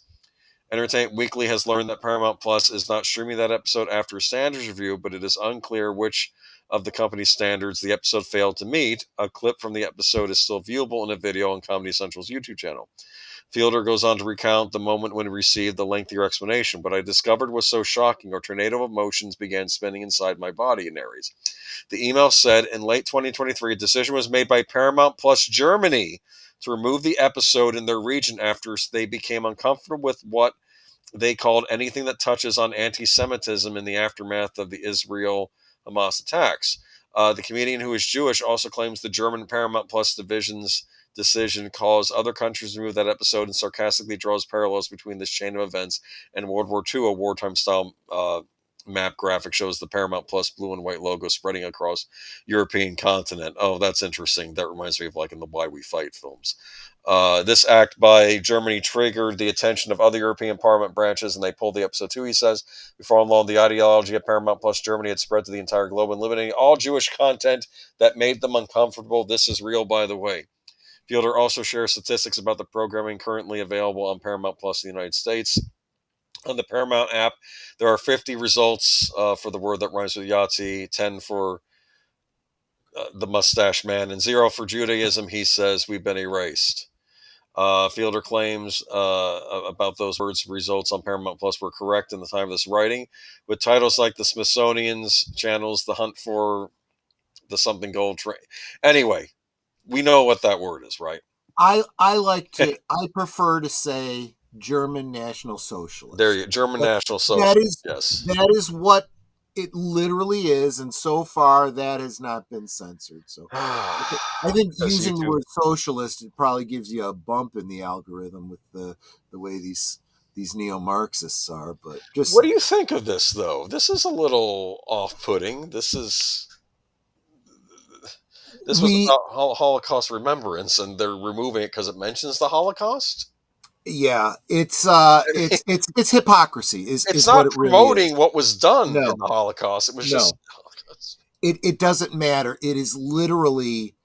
Speaker 2: Entertainment Weekly has learned that Paramount Plus is not streaming that episode after a standards review, but it is unclear which of the company's standards the episode failed to meet. A clip from the episode is still viewable in a video on Comedy Central's YouTube channel. Fielder goes on to recount the moment when he received the lengthier explanation. What I discovered was so shocking, a tornado of emotions began spinning inside my body, he narrates. The email said, in late 2023, a decision was made by Paramount Plus Germany to remove the episode in their region after they became uncomfortable with what they called anything that touches on anti-Semitism in the aftermath of the Israel-Hamas attacks. The comedian, who is Jewish, also claims the German Paramount Plus division's decision caused other countries to remove that episode and sarcastically draws parallels between this chain of events and World War II. A wartime-style map graphic shows the Paramount Plus blue and white logo spreading across European continent. Oh, that's interesting. That reminds me of like in the Why We Fight films. This act by Germany triggered the attention of other European Parliament branches, and they pulled the episode too, he says. Before long, the ideology of Paramount Plus Germany had spread to the entire globe, eliminating all Jewish content that made them uncomfortable. This is real, by the way. Fielder also shares statistics about the programming currently available on Paramount Plus in the United States. On the Paramount app, there are 50 results for the word that rhymes with Yahtzee, 10 for the mustache man, and 0 for Judaism. He says we've been erased. Fielder claims about those words results on Paramount Plus were correct in the time of this writing, with titles like the Smithsonian's channels, The Hunt for the Something Gold Train. Anyway, we know what that word is, right?
Speaker 1: I prefer to say German National Socialist.
Speaker 2: There you go. German National Socialist.
Speaker 1: That is what it literally is, and so far that has not been censored. So I think using the word socialist, it probably gives you a bump in the algorithm with the way these neo-Marxists are. But just
Speaker 2: what do you think of this, though? This is a little off-putting. This was about Holocaust remembrance, and they're removing it because it mentions the Holocaust.
Speaker 1: Yeah, it's hypocrisy. It's
Speaker 2: not
Speaker 1: what it
Speaker 2: promoting
Speaker 1: really is.
Speaker 2: What was done in the Holocaust. It was just Holocaust.
Speaker 1: It doesn't matter. It is literally,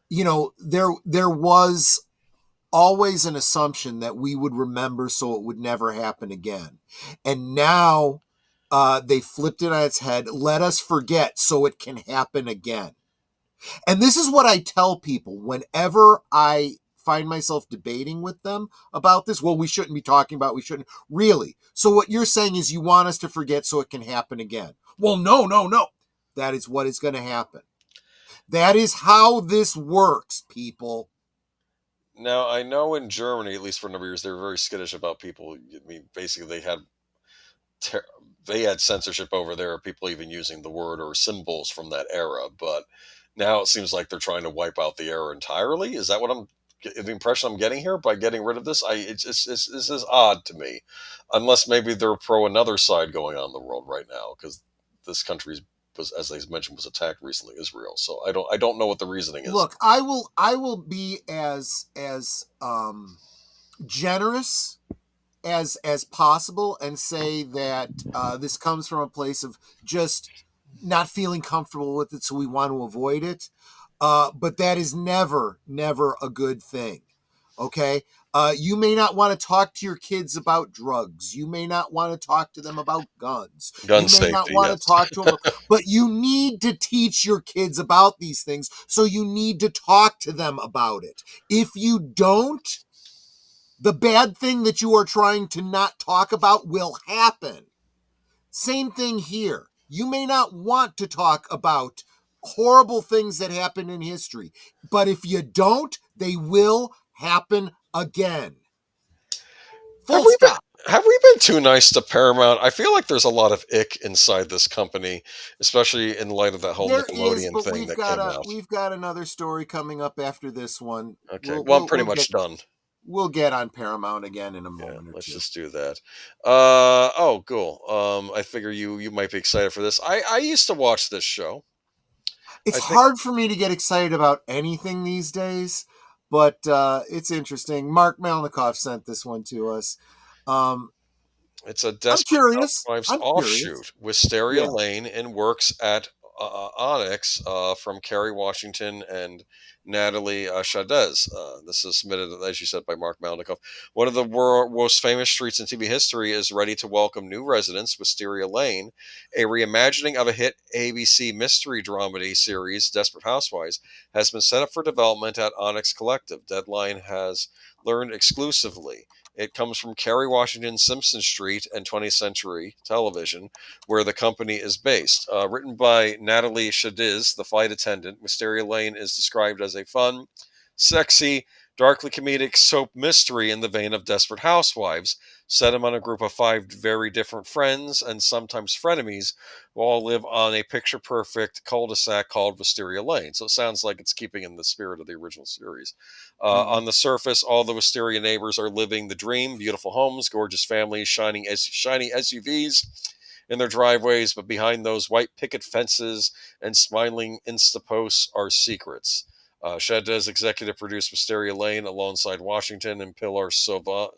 Speaker 1: there was always an assumption that we would remember so it would never happen again, and now they flipped it on its head. Let us forget so it can happen again. And this is what I tell people whenever I find myself debating with them about this. Well, we shouldn't be talking about, we shouldn't. Really? So what you're saying is you want us to forget so it can happen again. Well, no. That is what is going to happen. That is how this works, people.
Speaker 2: Now, I know in Germany, at least for a number of years, they were very skittish about people. I mean, basically, they had censorship over there, people even using the word or symbols from that era. But now it seems like they're trying to wipe out the era entirely. Is that what the impression I'm getting here by getting rid of this? This is odd to me, unless maybe they're pro another side going on in the world right now, because this country was, as I mentioned, was attacked recently, Israel. So I don't know what the reasoning is.
Speaker 1: Look, I will be as generous as possible and say that this comes from a place of just not feeling comfortable with it, so we want to avoid it. But that is never a good thing. Okay? You may not want to talk to your kids about drugs. You may not want to talk to them about guns.
Speaker 2: Gun
Speaker 1: you may
Speaker 2: safety,
Speaker 1: not want to talk to them, but you need to teach your kids about these things, so you need to talk to them about it. If you don't, the bad thing that you are trying to not talk about will happen. Same thing here. You may not want to talk about horrible things that happened in history, but if you don't, they will happen again. Full stop.
Speaker 2: Have we been too nice to Paramount? I feel like there's a lot of ick inside this company, especially in light of that whole Nickelodeon thing that came out.
Speaker 1: We've got another story coming up after this one.
Speaker 2: Okay, I'm pretty much done.
Speaker 1: We'll get on Paramount again in a moment or
Speaker 2: let's
Speaker 1: two.
Speaker 2: Just do that. Oh, cool. I figure you might be excited for this. I used to watch this show.
Speaker 1: It's hard for me to get excited about anything these days, but it's interesting. Mark Melnikoff sent this one to us.
Speaker 2: It's a Desperate Housewives offshoot.
Speaker 1: Curious.
Speaker 2: Wisteria Lane and works at Onyx from Kerry Washington and Natalie Shadez. This is submitted, as you said, by Mark Malnikoff. One of the most famous streets in TV history is ready to welcome new residents. Wisteria Lane, a reimagining of a hit ABC mystery dramedy series, Desperate Housewives, has been set up for development at Onyx Collective. Deadline has learned exclusively. It comes from Kerry Washington, Simpson Street, and 20th Century Television, where the company is based. Written by Natalie Shadiz, the flight attendant, Wisteria Lane is described as a fun, sexy, darkly comedic soap mystery in the vein of Desperate Housewives, set among a group of 5 very different friends and sometimes frenemies who all live on a picture-perfect cul-de-sac called Wisteria Lane. So it sounds like it's keeping in the spirit of the original series. On the surface, all the Wisteria neighbors are living the dream, beautiful homes, gorgeous families, shiny SUVs in their driveways, but behind those white picket fences and smiling Insta posts are secrets. Shadez executive produced Wisteria Lane alongside Washington and Pilar Savane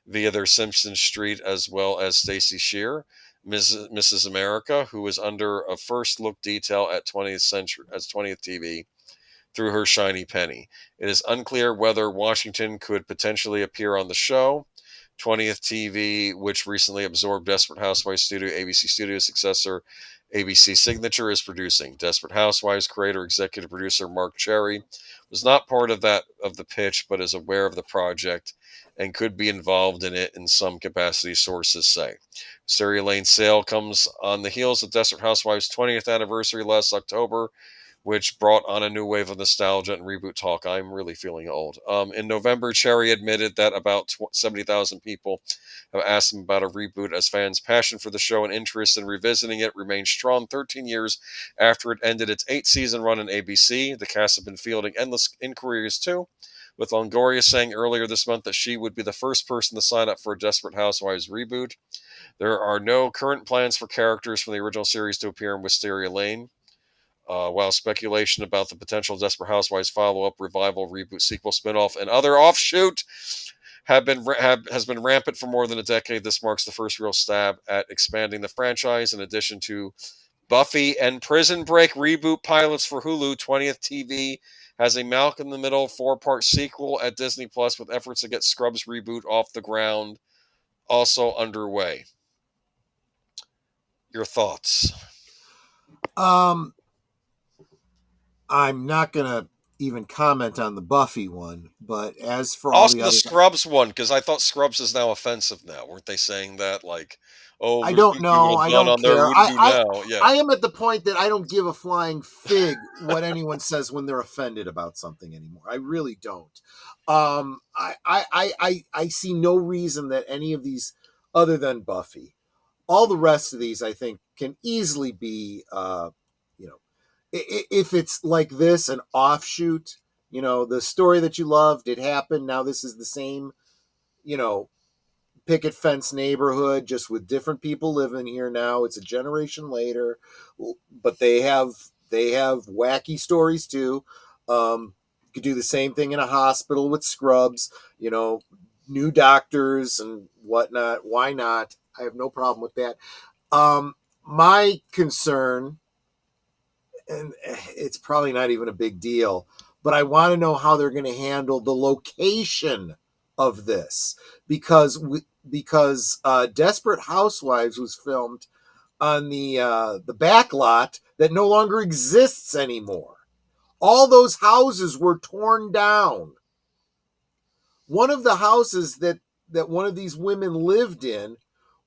Speaker 2: via their Simpson Street, as well as Stacey Shear, Mrs. America, who was under a first look detail at 20th TV through her shiny penny. It is unclear whether Washington could potentially appear on the show. 20th TV, which recently absorbed Desperate Housewives Studio, ABC Studio successor ABC Signature, is producing. Desperate Housewives creator executive producer Mark Cherry was not part of the pitch, but is aware of the project and could be involved in it in some capacity, sources say. Wisteria Lane sale comes on the heels of Desperate Housewives' 20th anniversary last October, which brought on a new wave of nostalgia and reboot talk. I'm really feeling old. In November, Cherry admitted that about 70,000 people have asked him about a reboot, as fans' passion for the show and interest in revisiting it remains strong 13 years after it ended its 8-season run on ABC. The cast have been fielding endless inquiries too, with Longoria saying earlier this month that she would be the first person to sign up for a Desperate Housewives reboot. There are no current plans for characters from the original series to appear in Wisteria Lane. While speculation about the potential Desperate Housewives follow-up, revival, reboot, sequel, spinoff, and other offshoot has been rampant for more than a decade, this marks the first real stab at expanding the franchise. In addition to Buffy and Prison Break reboot pilots for Hulu, 20th TV has a Malcolm in the Middle 4-part sequel at Disney Plus, with efforts to get Scrubs reboot off the ground also underway. Your thoughts?
Speaker 1: I'm not gonna even comment on the Buffy one, but as for all
Speaker 2: Also,
Speaker 1: the
Speaker 2: the
Speaker 1: other,
Speaker 2: Scrubs one, because I thought Scrubs is now offensive now. Weren't they saying that? Like, oh,
Speaker 1: I
Speaker 2: there's
Speaker 1: don't
Speaker 2: new
Speaker 1: know.
Speaker 2: people
Speaker 1: I
Speaker 2: done
Speaker 1: don't
Speaker 2: on there.
Speaker 1: care.
Speaker 2: What do you do now? Yeah.
Speaker 1: I am at the point that I don't give a flying fig what anyone says when they're offended about something anymore. I really don't. I see no reason that any of these, other than Buffy, all the rest of these, I think, can easily be, if it's like this, an offshoot. The story that you loved, it happened. Now this is the same, picket fence neighborhood, just with different people living here now. It's a generation later, but they have wacky stories too. You could do the same thing in a hospital with Scrubs, new doctors and whatnot. Why not? I have no problem with that. My concern, and it's probably not even a big deal, but I want to know how they're going to handle the location of this, because Desperate Housewives was filmed on the back lot that no longer exists anymore. All those houses were torn down. One of the houses that one of these women lived in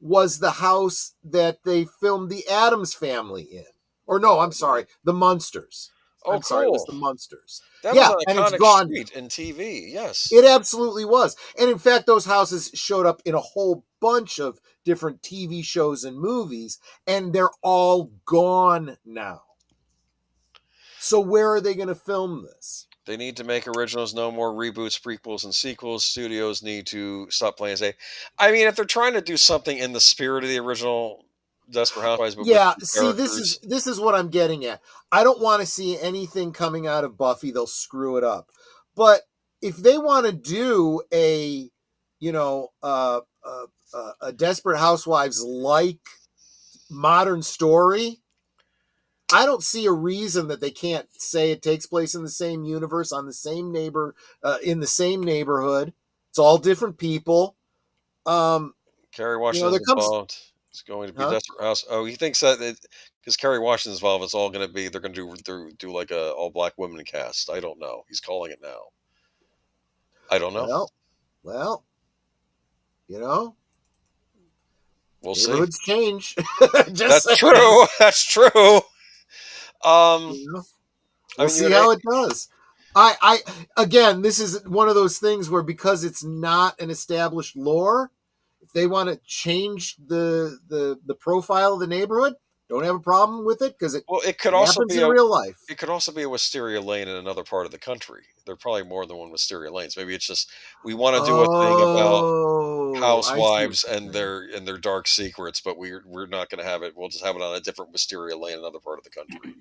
Speaker 1: was the house that they filmed the Addams Family in. Or no, I'm sorry, the Munsters.
Speaker 2: Oh,
Speaker 1: I'm sorry, it was
Speaker 2: cool.
Speaker 1: the Munsters.
Speaker 2: That was
Speaker 1: Yeah,
Speaker 2: an
Speaker 1: and it's
Speaker 2: iconic
Speaker 1: gone.
Speaker 2: street in TV. Yes.
Speaker 1: It absolutely was. And in fact, those houses showed up in a whole bunch of different TV shows and movies, and they're all gone now. So where are they going to film this?
Speaker 2: They need to make originals, no more reboots, prequels, and sequels. Studios need to stop playing safe. I mean, if they're trying to do something in the spirit of the original Desperate Housewives, but with
Speaker 1: Yeah,
Speaker 2: new
Speaker 1: see,
Speaker 2: characters,
Speaker 1: this is what I'm getting at. I don't want to see anything coming out of Buffy. They'll screw it up. But if they want to do a Desperate Housewives like modern story, I don't see a reason that they can't say it takes place in the same universe, on the same in the same neighborhood. It's all different people.
Speaker 2: Kerry
Speaker 1: You know,
Speaker 2: Washington's
Speaker 1: there comes,
Speaker 2: involved. It's going to be
Speaker 1: huh?
Speaker 2: Desperate House. Oh, he thinks that because Kerry Washington's involved, it's all going to be they're going to do like a all black women cast. I don't know. He's calling it now. I don't know.
Speaker 1: Well, you know,
Speaker 2: We'll see.
Speaker 1: neighborhoods change.
Speaker 2: That's
Speaker 1: saying.
Speaker 2: true. That's true.
Speaker 1: You know?
Speaker 2: I
Speaker 1: We'll
Speaker 2: mean,
Speaker 1: see how it does. I again, this is one of those things where because it's not an established lore, if they want to change the profile of the neighborhood, don't have a problem with it because it happens in real life.
Speaker 2: It could also be a wisteria lane in another part of the country. There are probably more than one wisteria lanes. Maybe it's just we want to do a thing about housewives and their dark secrets, but we're not going to have it. We'll just have it on a different wisteria lane in another part of the country.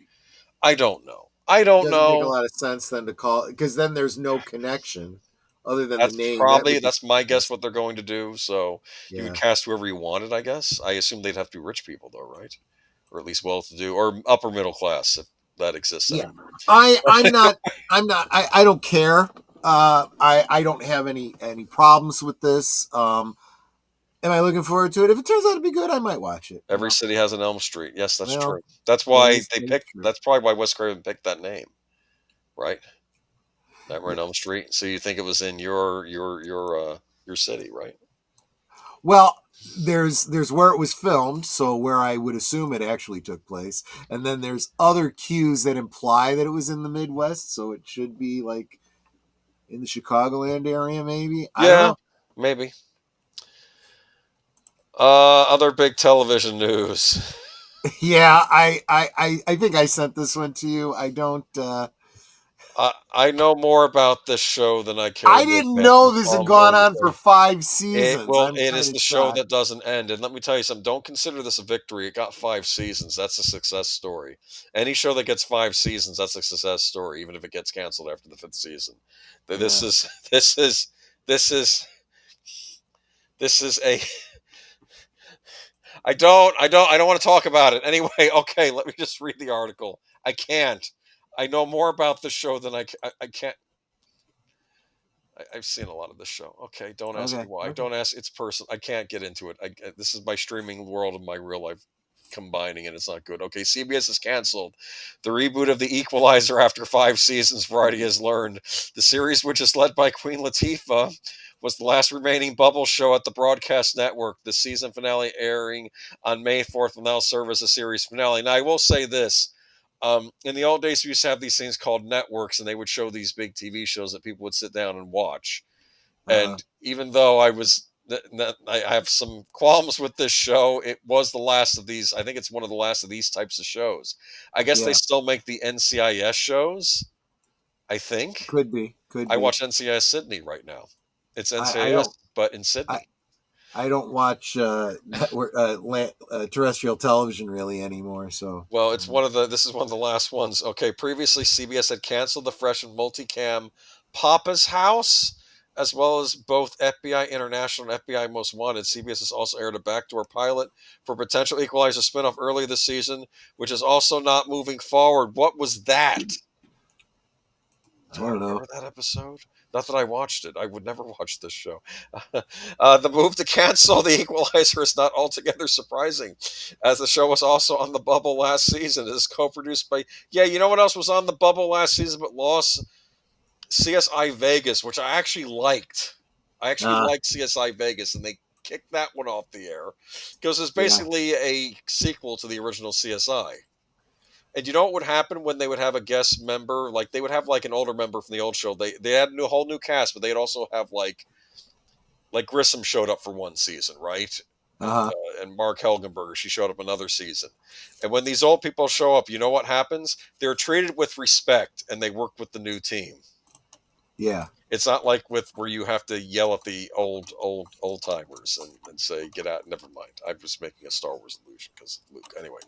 Speaker 2: I don't know.
Speaker 1: It doesn't make a lot of sense then to call, because then there's no connection other than the name.
Speaker 2: That's my guess what they're going to do. So you would cast whoever you wanted, I guess. I assume they'd have to be rich people though, right? Or at least well-to-do or upper middle class if that exists anymore.
Speaker 1: I'm not I don't care. I don't have any problems with this. Am I looking forward to it? If it turns out to be good, I might watch it.
Speaker 2: Every city has an Elm Street. Yes, that's true. That's why they picked. That's probably why Wes Craven picked that name, right? Nightmare on Elm Street. So you think it was in your city, right?
Speaker 1: Well, there's where it was filmed, so where I would assume it actually took place, and then there's other cues that imply that it was in the Midwest, so it should be like in the Chicagoland area, maybe. I don't know.
Speaker 2: Maybe. Other big television news.
Speaker 1: Yeah, I think I sent this one to you. I don't.
Speaker 2: I know more about this show than I care.
Speaker 1: I didn't know this had gone on for 5 seasons.
Speaker 2: It is the show that doesn't end. And let me tell you something. Don't consider this a victory. It got 5 seasons. That's a success story. Any show that gets 5 seasons, that's a success story, even if it gets canceled after the 5th season. This is a. I don't want to talk about it. Anyway, okay, let me just read the article. I can't. I know more about the show than I can't. I've seen a lot of this show. Okay, don't ask me why. Don't ask. It's personal. I can't get into it. This is my streaming world and my real life combining, and it's not good. Okay, CBS has canceled the reboot of The Equalizer after 5 seasons. Variety has learned the series, which is led by Queen Latifah, was the last remaining bubble show at the broadcast network. The season finale airing on May 4th will now serve as a series finale. Now, I will say this. In the old days, we used to have these things called networks, and they would show these big TV shows that people would sit down and watch. And even though I have some qualms with this show, it was the last of these. I think it's one of the last of these types of shows. I guess they still make the NCIS shows. I think
Speaker 1: could be.
Speaker 2: I watch NCIS Sydney right now. It's NCIS, but in Sydney.
Speaker 1: I don't watch terrestrial television really anymore. So
Speaker 2: well, this is one of the last ones. Okay, previously CBS had canceled the fresh and multicam Papa's House, as well as both FBI International and FBI Most Wanted. CBS has also aired a backdoor pilot for potential Equalizer spinoff earlier this season, which is also not moving forward. What was that? Do I remember that episode? Not that I watched it. I would never watch this show. The move to cancel The Equalizer is not altogether surprising, as the show was also on the bubble last season. It is co-produced by... Yeah, you know what else was on the bubble last season but lost? CSI Vegas, which I actually liked. I actually liked CSI Vegas, and they kicked that one off the air because it's basically a sequel to the original CSI. And you know what would happen when they would have a guest member? Like, they would have, like, an older member from the old show. They had a whole new cast, but they'd also have, like Grissom showed up for one season, right? And Mark Helgenberger, she showed up another season. And when these old people show up, you know what happens? They're treated with respect, and they work with the new team. Yeah. It's not like where you have to yell at the old timers and say, get out. Never mind. I was making a Star Wars allusion because Luke. Anyway,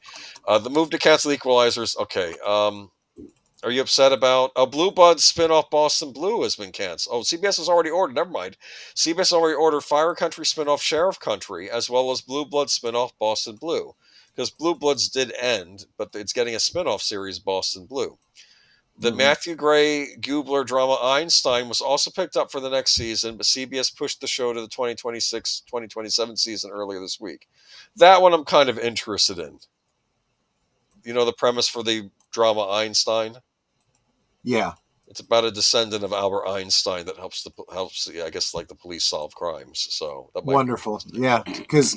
Speaker 2: the move to cancel Equalizers. Okay. Are you upset about Blue Bud's spinoff Boston Blue has been canceled? Oh, CBS has already ordered. Never mind. CBS already ordered Fire Country spinoff Sheriff Country, as well as Blue Blood spinoff Boston Blue. because Blue Bloods did end, but it's getting a spinoff series, Boston Blue. The
Speaker 1: Mhm.
Speaker 2: Matthew Gray Gubler drama Einstein was also picked up for the next season, but CBS pushed the show to the 2026-2027 season earlier this week. That one I'm kind of interested in. You know the premise for the drama Einstein?
Speaker 1: Yeah.
Speaker 2: It's about a descendant of Albert Einstein that helps I guess, like, the police solve crimes. So that might be
Speaker 1: Wonderful.
Speaker 2: interesting.
Speaker 1: Yeah, because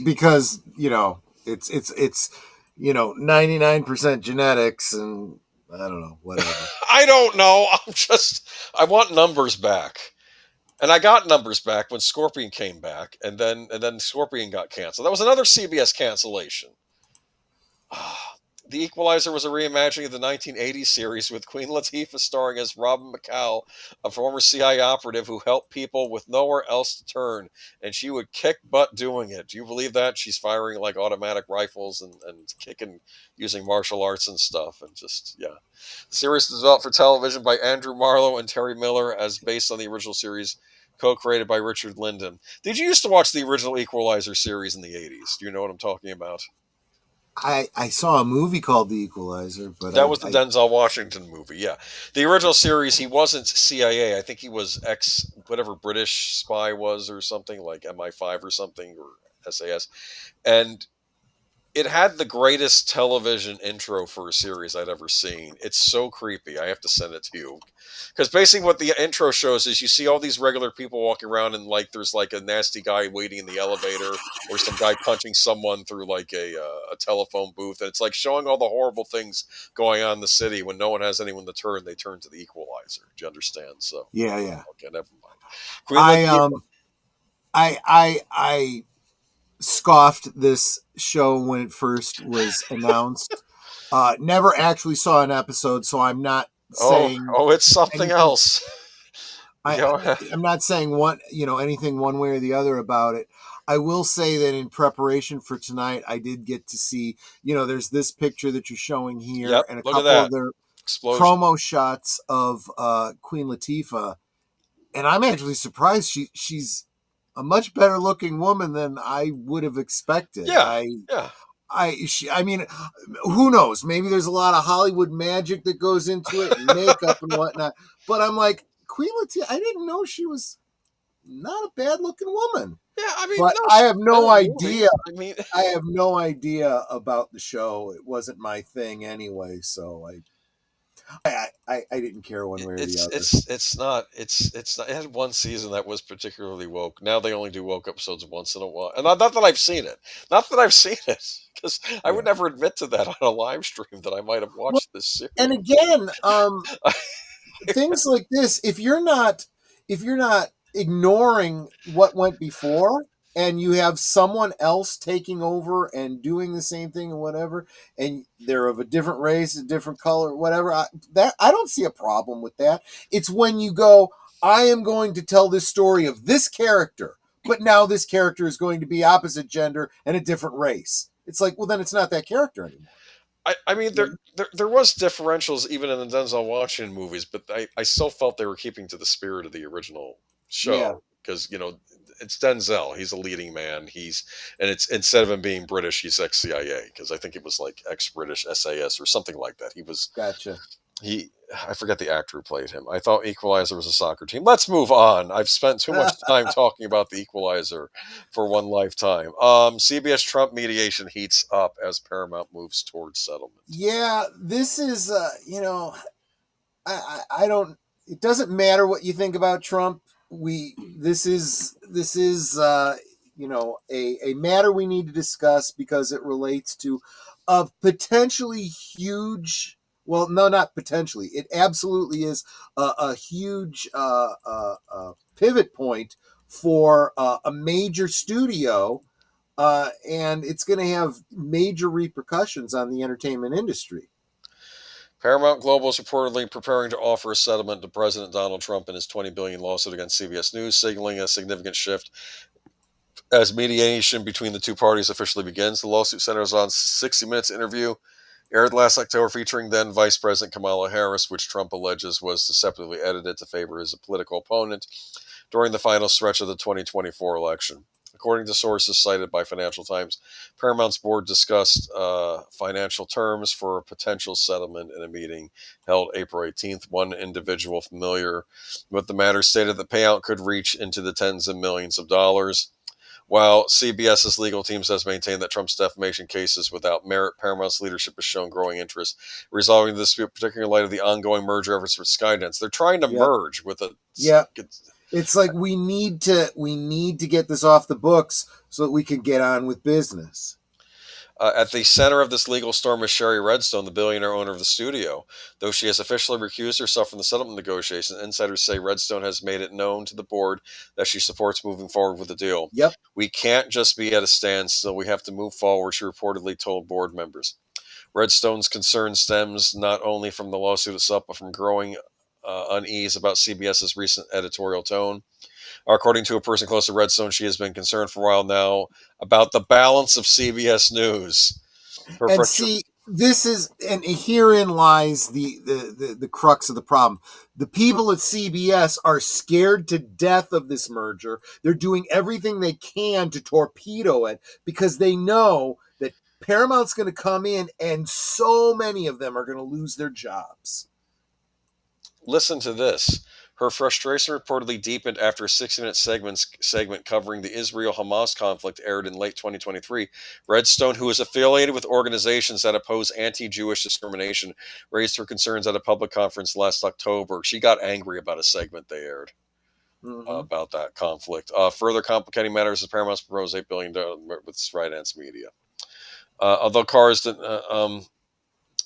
Speaker 1: it's 99% genetics, and I don't know, whatever.
Speaker 2: I don't know. I want numbers back. And I got numbers back when Scorpion came back, and then Scorpion got canceled. That was another CBS cancellation. The Equalizer was a reimagining of the 1980s series with Queen Latifah starring as Robin McCall, a former CIA operative who helped people with nowhere else to turn, and she would kick butt doing it. Do you believe that? She's firing like automatic rifles and kicking using martial arts and stuff, and just, yeah. The series was developed for television by Andrew Marlowe and Terry Miller as based on the original series, co-created by Richard Linden. Did you used to watch the original Equalizer series in the 80s? Do you know what I'm talking about?
Speaker 1: I saw a movie called The Equalizer, but
Speaker 2: That was the Denzel Washington movie, yeah. The original series, he wasn't CIA. I think he was whatever British spy was or something, like MI5 or something, or SAS. And it had the greatest television intro for a series I'd ever seen. It's so creepy. I have to send it to you. Because basically what the intro shows is you see all these regular people walking around, and like there's like a nasty guy waiting in the elevator, or some guy punching someone through like a telephone booth. And it's like showing all the horrible things going on in the city. When no one has anyone to turn, they turn to the Equalizer. Do you understand? So,
Speaker 1: yeah.
Speaker 2: okay, never mind. Queen Latifah.
Speaker 1: I scoffed this show when it first was announced. Never actually saw an episode, so I'm not saying
Speaker 2: It's something
Speaker 1: anything.
Speaker 2: else.
Speaker 1: I'm not saying anything one way or the other about it. I will say that in preparation for tonight, I did get to see, there's this picture that you're showing here,
Speaker 2: Yep,
Speaker 1: and a
Speaker 2: look at
Speaker 1: couple
Speaker 2: that.
Speaker 1: of their
Speaker 2: Explosion.
Speaker 1: promo shots of Queen Latifah, and I'm actually surprised she's a much better looking woman than I would have expected.
Speaker 2: Yeah.
Speaker 1: I mean, who knows? Maybe there's a lot of Hollywood magic that goes into it, and makeup and whatnot. But I'm like, Queen Latifah, I didn't know she was not a bad looking woman.
Speaker 2: Yeah, I mean,
Speaker 1: but
Speaker 2: no,
Speaker 1: I have no idea.
Speaker 2: I mean,
Speaker 1: I have no idea about the show. It wasn't my thing anyway, so I didn't care one way or the other.
Speaker 2: it's not. It had one season that was particularly woke. Now they only do woke episodes once in a while, and not that I've seen it. Not that I've seen it, because I would never admit to that on a live stream that I might have watched this series.
Speaker 1: And again, things like this, if you're not ignoring what went before, and you have someone else taking over and doing the same thing and whatever, and they're of a different race, a different color, whatever, I don't see a problem with that. It's when you go, I am going to tell this story of this character, but now this character is going to be opposite gender and a different race. It's like, well, then it's not that character anymore.
Speaker 2: I mean, there was differentials even in the Denzel Washington movies, but I still felt they were keeping to the spirit of the original show, because it's Denzel. He's a leading man. And it's, instead of him being British, he's ex-CIA, because I think it was like ex-British SAS or something like that. He was
Speaker 1: Gotcha.
Speaker 2: I forget the actor who played him. I thought Equalizer was a soccer team. Let's move on. I've spent too much time talking about the Equalizer for one lifetime. CBS Trump mediation heats up as Paramount moves towards settlement.
Speaker 1: Yeah, this is, I don't, it doesn't matter what you think about Trump. This is a matter we need to discuss, because it relates to a potentially huge, well, no, not potentially, it absolutely is a huge pivot point for a major studio, and it's going to have major repercussions on the entertainment industry.
Speaker 2: Paramount Global is reportedly preparing to offer a settlement to President Donald Trump in his $20 billion lawsuit against CBS News, signaling a significant shift as mediation between the two parties officially begins. The lawsuit centers on 60 Minutes interview aired last October featuring then Vice President Kamala Harris, which Trump alleges was deceptively edited to favor his political opponent during the final stretch of the 2024 election. According to sources cited by Financial Times, Paramount's board discussed financial terms for a potential settlement in a meeting held April 18th. One individual familiar with the matter stated the payout could reach into the tens of millions of dollars. While CBS's legal team has maintained that Trump's defamation case is without merit, Paramount's leadership has shown growing interest resolving the dispute, particularly in light of the ongoing merger efforts with Skydance. They're trying to merge with a...
Speaker 1: Yeah. It's like we need to get this off the books so that we can get on with business.
Speaker 2: At the center of this legal storm is Sherry Redstone, the billionaire owner of the studio. Though she has officially recused herself from the settlement negotiations, insiders say Redstone has made it known to the board that she supports moving forward with the deal.
Speaker 1: Yep.
Speaker 2: We can't just be at a standstill. We have to move forward, she reportedly told board members. Redstone's concern stems not only from the lawsuit itself, but from growing unease about CBS's recent editorial tone. According to a person close to Redstone, she has been concerned for a while now about the balance of CBS News.
Speaker 1: And herein lies the crux of the problem. The people at CBS are scared to death of this merger. They're doing everything they can to torpedo it because they know that Paramount's going to come in and so many of them are going to lose their jobs.
Speaker 2: Listen to this. Her frustration reportedly deepened after a 60-minute segment covering the Israel-Hamas conflict aired in late 2023. Redstone, who is affiliated with organizations that oppose anti-Jewish discrimination, raised her concerns at a public conference last October. She got angry about a segment they aired about that conflict. Further complicating matters is Paramount's proposed $8 billion with Skydance Media. Although Carr's...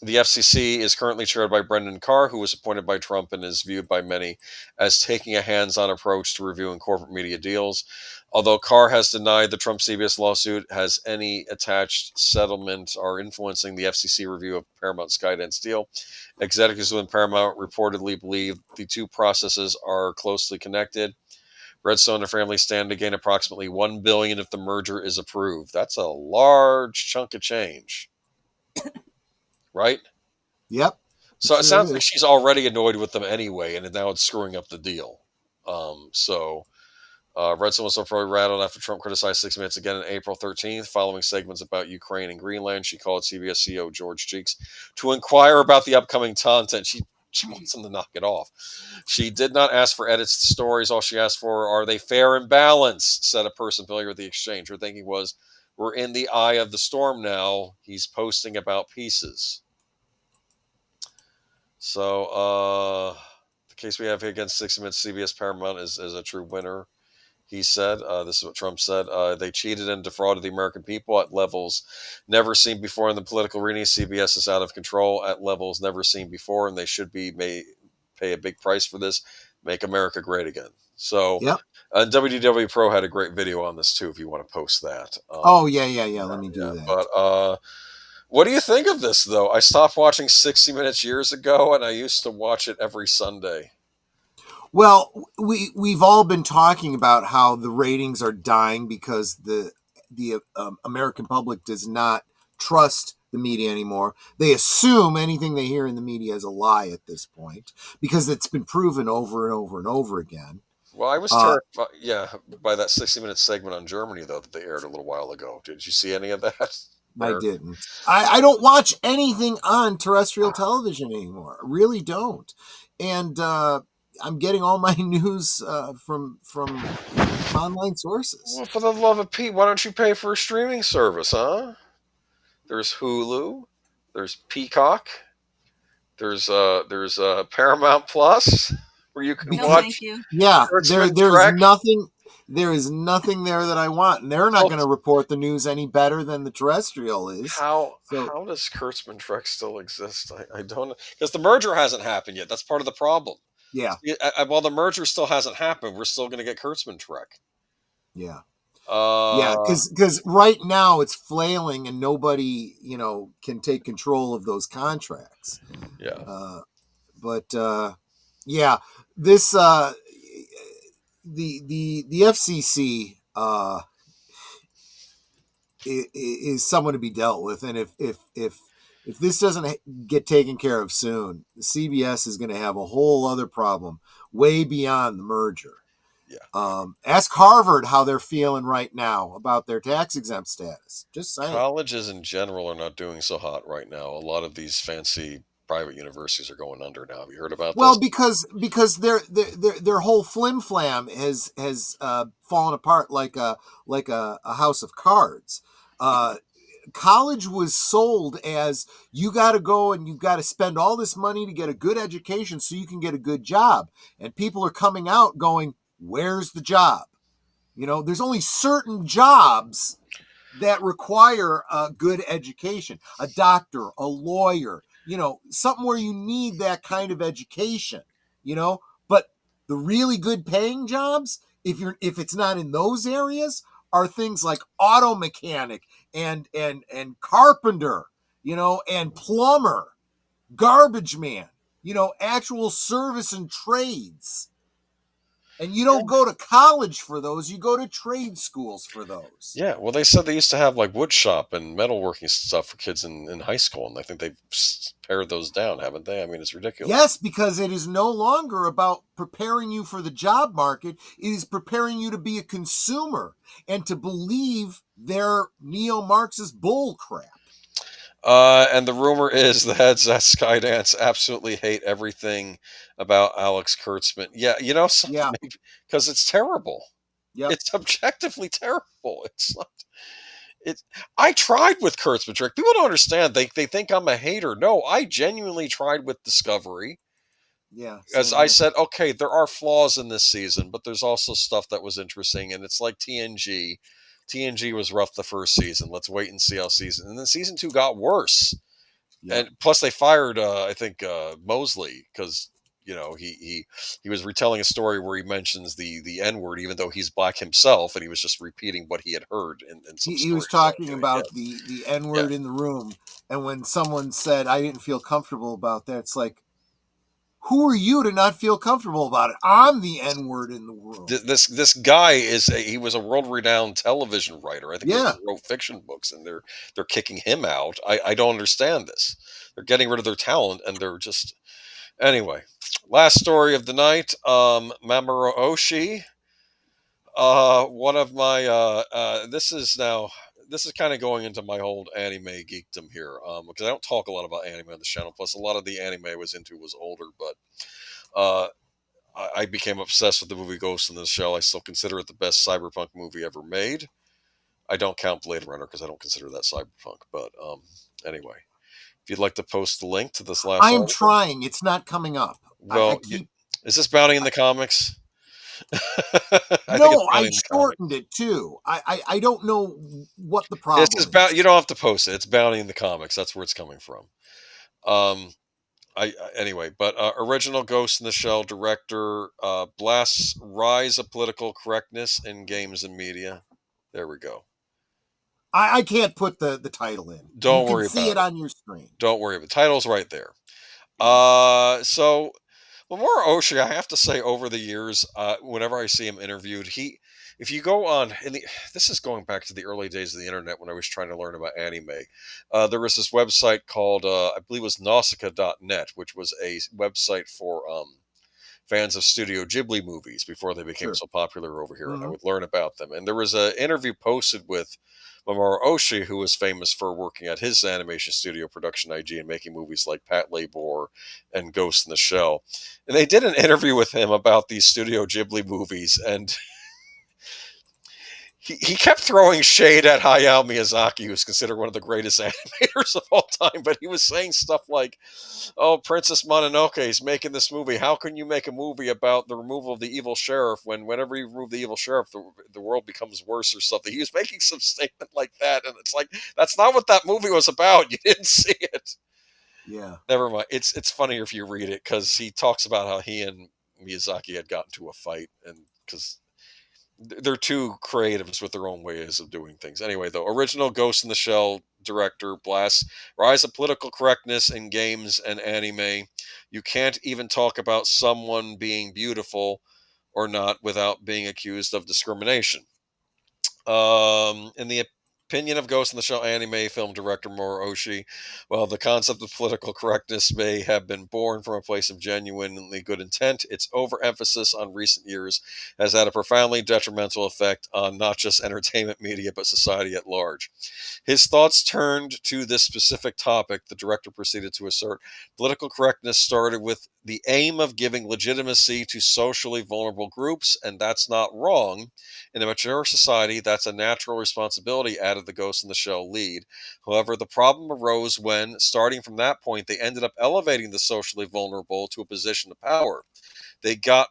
Speaker 2: The FCC is currently chaired by Brendan Carr, who was appointed by Trump and is viewed by many as taking a hands-on approach to reviewing corporate media deals. Although Carr has denied the Trump-CBS lawsuit has any attached settlement or influencing the FCC review of Paramount Skydance deal, executives within Paramount reportedly believe the two processes are closely connected. Redstone and her family stand to gain approximately $1 billion if the merger is approved. That's a large chunk of change. Right?
Speaker 1: Yep.
Speaker 2: So it sounds like she's already annoyed with them anyway, and now it's screwing up the deal. Redstone was so probably rattled after Trump criticized 60 Minutes again on April 13th, following segments about Ukraine and Greenland. She called CBS CEO George Cheeks to inquire about the upcoming content. She wants him to knock it off. She did not ask for edits to stories. All she asked for are they fair and balanced, said a person familiar with the exchange. Her thinking was, we're in the eye of the storm now. He's posting about pieces. So the case we have here against 60 Minutes CBS Paramount is a true winner, he said. This is what Trump said. They cheated and defrauded the American people at levels never seen before in the political arena. CBS is out of control at levels never seen before, and they should pay a big price for this. Make America great again. So,
Speaker 1: yep.
Speaker 2: WDW Pro had a great video on this too, if you want to post that.
Speaker 1: Yeah. Let me do that.
Speaker 2: But what do you think of this, though? I stopped watching 60 Minutes years ago, and I used to watch it every Sunday.
Speaker 1: Well, we've all been talking about how the ratings are dying because the American public does not trust the media anymore. They assume anything they hear in the media is a lie at this point because it's been proven over and over and over again.
Speaker 2: Well, I was terrified, by that 60 Minutes segment on Germany, though, that they aired a little while ago. Did you see any of that?
Speaker 1: I didn't. I don't watch anything on terrestrial television anymore. I really don't. And I'm getting all my news from online sources.
Speaker 2: Well, for the love of Pete, why don't you pay for a streaming service, huh? There's Hulu, there's Peacock, there's Paramount Plus, where you can watch.
Speaker 3: Thank you.
Speaker 1: Yeah, there is nothing there that I want, and they're not going to report the news any better than the terrestrial is.
Speaker 2: How does Kurtzman Trek still exist? I don't know, because the merger hasn't happened yet. That's part of the problem.
Speaker 1: Yeah.
Speaker 2: While the merger still hasn't happened, we're still going to get Kurtzman Trek.
Speaker 1: Yeah. Because right now it's flailing, and nobody can take control of those contracts.
Speaker 2: Yeah.
Speaker 1: This the FCC is someone to be dealt with, and if this doesn't get taken care of soon, CBS is going to have a whole other problem way beyond the merger. Ask Harvard how they're feeling right now about their tax exempt status. Just saying.
Speaker 2: Colleges in general are not doing so hot right now. A lot of these fancy private universities are going under now. Have you heard about
Speaker 1: Well,
Speaker 2: this?
Speaker 1: because their whole flim flam has fallen apart like a house of cards. College was sold as you got to go and you got to spend all this money to get a good education so you can get a good job. And people are coming out going, where's the job? There's only certain jobs that require a good education, a doctor, a lawyer, something where you need that kind of education, but the really good paying jobs, if it's not in those areas, are things like auto mechanic and carpenter, and plumber, garbage man, actual service and trades. And you don't go to college for those. You go to trade schools for those.
Speaker 2: Yeah, well, they said they used to have like wood shop and metalworking stuff for kids in high school, and I think they've pared those down, haven't they? I mean, it's ridiculous.
Speaker 1: Yes, because it is no longer about preparing you for the job market. It is preparing you to be a consumer and to believe their neo-Marxist bull crap.
Speaker 2: And the rumor is the heads at Skydance absolutely hate everything about Alex Kurtzman. Yeah,
Speaker 1: Yeah.
Speaker 2: because it's terrible.
Speaker 1: Yep.
Speaker 2: It's objectively terrible. It's not. I tried with Kurtzman trick. People don't understand. They think I'm a hater. No, I genuinely tried with Discovery.
Speaker 1: Yeah.
Speaker 2: As I said, okay, there are flaws in this season, but there's also stuff that was interesting, and it's like TNG. TNG was rough the first season. Let's wait and see how and then season 2 got worse.
Speaker 1: Yep.
Speaker 2: And plus they fired, I think, Mosley because he was retelling a story where he mentions the N word, even though he's black himself, and he was just repeating what he had heard in some.
Speaker 1: He was talking about the N word in the room, and when someone said I didn't feel comfortable about that, it's like, who are you to not feel comfortable about it? I'm the N word in the room.
Speaker 2: This guy he was a world renowned television writer. I think he wrote fiction books, and they're kicking him out. I don't understand this. They're getting rid of their talent, and they're just anyway. Last story of the night. Mamoru Oshii. One of my this is kind of going into my old anime geekdom here, because I don't talk a lot about anime on this channel. Plus, a lot of the anime I was into was older, but I became obsessed with the movie Ghost in the Shell. I still consider it the best cyberpunk movie ever made. I don't count Blade Runner because I don't consider that cyberpunk. But anyway, if you'd like to post the link to this last,
Speaker 1: I am trying. It's not coming up.
Speaker 2: Well, is this Bounty in the Comics?
Speaker 1: I shortened it too. I don't know what the problem is.
Speaker 2: You don't have to post it. It's Bounty in the Comics. That's where it's coming from. Anyway, but original Ghost in the Shell director blasts rise of political correctness in games and media. There we go.
Speaker 1: I can't put the title in.
Speaker 2: Don't worry about it.
Speaker 1: You can see it on your screen.
Speaker 2: Don't worry. The title's right there. So Mamoru Oshii, I have to say, over the years, whenever I see him interviewed, if you go on, this is going back to the early days of the internet when I was trying to learn about anime. There was this website called, I believe it was Nausicaa.net, which was a website for fans of Studio Ghibli movies before they became so popular over here, and I would learn about them. And there was an interview posted with Mamoru Oshii, who was famous for working at his animation studio, Production IG, and making movies like Pat Labor and Ghost in the Shell. And they did an interview with him about these Studio Ghibli movies, and he kept throwing shade at Hayao Miyazaki, who's considered one of the greatest animators of all time. But he was saying stuff like, "Oh, Princess Mononoke is making this movie. How can you make a movie about the removal of the evil sheriff when whenever you remove the evil sheriff, the world becomes worse or something?" He was making some statement like that, and it's like, that's not what that movie was about. You didn't see it.
Speaker 1: Yeah.
Speaker 2: Never mind. It's funnier if you read it, because he talks about how he and Miyazaki had gotten to a fight, and because they're two creatives with their own ways of doing things. Anyway, the original Ghost in the Shell director blasts rise of political correctness in games and anime. You can't even talk about someone being beautiful or not without being accused of discrimination. In the opinion of Ghost in the Shell anime film director Moro Oshii. While the concept of political correctness may have been born from a place of genuinely good intent, its overemphasis on recent years has had a profoundly detrimental effect on not just entertainment media but society at large. His thoughts turned to this specific topic. The director proceeded to assert political correctness started with the aim of giving legitimacy to socially vulnerable groups, and that's not wrong. In a mature society, that's a natural responsibility, added the Ghost in the Shell lead. However, the problem arose when, starting from that point, they ended up elevating the socially vulnerable to a position of power. They get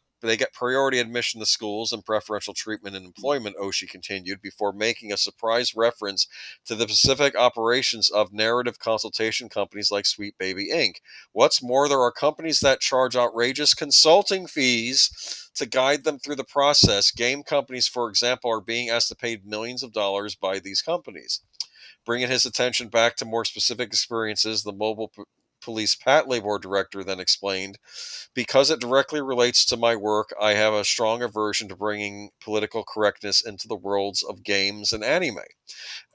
Speaker 2: priority admission to schools and preferential treatment in employment, Oshii continued, before making a surprise reference to the specific operations of narrative consultation companies like Sweet Baby Inc. What's more, there are companies that charge outrageous consulting fees to guide them through the process. Game companies, for example, are being asked to pay millions of dollars by these companies. Bringing his attention back to more specific experiences, the mobile police Pat Labor director then explained, because it directly relates to my work, I have a strong aversion to bringing political correctness into the worlds of games and anime.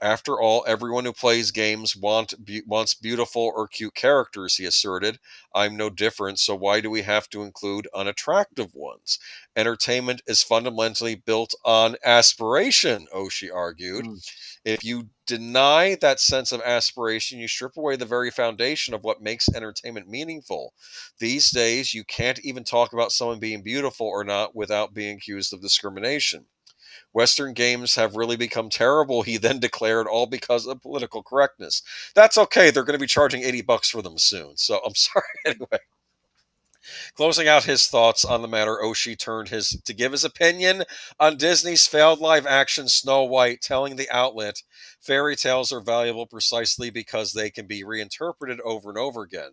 Speaker 2: After all, everyone who plays games wants beautiful or cute characters, he asserted. I'm no different, so why do we have to include unattractive ones? Entertainment is fundamentally built on aspiration, Oshii argued. If you deny that sense of aspiration, you strip away the very foundation of what makes entertainment meaningful. These days, you can't even talk about someone being beautiful or not without being accused of discrimination. Western games have really become terrible, he then declared, all because of political correctness. That's okay. They're going to be charging $80 for them soon. So I'm sorry. Anyway. Closing out his thoughts on the matter, Oshii turned to give his opinion on Disney's failed live-action Snow White, telling the outlet, fairy tales are valuable precisely because they can be reinterpreted over and over again.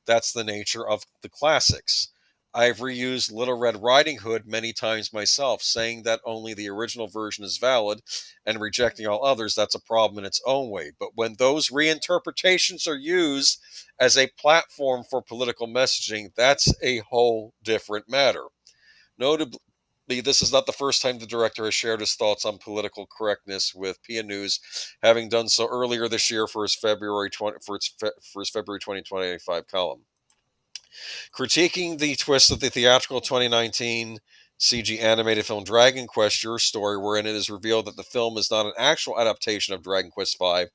Speaker 2: That's the nature of the classics. I've reused Little Red Riding Hood many times myself, saying that only the original version is valid and rejecting all others, that's a problem in its own way. But when those reinterpretations are used as a platform for political messaging, that's a whole different matter. Notably, this is not the first time the director has shared his thoughts on political correctness with PN News, having done so earlier this year for his February 2025 column. Critiquing the twist of the theatrical 2019 CG animated film Dragon Quest: Your Story, wherein it is revealed that the film is not an actual adaptation of Dragon Quest V,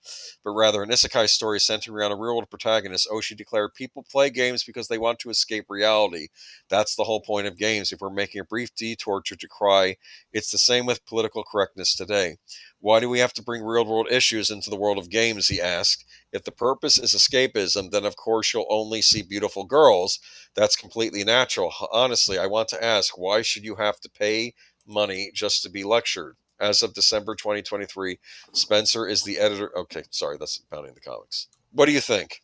Speaker 2: but rather an isekai story centered around a real-world protagonist, Oshii declared, people play games because they want to escape reality. That's the whole point of games. If we're making a brief detour to decry, it's the same with political correctness today. Why do we have to bring real-world issues into the world of games, he asked. If the purpose is escapism, then of course you'll only see beautiful girls. That's completely natural. Honestly, I want to ask, why should you have to pay money just to be lectured? As of December 2023, Spencer is the editor. Okay, sorry, that's Pounding the Comics. What do you think?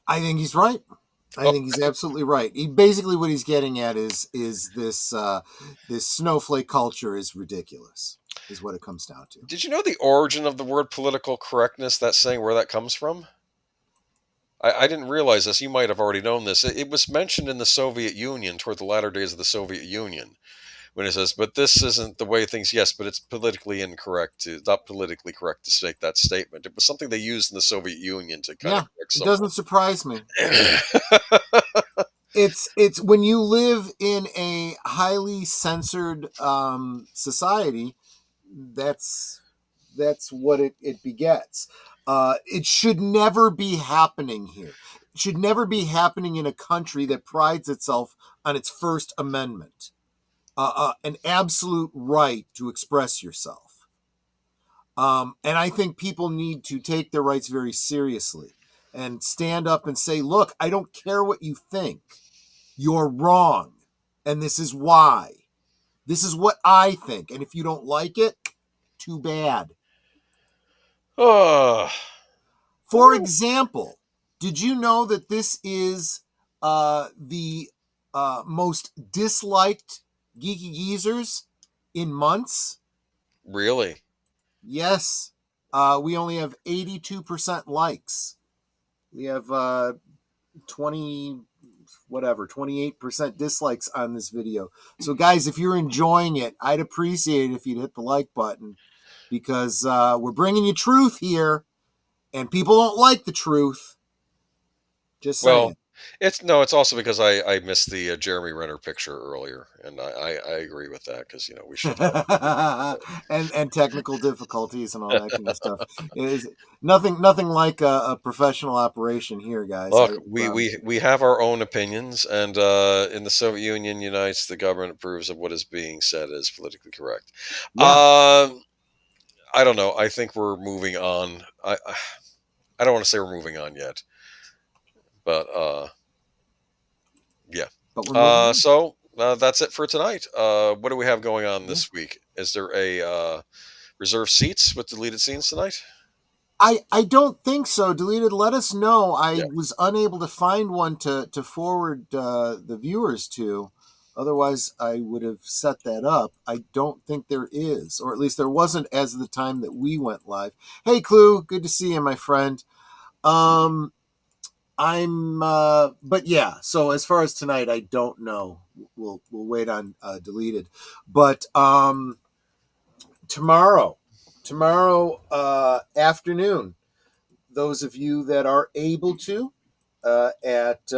Speaker 1: I think he's right. I think he's absolutely right. Basically what he's getting at is this this snowflake culture is ridiculous, is what it comes down to.
Speaker 2: Did you know the origin of the word political correctness, that saying, where that comes from? I didn't realize this. You might have already known this. It was mentioned in the Soviet Union, toward the latter days of the Soviet Union, when it says, but this isn't the way things, yes, but it's politically incorrect, not politically correct to make that statement. It was something they used in the Soviet Union to kind of correct
Speaker 1: someone. It doesn't surprise me. It's when you live in a highly censored society, that's what it begets. It should never be happening here. It should never be happening in a country that prides itself on its First Amendment, an absolute right to express yourself. And I think people need to take their rights very seriously and stand up and say, look, I don't care what you think. You're wrong. And this is why. This is what I think. And if you don't like it, too bad. For example, did you know that this is the most disliked Geeky Geezers in months?
Speaker 2: Really?
Speaker 1: Yes. We only have 82% likes. We have 28% dislikes on this video. So guys, if you're enjoying it, I'd appreciate it if you'd hit the like button. because we're bringing you truth here, and people don't like the truth. Just saying.
Speaker 2: Well, it's also because I missed the Jeremy Renner picture earlier, and I agree with that because we should have.
Speaker 1: and technical difficulties and all that kind of stuff. It is nothing like a professional operation here, guys.
Speaker 2: Look,
Speaker 1: I
Speaker 2: we,
Speaker 1: promise
Speaker 2: we
Speaker 1: you.
Speaker 2: we have our own opinions, and in the Soviet Union unites, the government approves of what is being said as politically correct.
Speaker 1: Yeah.
Speaker 2: I don't know. I think we're moving on. I don't want to say we're moving on yet, but yeah.
Speaker 1: But we're moving on.
Speaker 2: So that's it for tonight. What do we have going on this week? Is there a reserved seats with deleted scenes tonight?
Speaker 1: I don't think so. Deleted, let us know. I
Speaker 2: Yeah.
Speaker 1: was unable to find one to forward the viewers to. Otherwise, I would have set that up. I don't think there is, or at least there wasn't as of the time that we went live. Hey, Clue, good to see you, my friend. But yeah. So as far as tonight, I don't know. We'll wait on deleted, but tomorrow afternoon, those of you that are able to, at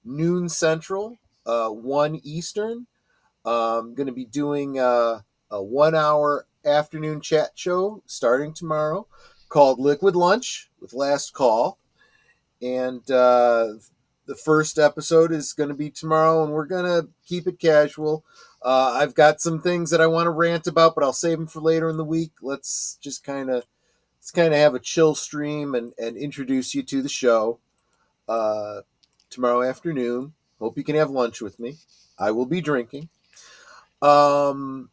Speaker 1: noon Central, 1 Eastern, I'm going to be doing a 1 hour afternoon chat show starting tomorrow called Liquid Lunch with Last Call. And the first episode is going to be tomorrow, and we're going to keep it casual. I've got some things that I want to rant about, but I'll save them for later in the week. Let's just kind of have a chill stream and introduce you to the show tomorrow afternoon. Hope you can have lunch with me. I will be drinking. And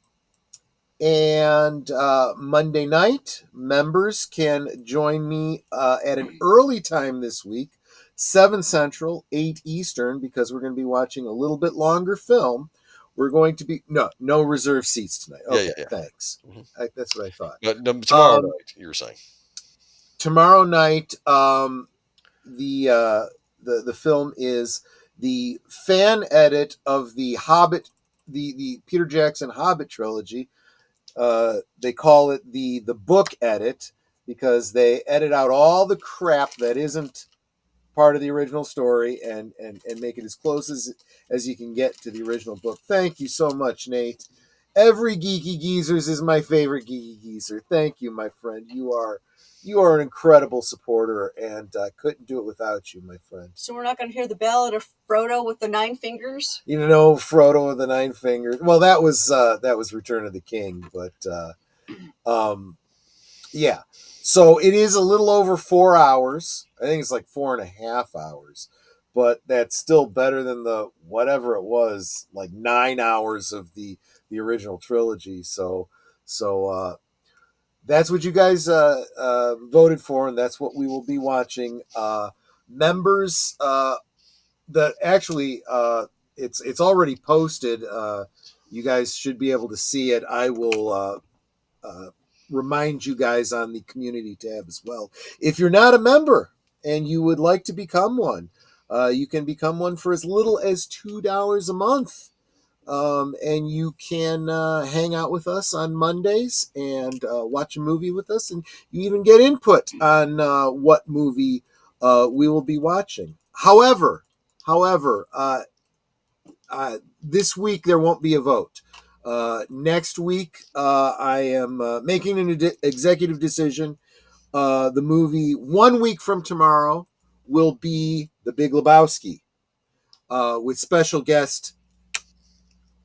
Speaker 1: Monday night, members can join me at an early time this week, 7 Central, 8 Eastern, because we're going to be watching a little bit longer film. We're going to be no reserved seats tonight. Okay,
Speaker 2: Yeah.
Speaker 1: Thanks.
Speaker 2: Mm-hmm.
Speaker 1: That's what I thought.
Speaker 2: No, tomorrow night, you were saying.
Speaker 1: Tomorrow night, the film is the fan edit of the Hobbit, the Peter Jackson Hobbit trilogy. They call it the book edit because they edit out all the crap that isn't part of the original story and make it as close as you can get to the original book. Thank you so much, Nate. Every Geeky Geezers is my favorite Geeky Geezer. Thank you, my friend. You are an incredible supporter, and couldn't do it without you, my friend.
Speaker 3: So we're not going to hear the ballad of Frodo with the 9 fingers?
Speaker 1: Frodo with the 9 fingers. Well, that was Return of the King, but yeah. So it is a little over 4 hours. I think it's like 4.5 hours, but that's still better than the whatever it was, like 9 hours of the original trilogy. So that's what you guys voted for, and that's what we will be watching. Members, it's already posted. You guys should be able to see it. I will remind you guys on the community tab as well. If you're not a member and you would like to become one, you can become one for as little as $2 a month. And you can hang out with us on Mondays and watch a movie with us, and you even get input on what movie we will be watching. However, this week there won't be a vote. Next week, I am making an executive decision. The movie 1 week from tomorrow will be The Big Lebowski with special guest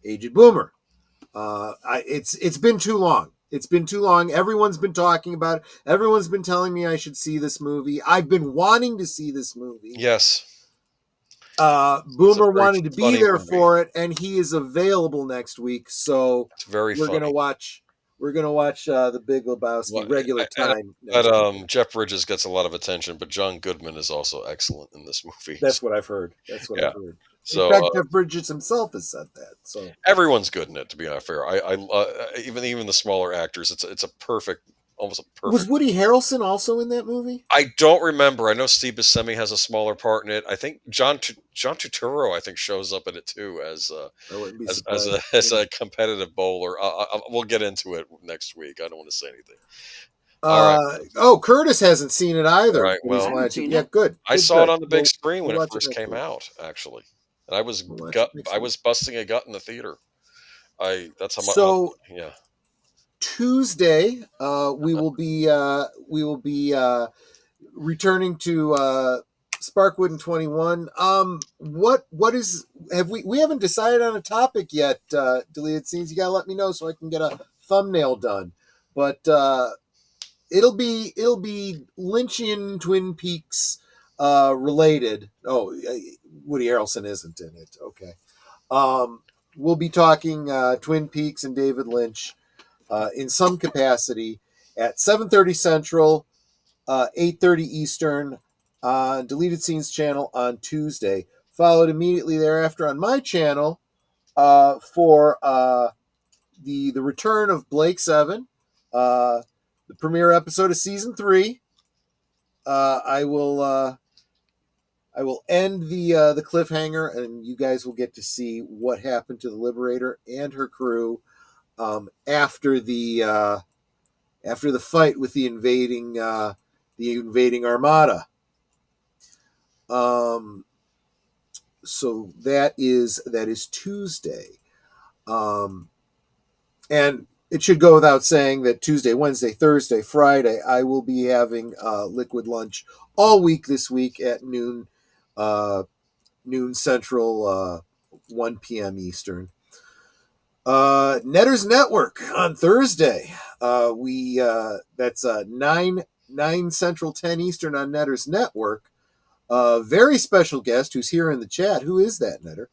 Speaker 1: Aged Boomer. It's been too long. It's been too long. Everyone's been talking about it. Everyone's been telling me I should see this movie. I've been wanting to see this movie.
Speaker 2: Yes.
Speaker 1: Boomer wanted to be there for it, and he is available next week. So
Speaker 2: it's very funny.
Speaker 1: We're gonna watch The Big Lebowski regular time.
Speaker 2: But Jeff Bridges gets a lot of attention, but John Goodman is also excellent in this movie.
Speaker 1: That's what I've heard. I've heard.
Speaker 2: So,
Speaker 1: in fact, Jeff Bridges himself has said that. So
Speaker 2: everyone's good in it. To be fair, I even the smaller actors. It's a perfect almost a
Speaker 1: Was
Speaker 2: perfect.
Speaker 1: Woody Harrelson also in that movie?
Speaker 2: I don't remember. I know Steve Buscemi has a smaller part in it. I think John Turturro I think shows up in it too
Speaker 1: I wouldn't be
Speaker 2: as
Speaker 1: surprised.
Speaker 2: a competitive bowler. We'll get into it next week. I don't want to say anything. All right.
Speaker 1: Curtis hasn't seen it
Speaker 2: All
Speaker 1: either,
Speaker 2: right.
Speaker 1: but he's
Speaker 3: I
Speaker 2: Well,
Speaker 3: haven't
Speaker 1: wanted to.
Speaker 3: seen
Speaker 1: Yeah,
Speaker 3: it.
Speaker 1: good.
Speaker 2: I saw it
Speaker 1: Good.
Speaker 2: on the big screen
Speaker 1: We'll
Speaker 2: when it
Speaker 1: watch it
Speaker 2: first
Speaker 1: next
Speaker 2: came
Speaker 1: week.
Speaker 2: out, actually, and I was
Speaker 1: We'll watch it next week.
Speaker 2: busting a gut in the theater. That's how
Speaker 1: So
Speaker 2: yeah.
Speaker 1: Tuesday, we will be returning to Sparkwood and 21. What is we haven't decided on a topic yet? Deleted scenes. You gotta let me know so I can get a thumbnail done. But it'll be Lynchian Twin Peaks related. Oh, Woody Harrelson isn't in it. Okay. We'll be talking Twin Peaks and David Lynch in some capacity at 7:30 Central, 8:30 Eastern on Deleted Scenes channel on Tuesday. Followed immediately thereafter on my channel for the return of Blake 7, the premiere episode of season 3. I will end the cliffhanger, and you guys will get to see what happened to the Liberator and her crew after the fight with the invading armada. So that is Tuesday, and it should go without saying that Tuesday, Wednesday, Thursday, Friday, I will be having liquid lunch all week this week at noon Central, 1 p.m. Eastern. Netters Network on Thursday. That's 9 Central, 10 Eastern on Netters Network. Very special guest who's here in the chat. Who is that, Netter?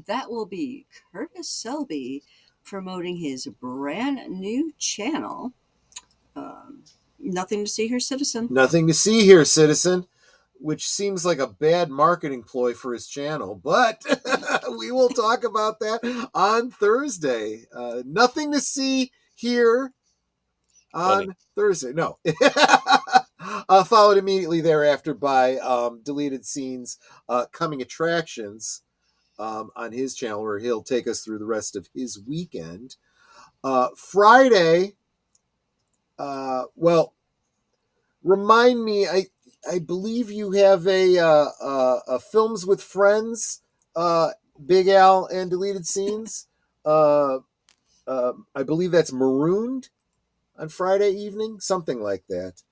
Speaker 3: That will be Curtis Selby promoting his brand new channel. Nothing to see here, citizen.
Speaker 1: Nothing to see here, citizen. Which seems like a bad marketing ploy for his channel, but we will talk about that on Thursday. Nothing to see here on Thursday. No. Followed immediately thereafter by Deleted Scenes Coming Attractions on his channel, where he'll take us through the rest of his weekend. Friday, remind me, I believe you have a Films with Friends, Big Al and Deleted Scenes. I believe that's Marooned on Friday evening, something like that.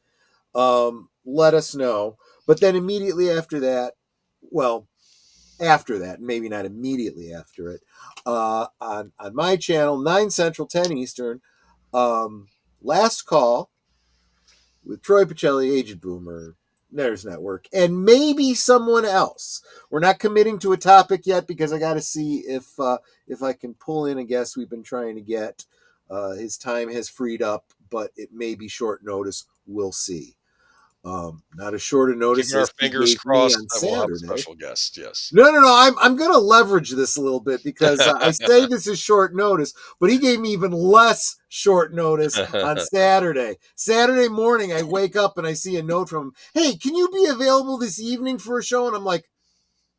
Speaker 1: Let us know. But then immediately after that, maybe not immediately after it, on my channel, 9 Central, 10 Eastern, Last Call with Troy Pacelli, Agent Boomer, Netters Network, and maybe someone else. We're not committing to a topic yet because I got to see if I can pull in a guest we've been trying to get. His time has freed up, but it may be short notice. We'll see. Not as short a notice
Speaker 2: Keeping our
Speaker 1: as he
Speaker 2: fingers
Speaker 1: gave me
Speaker 2: crossed
Speaker 1: on
Speaker 2: that we'll have a
Speaker 1: Saturday.
Speaker 2: special guest. Yes.
Speaker 1: No. I'm going to leverage this a little bit because I say this is short notice, but he gave me even less short notice on Saturday. Saturday morning, I wake up and I see a note from him. Hey, can you be available this evening for a show? And I'm like,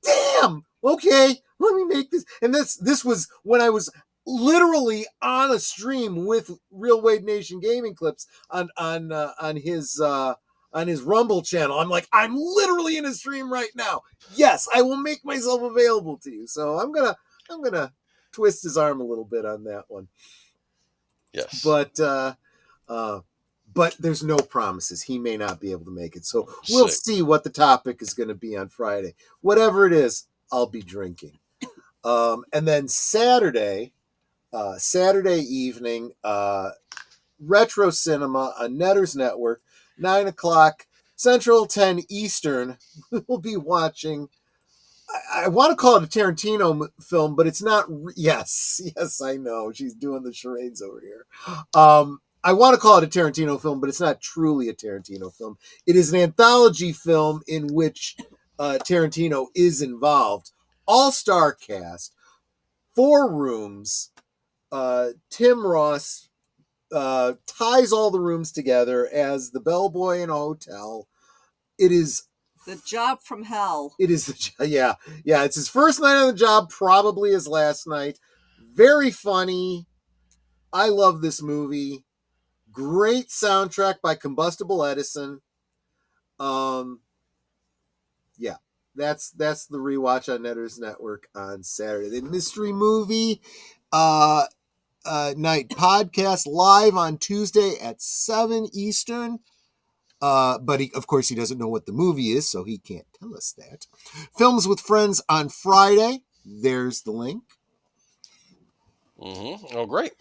Speaker 1: damn, okay, let me make this. And this was when I was literally on a stream with Real Wade Nation Gaming Clips on his Rumble channel. I'm like, I'm literally in a stream right now. Yes, I will make myself available to you. So I'm gonna twist his arm a little bit on that one.
Speaker 2: Yes.
Speaker 1: But there's no promises. He may not be able to make it. So we'll see what the topic is going to be on Friday. Whatever it is, I'll be drinking. And then Saturday evening, Retro Cinema on Netters Network, 9 o'clock Central, 10 Eastern. We'll be watching, I want to call it a Tarantino film, but it's not. Yes, I know. She's doing the charades over here. I want to call it a Tarantino film, but it's not truly a Tarantino film. It is an anthology film in which Tarantino is involved. All-star cast, 4 rooms, Tim Ross, ties all the rooms together as the bellboy in a hotel. It is
Speaker 3: The job from hell.
Speaker 1: It is yeah. It's his first night on the job, probably his last night. Very funny. I love this movie. Great soundtrack by Combustible Edison. Yeah, that's the rewatch on Netters Network on Saturday. The mystery movie night podcast live on Tuesday at 7 Eastern. But of course, he doesn't know what the movie is, so he can't tell us that. Films with Friends on Friday. There's the link.
Speaker 2: Oh, great.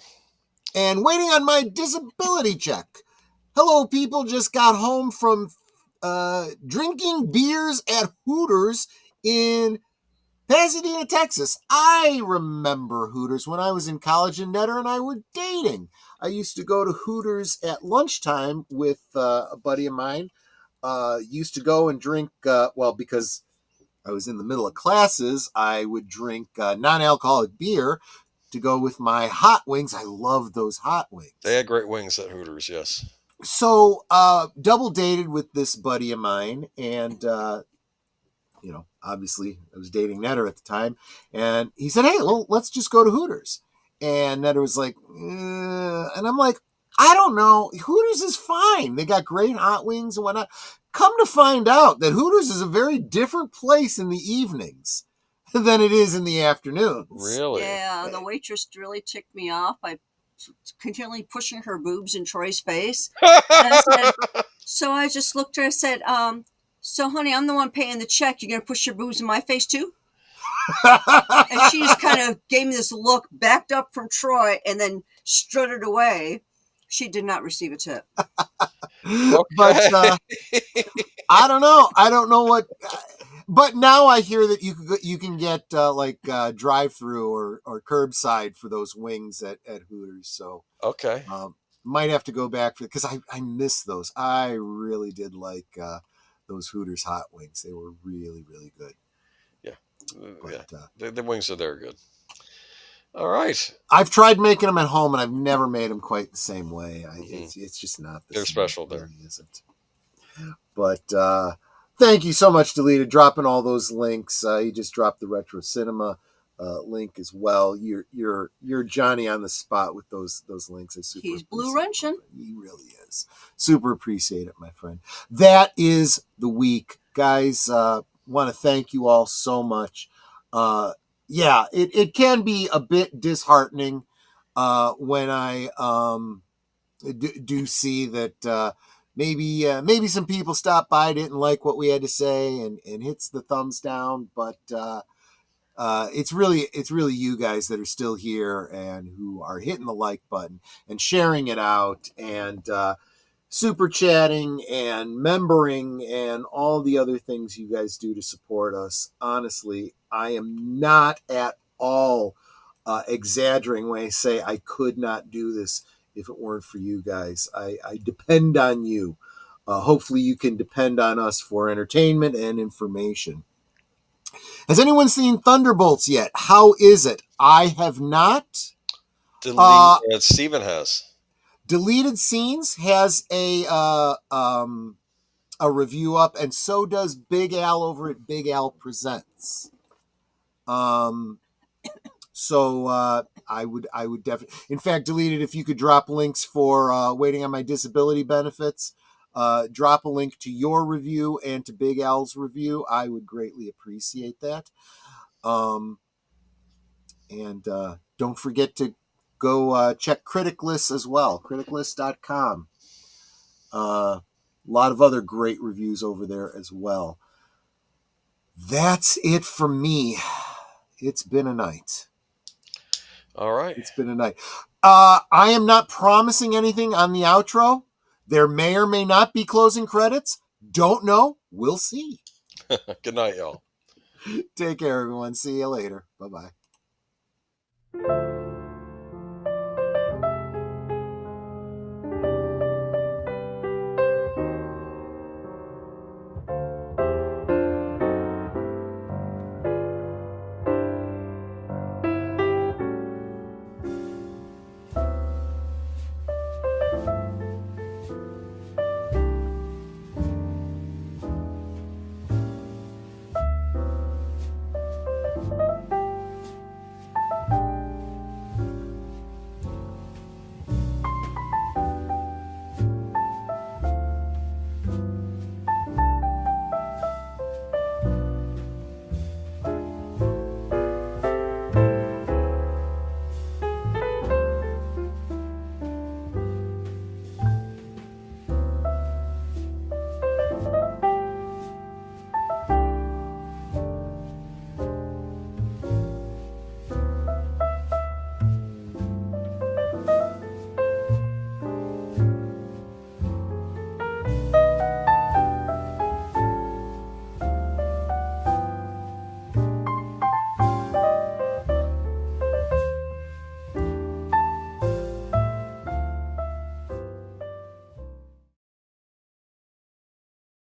Speaker 1: And waiting on my disability check. Hello, people. Just got home from drinking beers at Hooters in Pasadena, Texas. I remember Hooters when I was in college and Netter and I were dating. I used to go to Hooters at lunchtime with a buddy of mine. Used to go and drink, because I was in the middle of classes, I would drink non-alcoholic beer to go with my hot wings. I love those hot wings.
Speaker 2: They had great wings at Hooters, yes.
Speaker 1: So double dated with this buddy of mine, and obviously I was dating Netter at the time, and he said, hey, well, let's just go to Hooters. And Netter was like, and I'm like, I don't know. Hooters is fine. They got great hot wings and whatnot. Come to find out that Hooters is a very different place in the evenings than it is in the afternoons.
Speaker 2: Really?
Speaker 3: Yeah, the waitress really ticked me off by continually pushing her boobs in Troy's face. And I said, so I just looked at her and said, so honey, I'm the one paying the check. You're going to push your boobs in my face too? And she just kind of gave me this look, backed up from Troy, and then strutted away. She did not receive a tip.
Speaker 2: Okay.
Speaker 1: But I don't know. I don't know what. But now I hear that you can get drive-through or curbside for those wings at Hooters. So
Speaker 2: Okay.
Speaker 1: Might have to go back for because I miss those. I really did like those Hooters hot wings. They were really, really good.
Speaker 2: Yeah.
Speaker 1: But,
Speaker 2: the wings are there good. All right.
Speaker 1: I've tried making them at home, and I've never made them quite the same way. It's just not the
Speaker 2: They're
Speaker 1: same.
Speaker 2: special
Speaker 1: It
Speaker 2: there.
Speaker 1: really isn't. But thank you so much, Deleted, dropping all those links. You just dropped the Retro Cinema link as well. You're Johnny on the spot with those links.
Speaker 3: He's blue wrenching.
Speaker 1: He really is. Super appreciate it, my friend. That is the week, guys. Want to thank you all so much. It can be a bit disheartening when I do see that maybe some people stopped by, didn't like what we had to say, and hits the thumbs down. But it's really you guys that are still here and who are hitting the like button and sharing it out and super chatting and membering and all the other things you guys do to support us. Honestly, I am not at all exaggerating when I say I could not do this if it weren't for you guys. I depend on you. Hopefully you can depend on us for entertainment and information. Has anyone seen Thunderbolts yet? How is it? I have not.
Speaker 2: Steven has.
Speaker 1: Deleted Scenes has a review up, and so does Big Al over at Big Al Presents. So I would definitely. In fact, Deleted, if you could drop links for waiting on my disability benefits, drop a link to your review and to Big Al's review. I would greatly appreciate that. And don't forget to go check Criticlist as well, criticlist.com. A lot of other great reviews over there as well. That's it from me. It's been a night.
Speaker 2: All right.
Speaker 1: It's been a night. I am not promising anything on the outro. There may or may not be closing credits. Don't know. We'll see.
Speaker 2: Good night, y'all.
Speaker 1: Take care, everyone. See you later. Bye-bye.